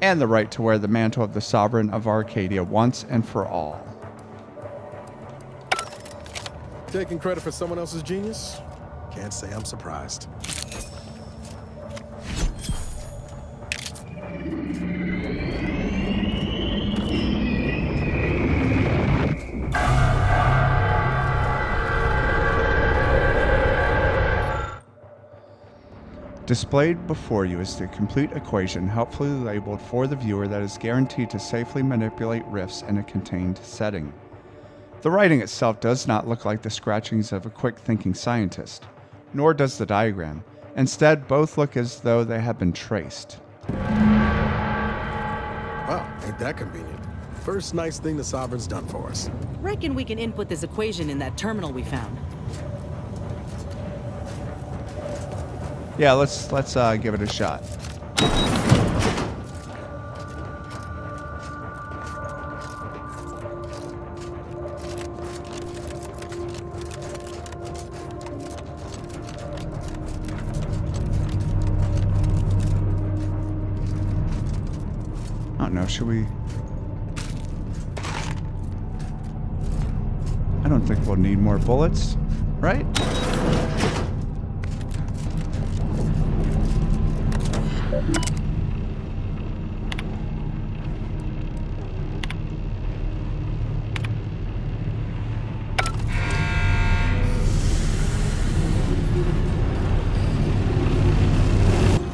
and the right to wear the mantle of the sovereign of Arcadia once and for all. Taking credit for someone else's genius? Can't say I'm surprised. Displayed before you is the complete equation, helpfully labeled for the viewer, that is guaranteed to safely manipulate rifts in a contained setting. The writing itself does not look like the scratchings of a quick-thinking scientist, nor does the diagram. Instead, both look as though they have been traced. Wow, ain't that convenient. First nice thing the Sovereign's done for us. Reckon we can input this equation in that terminal we found. Yeah, let's give it a shot. I don't know, should we? I don't think we'll need more bullets, right?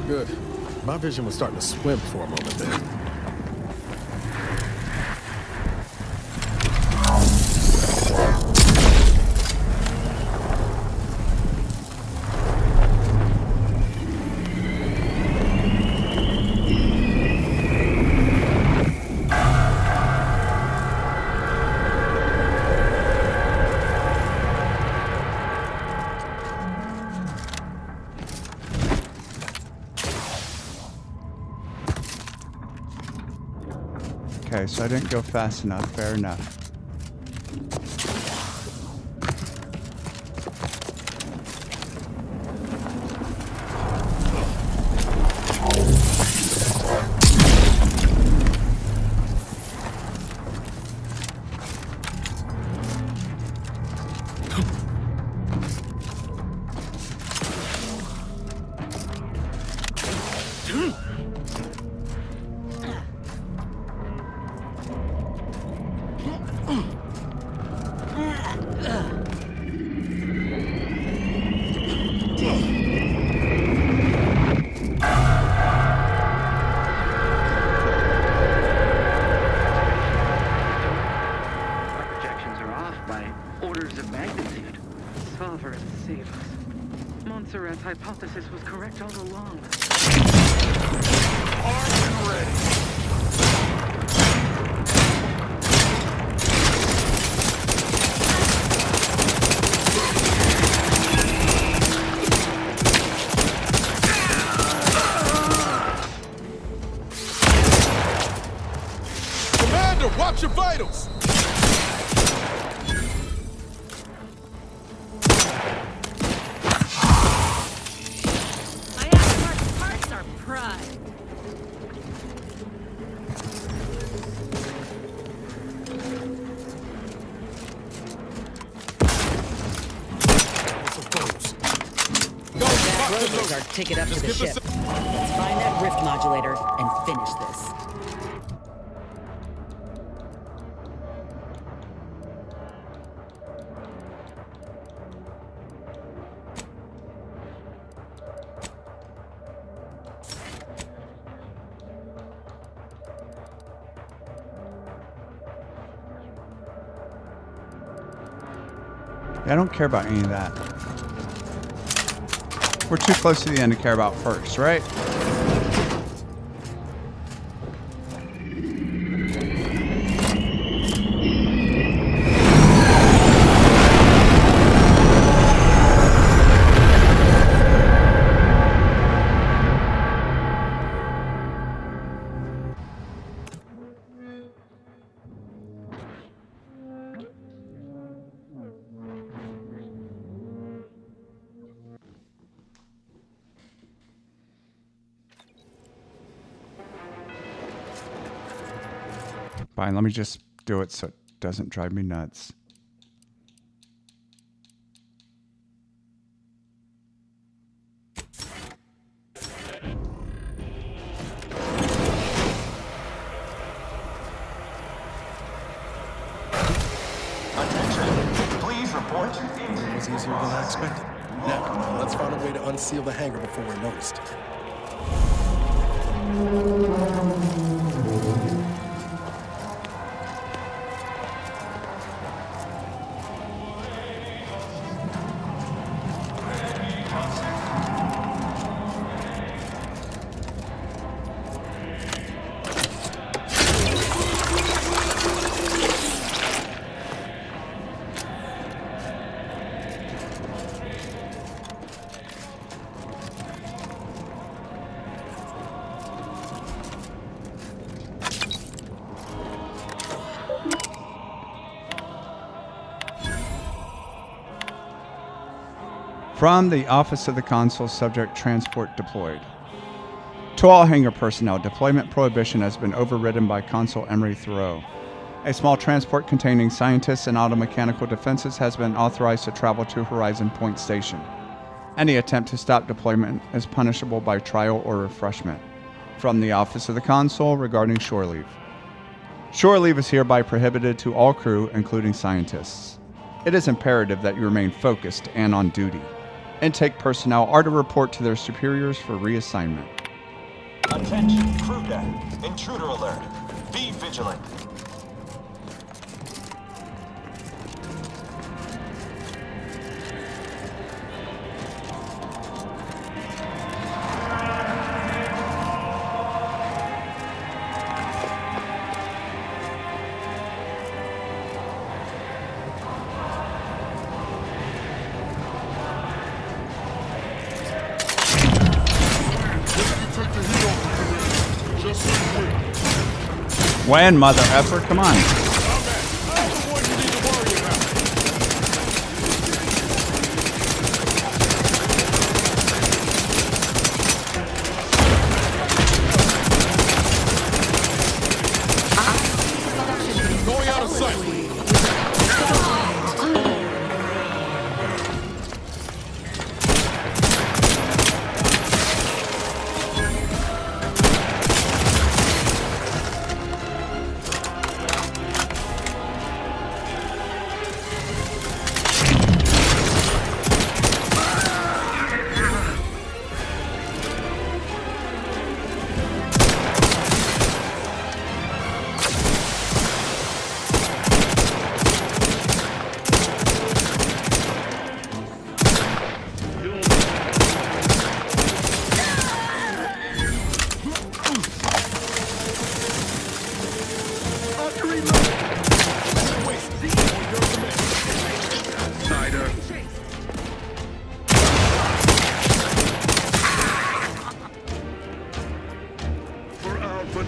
Good. My vision was starting to swim for a moment there. Okay, so I didn't go fast enough. Fair enough. Hypothesis was correct all along. Armed and ready. Commander, watch your vitals! Our ticket up to the ship. Let's find that rift modulator and finish this. Yeah, I don't care about any of that. We're too close to the end to care about perks, right? Fine, let me just do it so it doesn't drive me nuts. Attention, please report your It was easier than I expected. Now, let's find a way to unseal the hangar before we're noticed. From the Office of the Consul, subject transport deployed. To all hangar personnel, deployment prohibition has been overridden by Consul Emery Thoreau. A small transport containing scientists and automechanical defenses has been authorized to travel to Horizon Point Station. Any attempt to stop deployment is punishable by trial or refreshment. From the Office of the Consul regarding shore leave. Shore leave is hereby prohibited to all crew, including scientists. It is imperative that you remain focused and on duty. Intake personnel are to report to their superiors for reassignment. Attention, crew deck. Intruder alert. Be vigilant. When, mother effer? Come on. Going out of sight.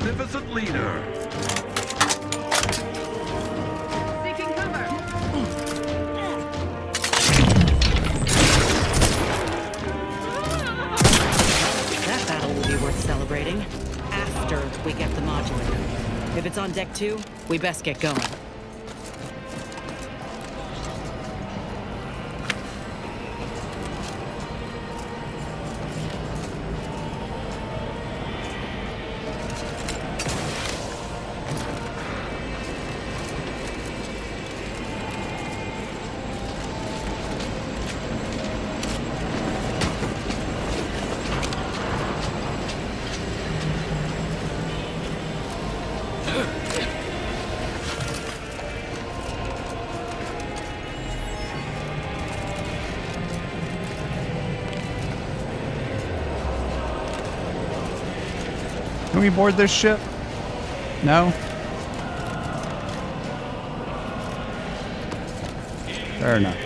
Magnificent leader. Seeking cover. That battle will be worth celebrating after we get the modulator. If it's on deck 2, we best get going. Can we board this ship? No? Fair enough.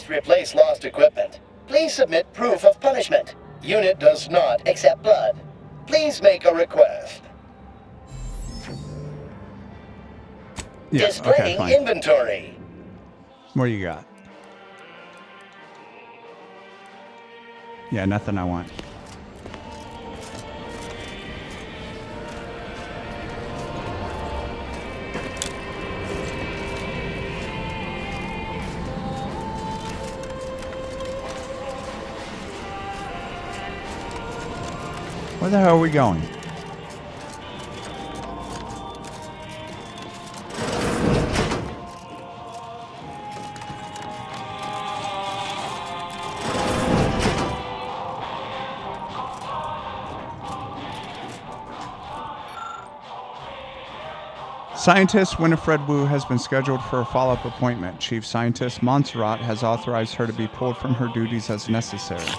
must replace lost equipment. Please submit proof of punishment. Unit does not accept blood. Please make a request. Yeah, Displaying okay, fine. inventory. What do you got? Yeah, nothing I want. Where the hell are we going? Scientist Winifred Wu has been scheduled for a follow-up appointment. Chief Scientist Montserrat has authorized her to be pulled from her duties as necessary.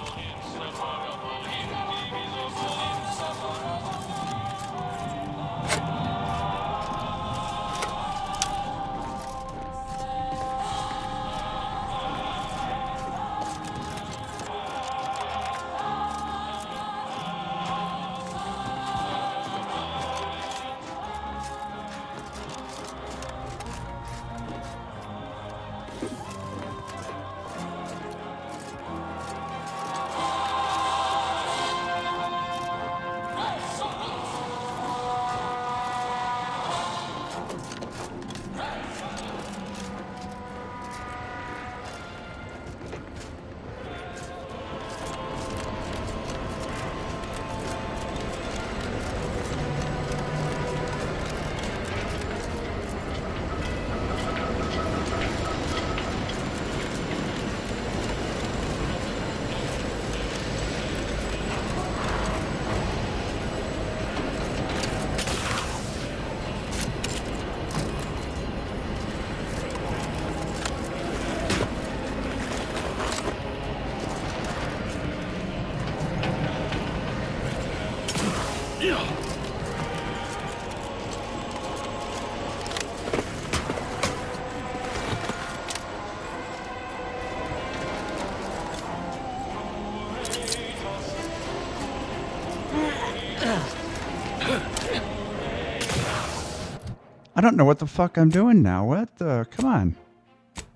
I don't know what the fuck I'm doing now. What the? Come on.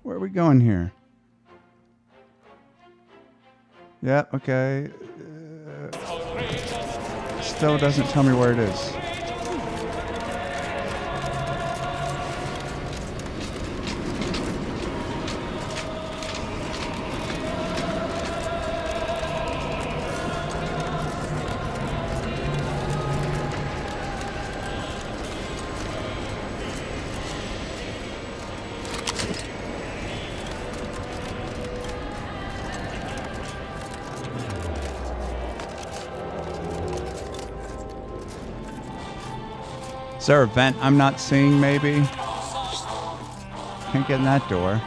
Where are we going here? Yeah, okay. Still doesn't tell me where it is. Is there a vent I'm not seeing, maybe? Can't get in that door.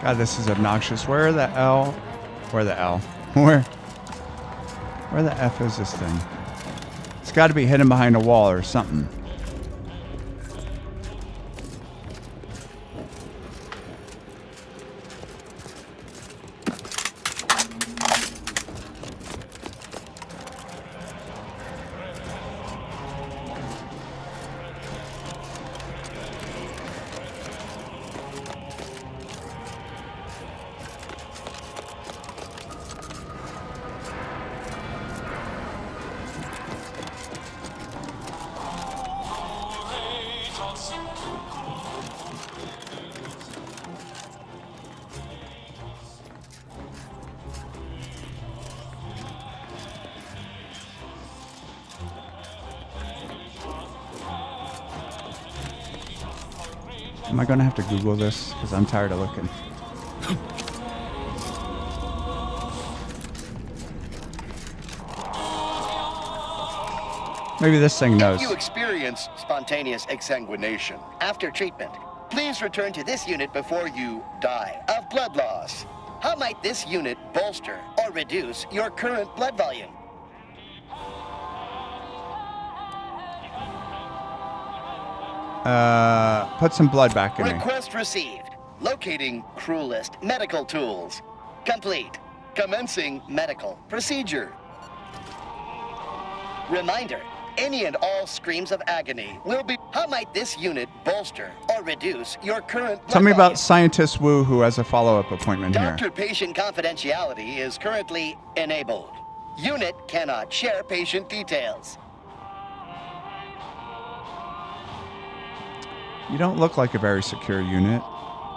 God, this is obnoxious. Where the L? Where the L? Where the F is this thing? It's got to be hidden behind a wall or something. Am I going to have to Google this? Because I'm tired of looking. Maybe this thing knows. If you experience spontaneous exsanguination after treatment, please return to this unit before you die of blood loss. How might this unit bolster or reduce your current blood volume? Put some blood back in me. Request received. Locating cruelest medical tools. Complete. Commencing medical procedure. Reminder, any and all screams of agony will be... How might this unit bolster or reduce your current blood Tell me volume? about Scientist Wu, who has a follow-up appointment here. Doctor-patient confidentiality is currently enabled. Unit cannot share patient details. You don't look like a very secure unit.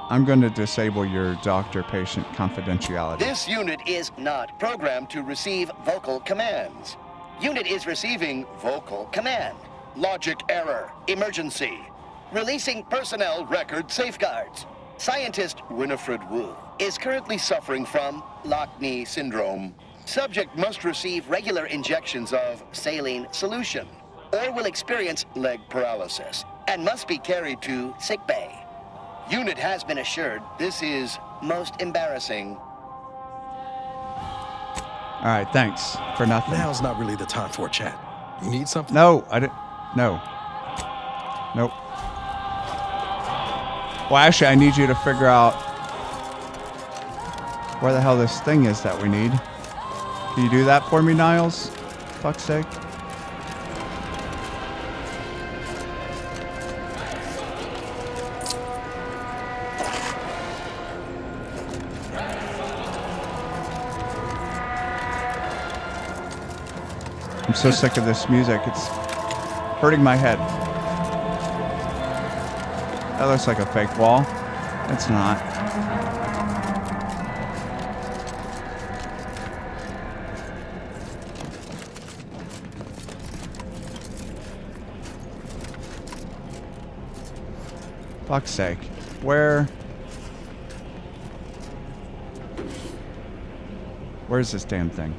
I'm going to disable your doctor-patient confidentiality. This unit is not programmed to receive vocal commands. Unit is receiving vocal command. Logic error. Emergency. Releasing personnel record safeguards. Scientist Winifred Wu is currently suffering from Lockney syndrome. Subject must receive regular injections of saline solution or will experience leg paralysis and must be carried to sickbay. Unit has been assured this is most embarrassing. All right, thanks for nothing. Now's not really the time for a chat. You need something? No, I didn't. No. Nope. Well, actually, I need you to figure out where the hell this thing is that we need. Can you do that for me, Niles? Fuck's sake. I'm so sick of this music. It's hurting my head. That looks like a fake wall. It's not. Fuck's sake. Where's this damn thing?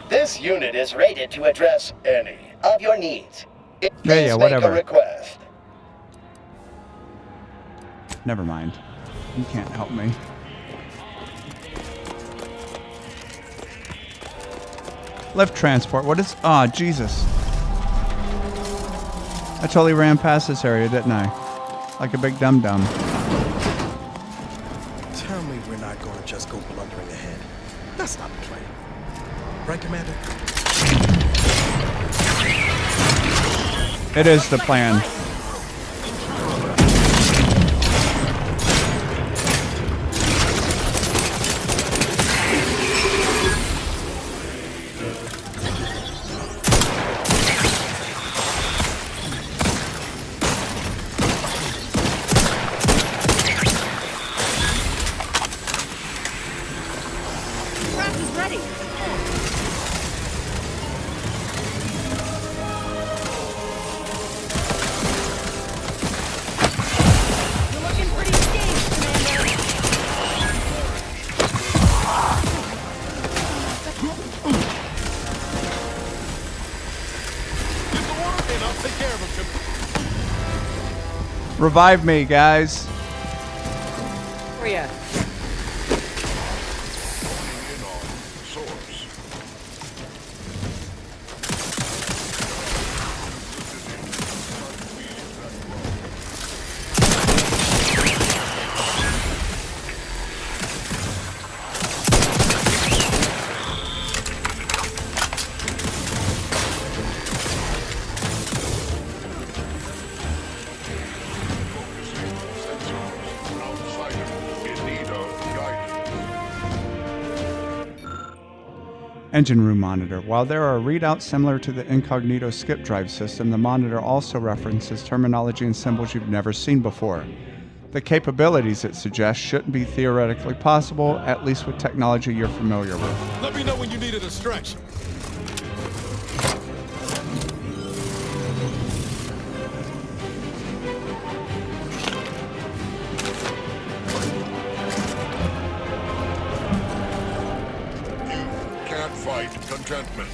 This unit is rated to address any of your needs. Please make whatever. a request. Never mind. You can't help me. Lift transport. What is... Oh, Jesus. I totally ran past this area, didn't I? Like a big dum-dum. Tell me we're not going to just go blundering ahead. That's not the plan. Right, Commander? It is the plan. care of him. Revive me, guys. Where you at? Engine room monitor. While there are readouts similar to the incognito skip drive system, the monitor also references terminology and symbols you've never seen before. The capabilities it suggests shouldn't be theoretically possible, at least with technology you're familiar with. Let me know when you need a distraction. Contentment.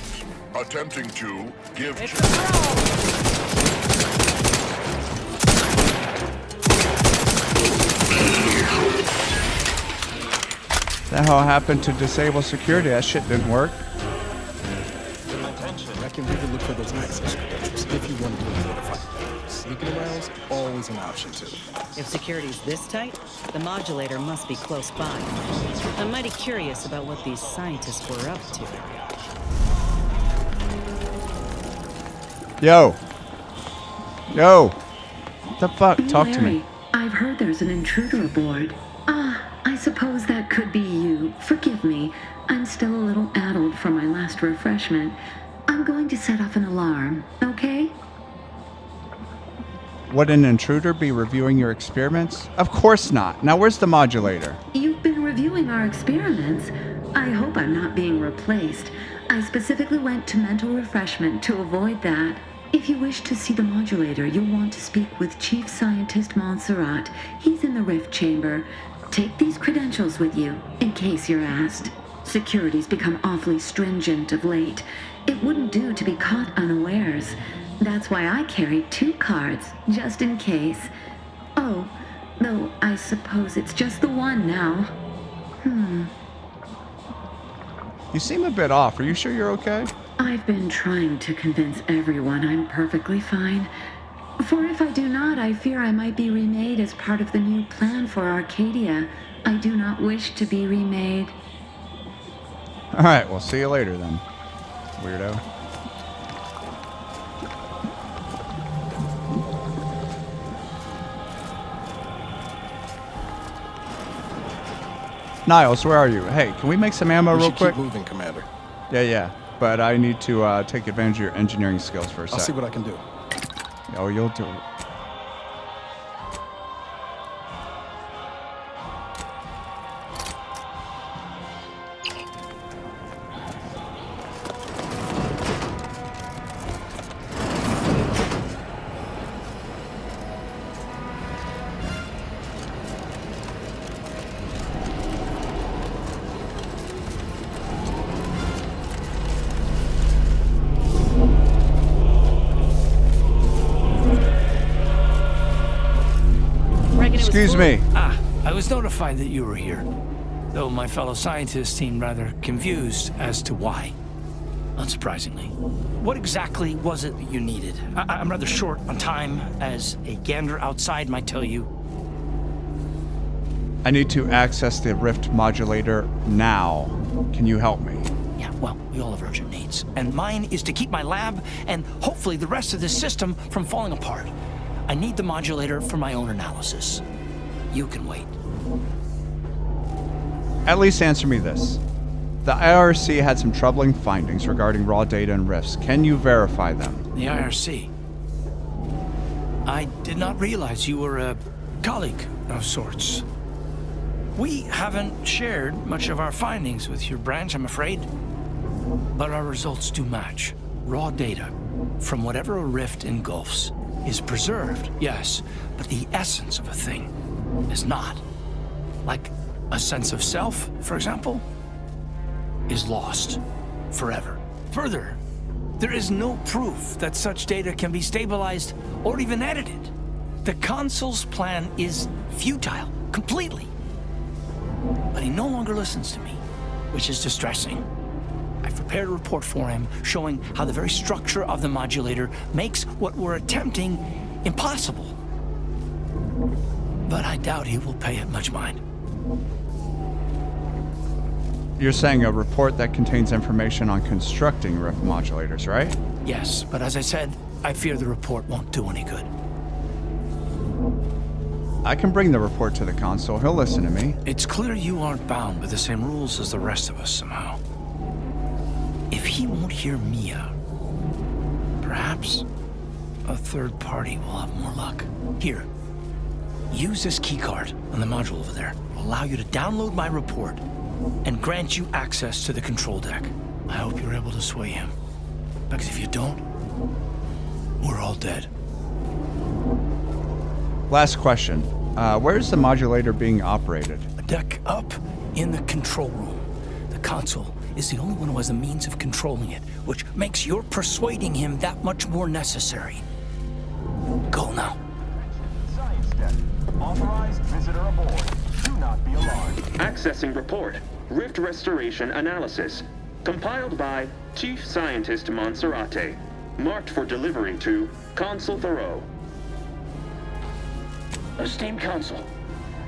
Attempting to give. The hell happened to disable security? That shit didn't work. Attention. I can really look for those access credentials if you want to do a notified. Sneaking around's always an option too. If security's this tight, the modulator must be close by. I'm mighty curious about what these scientists were up to. Yo. What the fuck? Talk to me. I've heard there's an intruder aboard. I suppose that could be you. Forgive me. I'm still a little addled from my last refreshment. I'm going to set off an alarm, okay? Would an intruder be reviewing your experiments? Of course not. Now where's the modulator? You've been reviewing our experiments. I hope I'm not being replaced. I specifically went to mental refreshment to avoid that. If you wish to see the modulator, you'll want to speak with Chief Scientist Montserrat. He's in the rift chamber. Take these credentials with you, in case you're asked. Security's become awfully stringent of late. It wouldn't do to be caught unawares. That's why I carry 2 cards, just in case. Oh, though I suppose it's just the one now. You seem a bit off. Are you sure you're okay? I've been trying to convince everyone I'm perfectly fine. For if I do not, I fear I might be remade as part of the new plan for Arcadia. I do not wish to be remade. Alright, we'll see you later then, weirdo. Niles, where are you? Hey, can we make some ammo real quick? Keep moving, Commander. Yeah. But I need to take advantage of your engineering skills for a sec. I'll see what I can do. Oh, you'll do it. Excuse me. I was notified that you were here, though my fellow scientists seemed rather confused as to why. Unsurprisingly. What exactly was it that you needed? I'm rather short on time, as a gander outside might tell you. I need to access the rift modulator now. Can you help me? Yeah, well, we all have urgent needs. And mine is to keep my lab and hopefully the rest of this system from falling apart. I need the modulator for my own analysis. You can wait. At least answer me this. The IRC had some troubling findings regarding raw data and rifts. Can you verify them? The IRC? I did not realize you were a colleague of sorts. We haven't shared much of our findings with your branch, I'm afraid. But our results do match. Raw data from whatever a rift engulfs is preserved, yes, but the essence of a thing is not. Like a sense of self, for example, is lost forever. Further, There is no proof that such data can be stabilized or even edited. The Consul's plan is futile, completely. But he no longer listens to me, which is distressing. I've prepared a report for him showing how the very structure of the modulator makes what we're attempting impossible. But I doubt he will pay it much mind. You're saying a report that contains information on constructing rift modulators, right? Yes, but as I said, I fear the report won't do any good. I can bring the report to the Consul. He'll listen to me. It's clear you aren't bound by the same rules as the rest of us somehow. If he won't hear me out, perhaps a third party will have more luck. Here, use this keycard on the module over there. It will allow you to download my report and grant you access to the control deck. I hope you're able to sway him, because if you don't, we're all dead. Last question. Where's the modulator being operated? A deck up in the control room. The Consul is the only one who has the means of controlling it, which makes your persuading him that much more necessary. Go now. Science deck. Authorized visitor aboard. Do not be alarmed. Accessing report. Rift restoration analysis. Compiled by Chief Scientist Monserrate. Marked for delivery to Consul Thoreau. Esteemed Consul,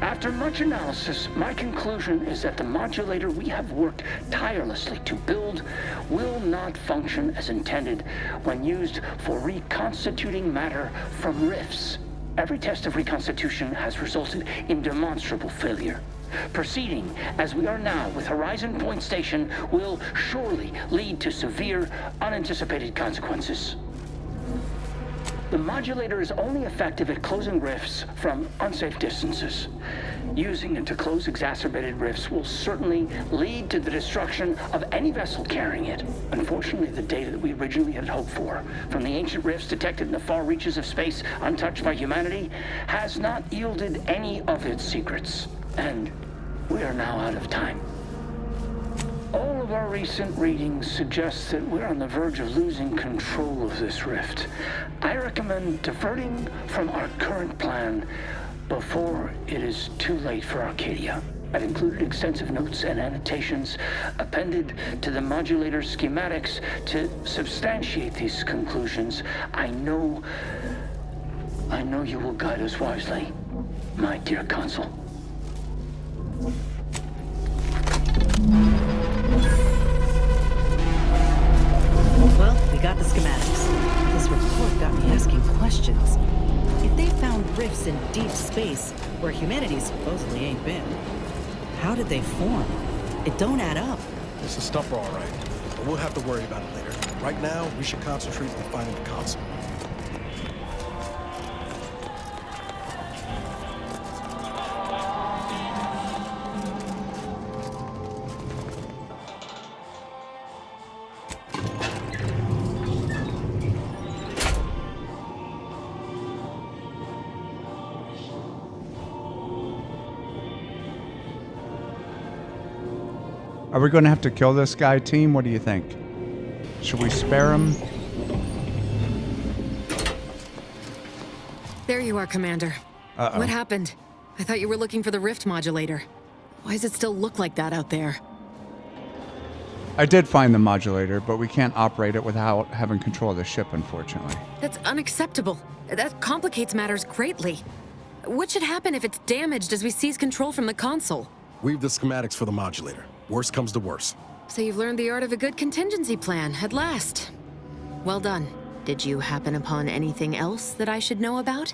after much analysis, my conclusion is that the modulator we have worked tirelessly to build will not function as intended when used for reconstituting matter from rifts. Every test of reconstitution has resulted in demonstrable failure. Proceeding as we are now with Horizon Point Station will surely lead to severe, unanticipated consequences. The modulator is only effective at closing rifts from unsafe distances. Using it to close exacerbated rifts will certainly lead to the destruction of any vessel carrying it. Unfortunately, the data that we originally had hoped for from the ancient rifts detected in the far reaches of space untouched by humanity has not yielded any of its secrets. And we are now out of time. All of our recent readings suggest that we're on the verge of losing control of this rift. I recommend diverting from our current plan before it is too late for Arcadia. I've included extensive notes and annotations appended to the modulator schematics to substantiate these conclusions. I know you will guide us wisely, my dear Consul. Well, we got the schematics. This report got me asking questions. If they found rifts in deep space where humanity supposedly ain't been, how did they form? It don't add up. This is stuff all right, but we'll have to worry about it later. Right now, we should concentrate on finding the Consul. Are we going to have to kill this guy, team? What do you think? Should we spare him? There you are, Commander. Uh-oh. What happened? I thought you were looking for the rift modulator. Why does it still look like that out there? I did find the modulator, but we can't operate it without having control of the ship, unfortunately. That's unacceptable. That complicates matters greatly. What should happen if it's damaged as we seize control from the console? We've the schematics for the modulator. Worst comes to worst. So you've learned the art of a good contingency plan, at last. Well done. Did you happen upon anything else that I should know about?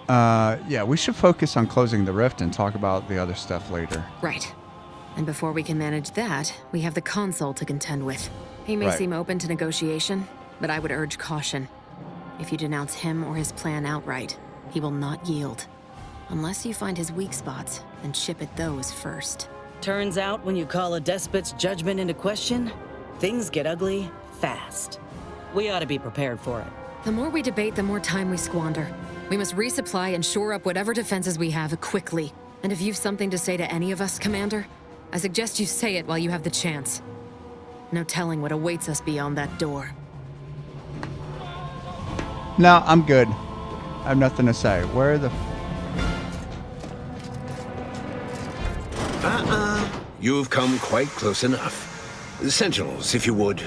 Yeah, we should focus on closing the rift and talk about the other stuff later. Right. And before we can manage that, we have the console to contend with. He may seem open to negotiation, but I would urge caution. If you denounce him or his plan outright, he will not yield. Unless you find his weak spots and chip at those first. Turns out when you call a despot's judgment into question, things get ugly fast. We ought to be prepared for it. The more we debate, the more time we squander. We must resupply and shore up whatever defenses we have quickly. And if you've something to say to any of us, Commander, I suggest you say it while you have the chance. No telling what awaits us beyond that door. No, I'm good. I have nothing to say. Where the... You've come quite close enough. Sentinels, if you would.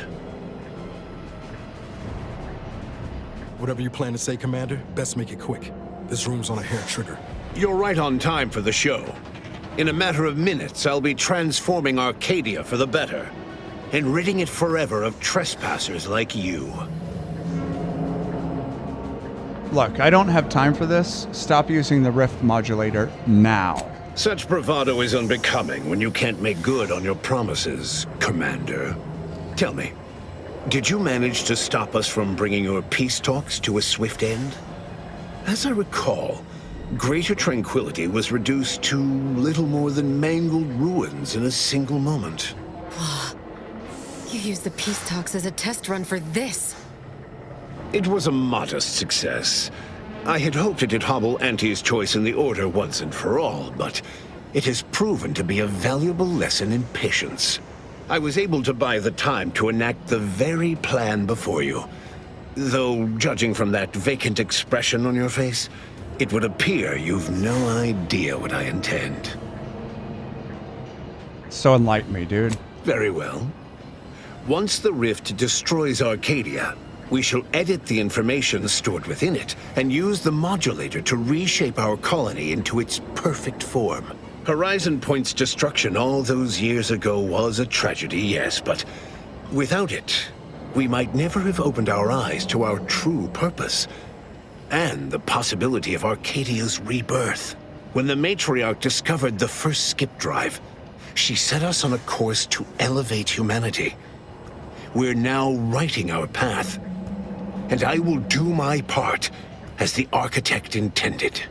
Whatever you plan to say, Commander, best make it quick. This room's on a hair trigger. You're right on time for the show. In a matter of minutes, I'll be transforming Arcadia for the better, and ridding it forever of trespassers like you. Look, I don't have time for this. Stop using the rift modulator now. Such bravado is unbecoming when you can't make good on your promises, Commander. Tell me, did you manage to stop us from bringing your peace talks to a swift end? As I recall, Greater Tranquility was reduced to little more than mangled ruins in a single moment. You used the peace talks as a test run for this. It was a modest success. I had hoped it'd hobble Auntie's choice in the Order once and for all, but it has proven to be a valuable lesson in patience. I was able to buy the time to enact the very plan before you. Though, judging from that vacant expression on your face, it would appear you've no idea what I intend. So enlighten me, dude. Very well. Once the rift destroys Arcadia, we shall edit the information stored within it and use the modulator to reshape our colony into its perfect form. Horizon Point's destruction all those years ago was a tragedy, yes, but without it, we might never have opened our eyes to our true purpose and the possibility of Arcadia's rebirth. When the Matriarch discovered the first skip drive, she set us on a course to elevate humanity. We're now writing our path, and I will do my part as the architect intended.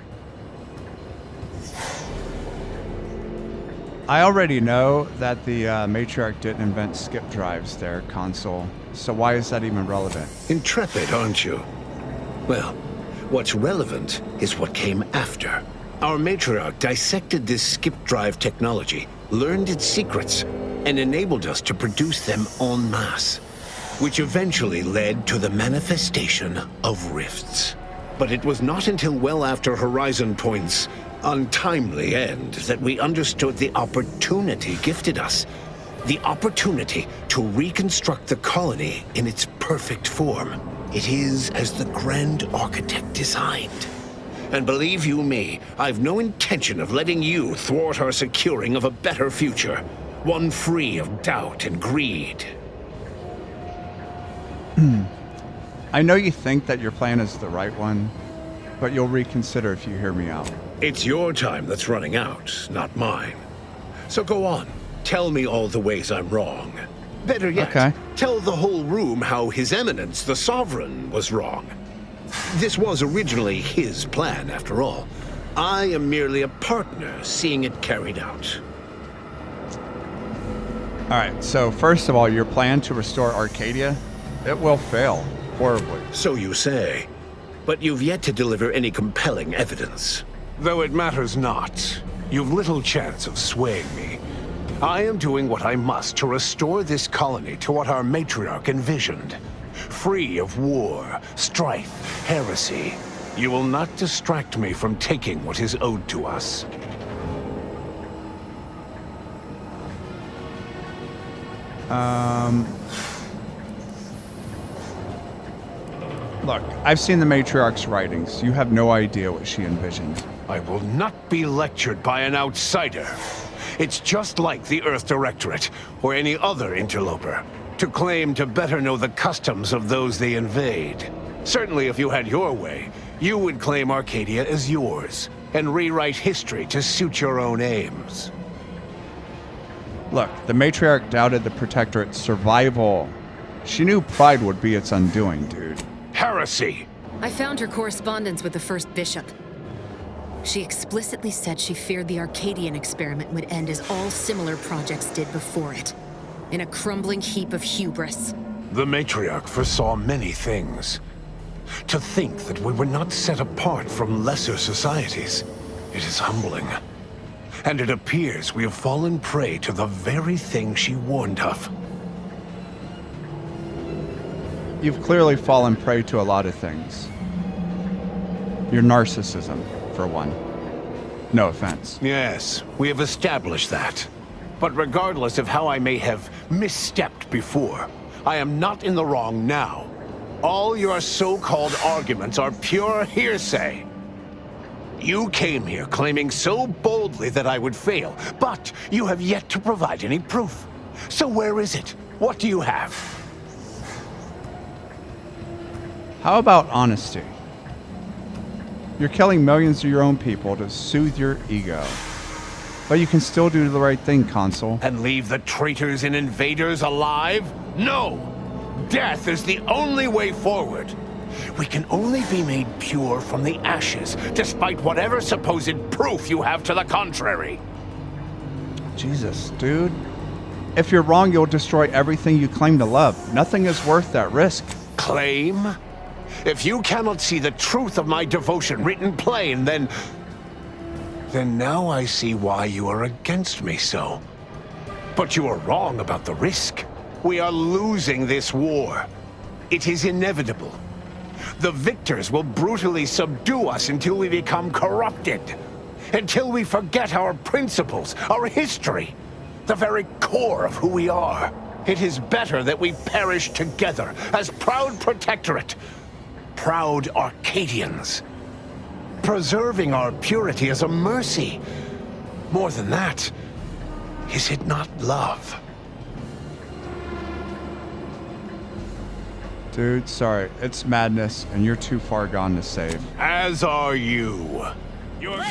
I already know that the Matriarch didn't invent skip drives there, Consul. So why is that even relevant? Intrepid, aren't you? Well, what's relevant is what came after. Our Matriarch dissected this skip drive technology, learned its secrets, and enabled us to produce them en masse, which eventually led to the manifestation of rifts. But it was not until well after Horizon Point's untimely end that we understood the opportunity gifted us. The opportunity to reconstruct the colony in its perfect form. It is as the Grand Architect designed. And believe you me, I've no intention of letting you thwart our securing of a better future. One free of doubt and greed. I know you think that your plan is the right one, but you'll reconsider if you hear me out. It's your time that's running out, not mine. So go on. Tell me all the ways I'm wrong. Better yet, tell the whole room how His Eminence, the Sovereign, was wrong. This was originally his plan, after all. I am merely a partner seeing it carried out. Alright, so first of all, your plan to restore Arcadia, it will fail horribly. So you say. But you've yet to deliver any compelling evidence. Though it matters not. You've little chance of swaying me. I am doing what I must to restore this colony to what our Matriarch envisioned. Free of war, strife, heresy. You will not distract me from taking what is owed to us. Look, I've seen the Matriarch's writings. You have no idea what she envisioned. I will not be lectured by an outsider. It's just like the Earth Directorate, or any other interloper, to claim to better know the customs of those they invade. Certainly if you had your way, you would claim Arcadia as yours, and rewrite history to suit your own aims. Look, the Matriarch doubted the Protectorate's survival. She knew pride would be its undoing, dude. Heresy! I found her correspondence with the First Bishop. She explicitly said she feared the Arcadian experiment would end as all similar projects did before it, in a crumbling heap of hubris. The Matriarch foresaw many things. To think that we were not set apart from lesser societies, it is humbling. And it appears we have fallen prey to the very thing she warned of. you've clearly fallen prey to a lot of things. Your narcissism, for one. No offense. Yes, we have established that. But regardless of how I may have misstepped before, I am not in the wrong now. All your so-called arguments are pure hearsay. You came here claiming so boldly that I would fail, but you have yet to provide any proof. So where is it? What do you have? How about honesty? You're killing millions of your own people to soothe your ego. But you can still do the right thing, Consul. And leave the traitors and invaders alive? No! Death is the only way forward. We can only be made pure from the ashes, despite whatever supposed proof you have to the contrary. Jesus, dude. If you're wrong, you'll destroy everything you claim to love. Nothing is worth that risk. Claim? If you cannot see the truth of my devotion written plain, then now I see why you are against me so. But you are wrong about the risk. We are losing this war. It is inevitable. The victors will brutally subdue us until we become corrupted. Until we forget our principles, our history, the very core of who we are. It is better that we perish together as proud protectorate, proud Arcadians. Preserving our purity is a mercy. More than that, is it not love? Dude, sorry. It's madness, and you're too far gone to save. As are you. You're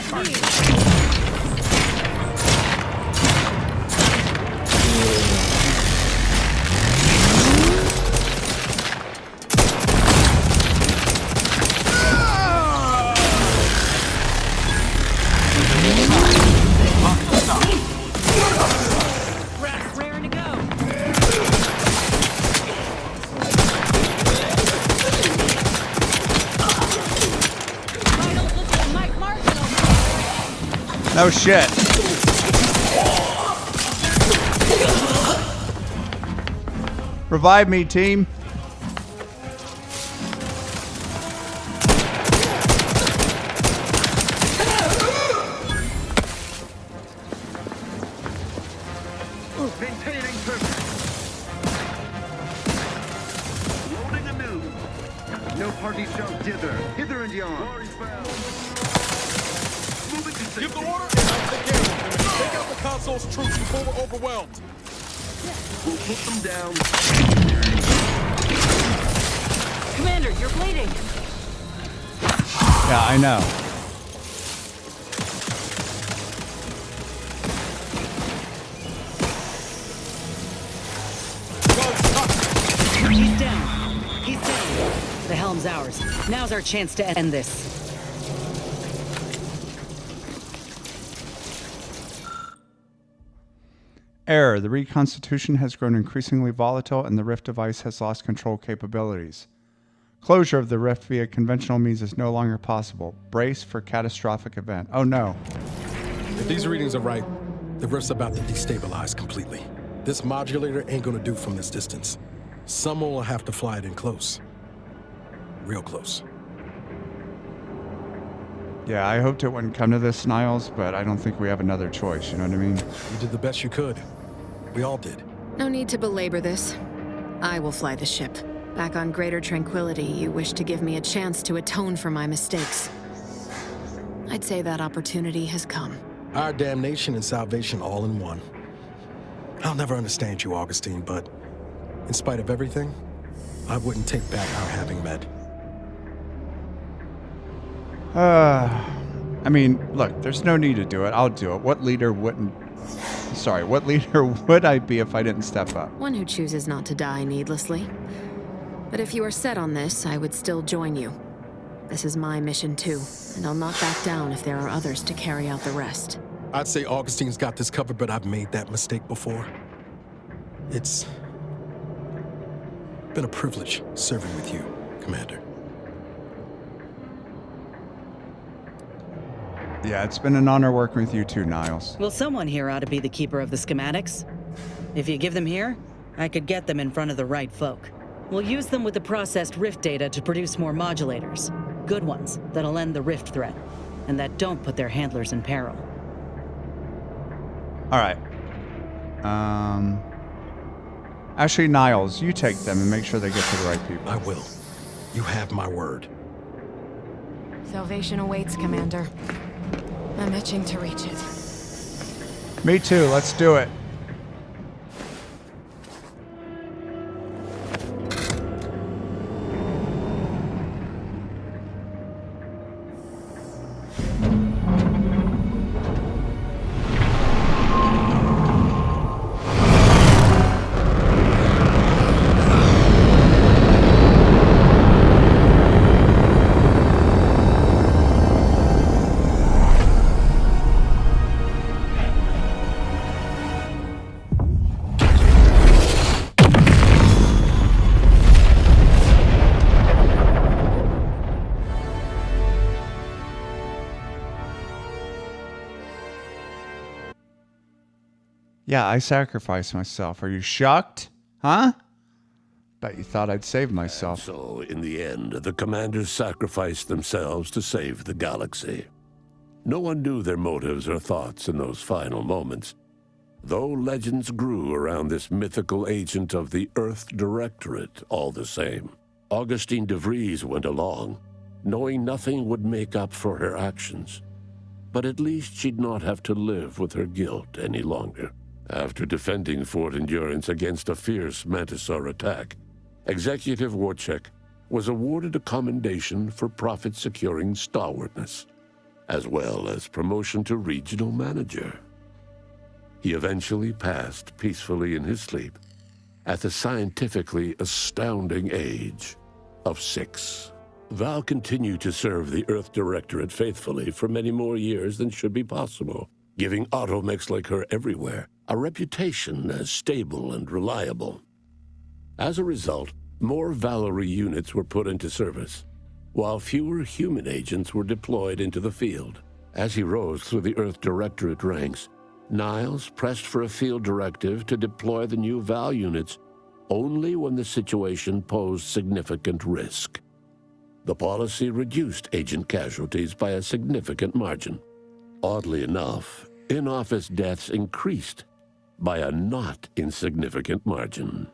No shit. Revive me, team. Maintaining purpose. Loading anew. No party shall dither. Hither and yon. Give the order, and I'll take care of them. Take out the console's troops before we're overwhelmed. We'll put them down. Commander, you're bleeding. Yeah, I know. He's down. He's down. The helm's ours. Now's our chance to end this. Error. The reconstitution has grown increasingly volatile and the rift device has lost control capabilities. Closure of the rift via conventional means is no longer possible. Brace for catastrophic event. Oh no. If these readings are right, the rift's about to destabilize completely. This modulator ain't gonna do from this distance. Someone will have to fly it in close. Real close. Yeah, I hoped it wouldn't come to this, Niles, but I don't think we have another choice, you know what I mean? You did the best you could. We all did. No need to belabor this. I will fly the ship. Back on greater tranquility, you wish to give me a chance to atone for my mistakes. I'd say that opportunity has come. Our damnation and salvation all in one. I'll never understand you, Augustine, but in spite of everything, I wouldn't take back our having met. I mean, look, there's no need to do it. I'll do it. What leader wouldn't... Sorry, what leader would I be if I didn't step up? One who chooses not to die needlessly. But if you are set on this, I would still join you. This is my mission too, and I'll not back down if there are others to carry out the rest. I'd say Augustine's got this covered, but I've made that mistake before. It's been a privilege serving with you, Commander. Yeah, it's been an honor working with you too, Niles. Well, someone here ought to be the keeper of the schematics. If you give them here, I could get them in front of the right folk. We'll use them with the processed rift data to produce more modulators. Good ones that'll end the rift threat, and that don't put their handlers in peril. All right. Actually, Niles, you take them and make sure they get to the right people. I will. You have my word. Salvation awaits, Commander. I'm itching to reach it. Me too. Let's do it. Yeah, I sacrificed myself. Are you shocked? Huh? Bet you thought I'd save myself. So, in the end, the commanders sacrificed themselves to save the galaxy. No one knew their motives or thoughts in those final moments, though legends grew around this mythical agent of the Earth Directorate all the same. Augustine de Vries went along, knowing nothing would make up for her actions. But at least she'd not have to live with her guilt any longer. After defending Fort Endurance against a fierce Mantisaur attack, Executive Warchek was awarded a commendation for profit-securing stalwartness, as well as promotion to regional manager. He eventually passed peacefully in his sleep at the scientifically astounding age of 6. Val continued to serve the Earth Directorate faithfully for many more years than should be possible, giving automechs like her everywhere a reputation as stable and reliable. As a result, more Valerie units were put into service, while fewer human agents were deployed into the field. As he rose through the Earth Directorate ranks, Niles pressed for a field directive to deploy the new Val units only when the situation posed significant risk. The policy reduced agent casualties by a significant margin. Oddly enough, in-office deaths increased by a not insignificant margin.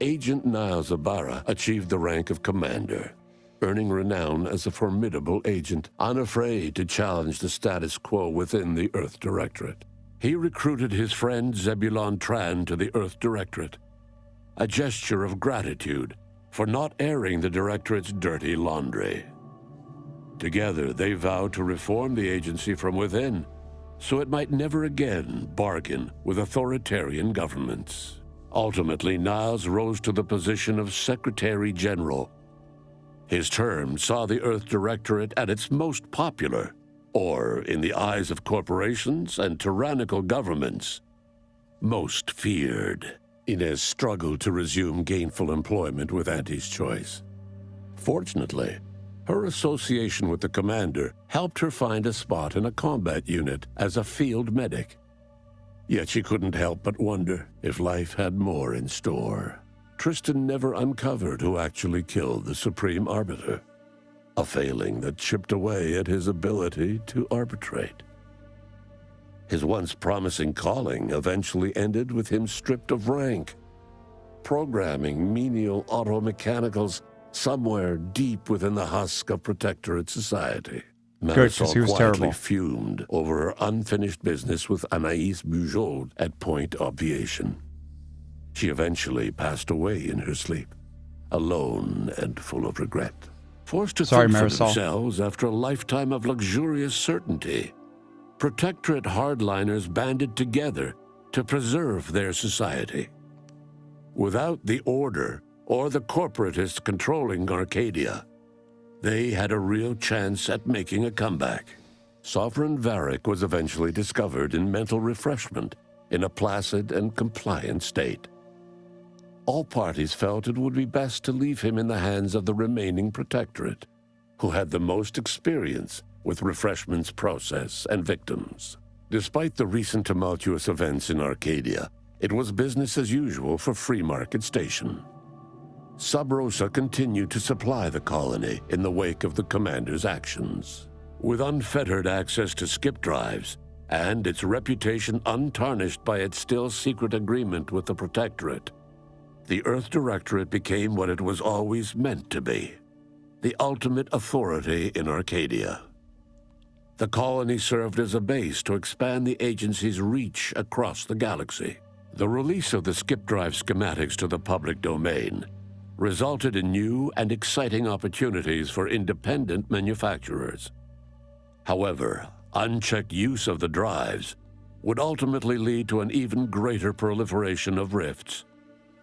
Agent Niles Ibarra achieved the rank of commander, earning renown as a formidable agent, unafraid to challenge the status quo within the Earth Directorate. He recruited his friend Zebulon Tran to the Earth Directorate, a gesture of gratitude for not airing the Directorate's dirty laundry. Together, they vowed to reform the agency from within, so it might never again bargain with authoritarian governments. Ultimately, Niles rose to the position of Secretary General. His term saw the Earth Directorate at its most popular, or, in the eyes of corporations and tyrannical governments, most feared. Inez struggled to resume gainful employment with Auntie's choice. Fortunately, her association with the commander helped her find a spot in a combat unit as a field medic. Yet she couldn't help but wonder if life had more in store. Tristan never uncovered who actually killed the Supreme Arbiter, a failing that chipped away at his ability to arbitrate. His once promising calling eventually ended with him stripped of rank, programming menial automechanicals somewhere deep within the husk of Protectorate society. Good, because he was quietly terrible. fumed over her unfinished business with Anaïs Bujold at Point Obviation. She eventually passed away in her sleep, alone and full of regret. Forced to think for themselves after a lifetime of luxurious certainty, Protectorate hardliners banded together to preserve their society. Without the Order or the corporatists controlling Arcadia, they had a real chance at making a comeback. Sovereign Varric was eventually discovered in mental refreshment in a placid and compliant state. All parties felt it would be best to leave him in the hands of the remaining Protectorate, who had the most experience with refreshment's process and victims. Despite the recent tumultuous events in Arcadia, it was business as usual for Free Market Station. Sub Rosa continued to supply the colony in the wake of the commander's actions. With unfettered access to skip drives, and its reputation untarnished by its still secret agreement with the Protectorate, the Earth Directorate became what it was always meant to be, the ultimate authority in Arcadia. The colony served as a base to expand the agency's reach across the galaxy. The release of the skip drive schematics to the public domain resulted in new and exciting opportunities for independent manufacturers. However, unchecked use of the drives would ultimately lead to an even greater proliferation of rifts,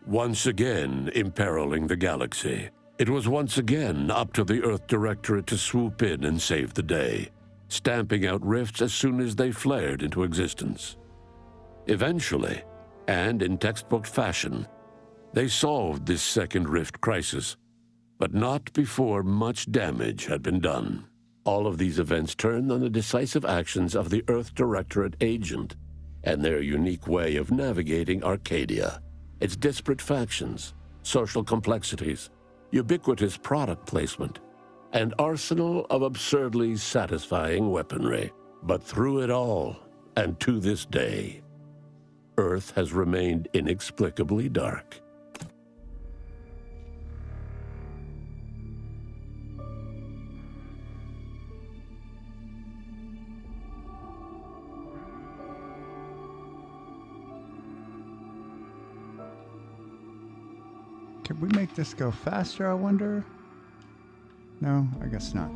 once again imperiling the galaxy. It was once again up to the Earth Directorate to swoop in and save the day, stamping out rifts as soon as they flared into existence. Eventually, and in textbook fashion, they solved this second rift crisis, but not before much damage had been done. All of these events turned on the decisive actions of the Earth Directorate agent and their unique way of navigating Arcadia, its disparate factions, social complexities, ubiquitous product placement, and arsenal of absurdly satisfying weaponry. But through it all, and to this day, Earth has remained inexplicably dark. Can we make this go faster, I wonder? No, I guess not.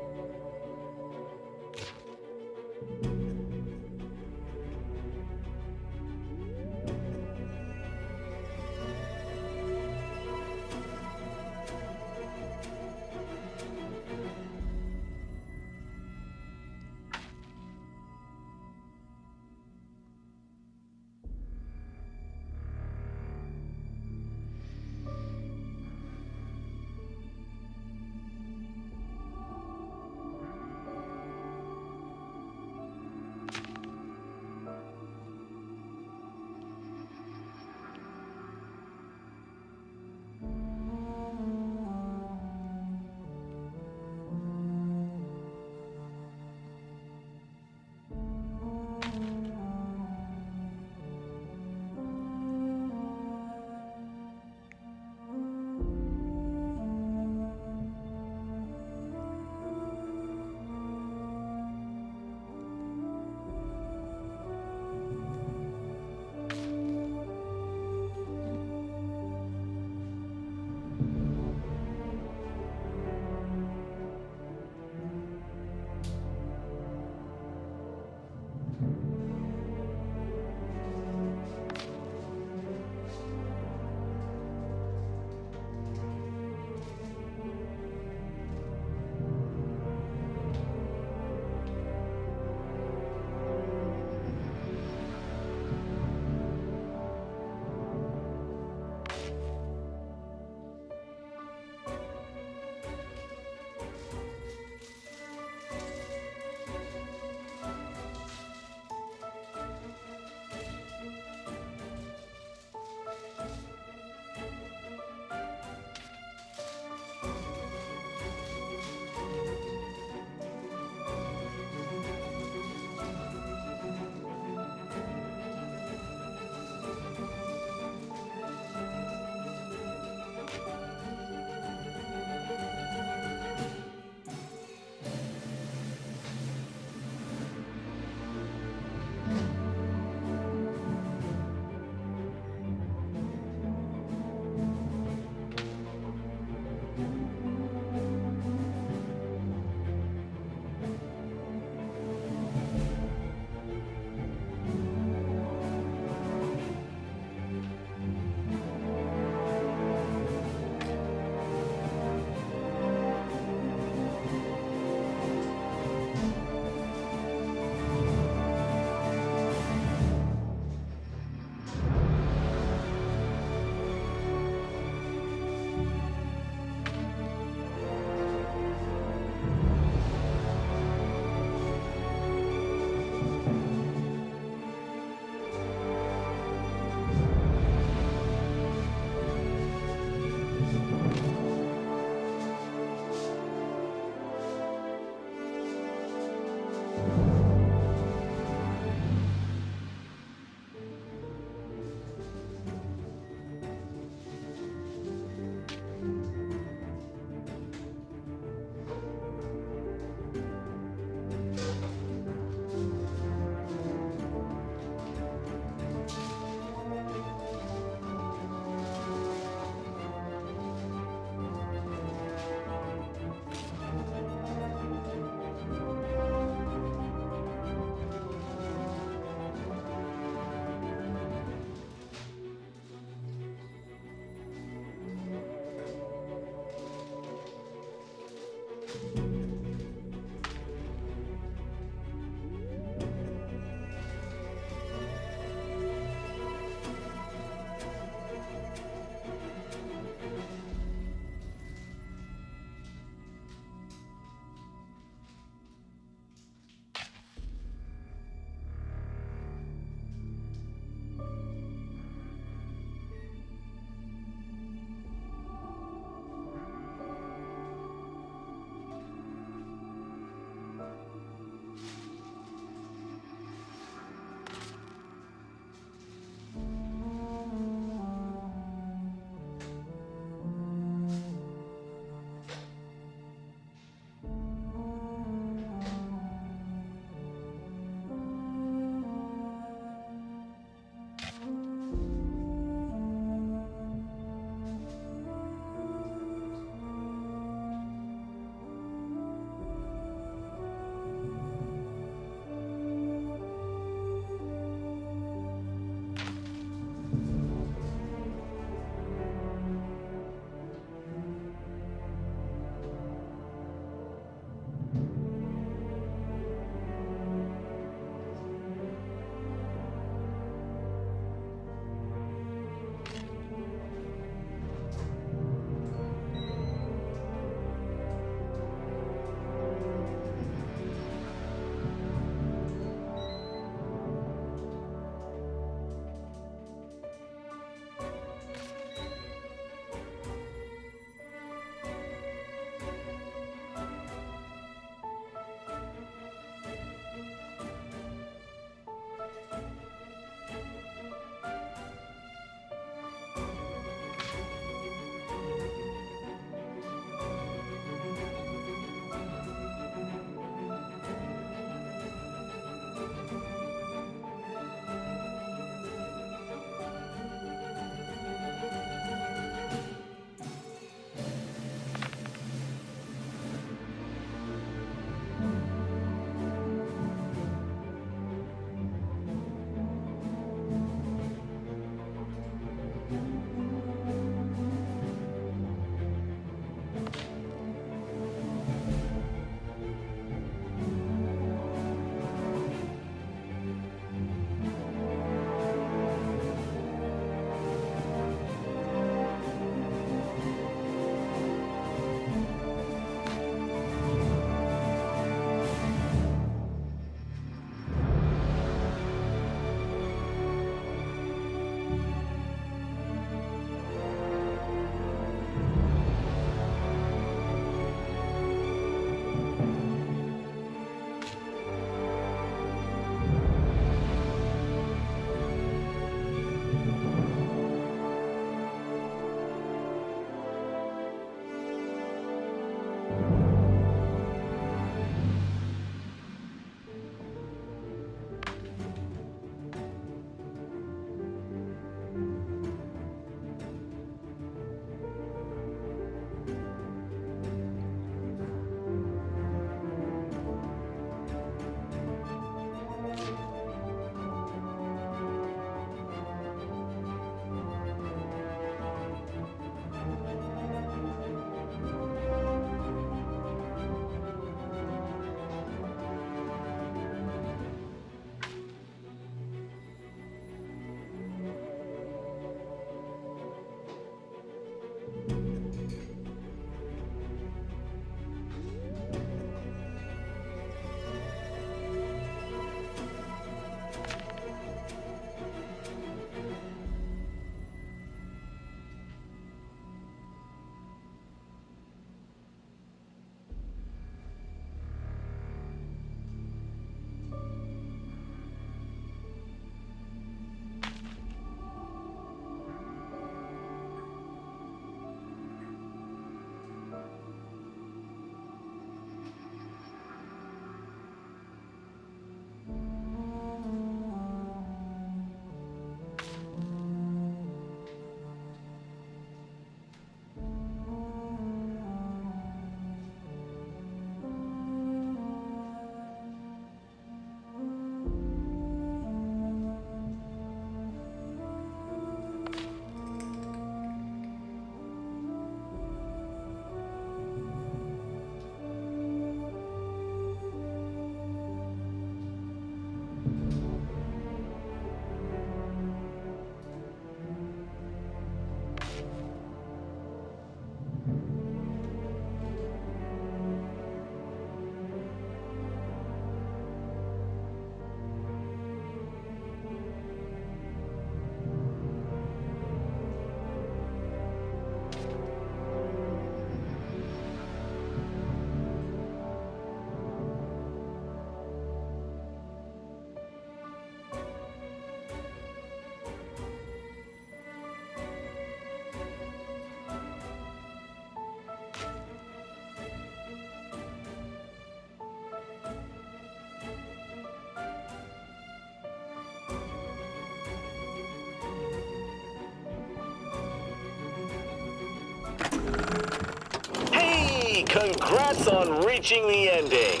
Congrats on reaching the ending.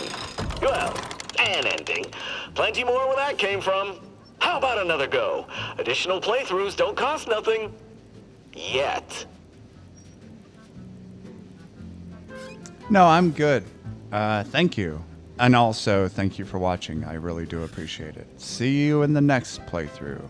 Well, an ending. Plenty more where that came from. How about another go? Additional playthroughs don't cost nothing. Yet. No, I'm good. Thank you. And also, thank you for watching. I really do appreciate it. See you in the next playthrough.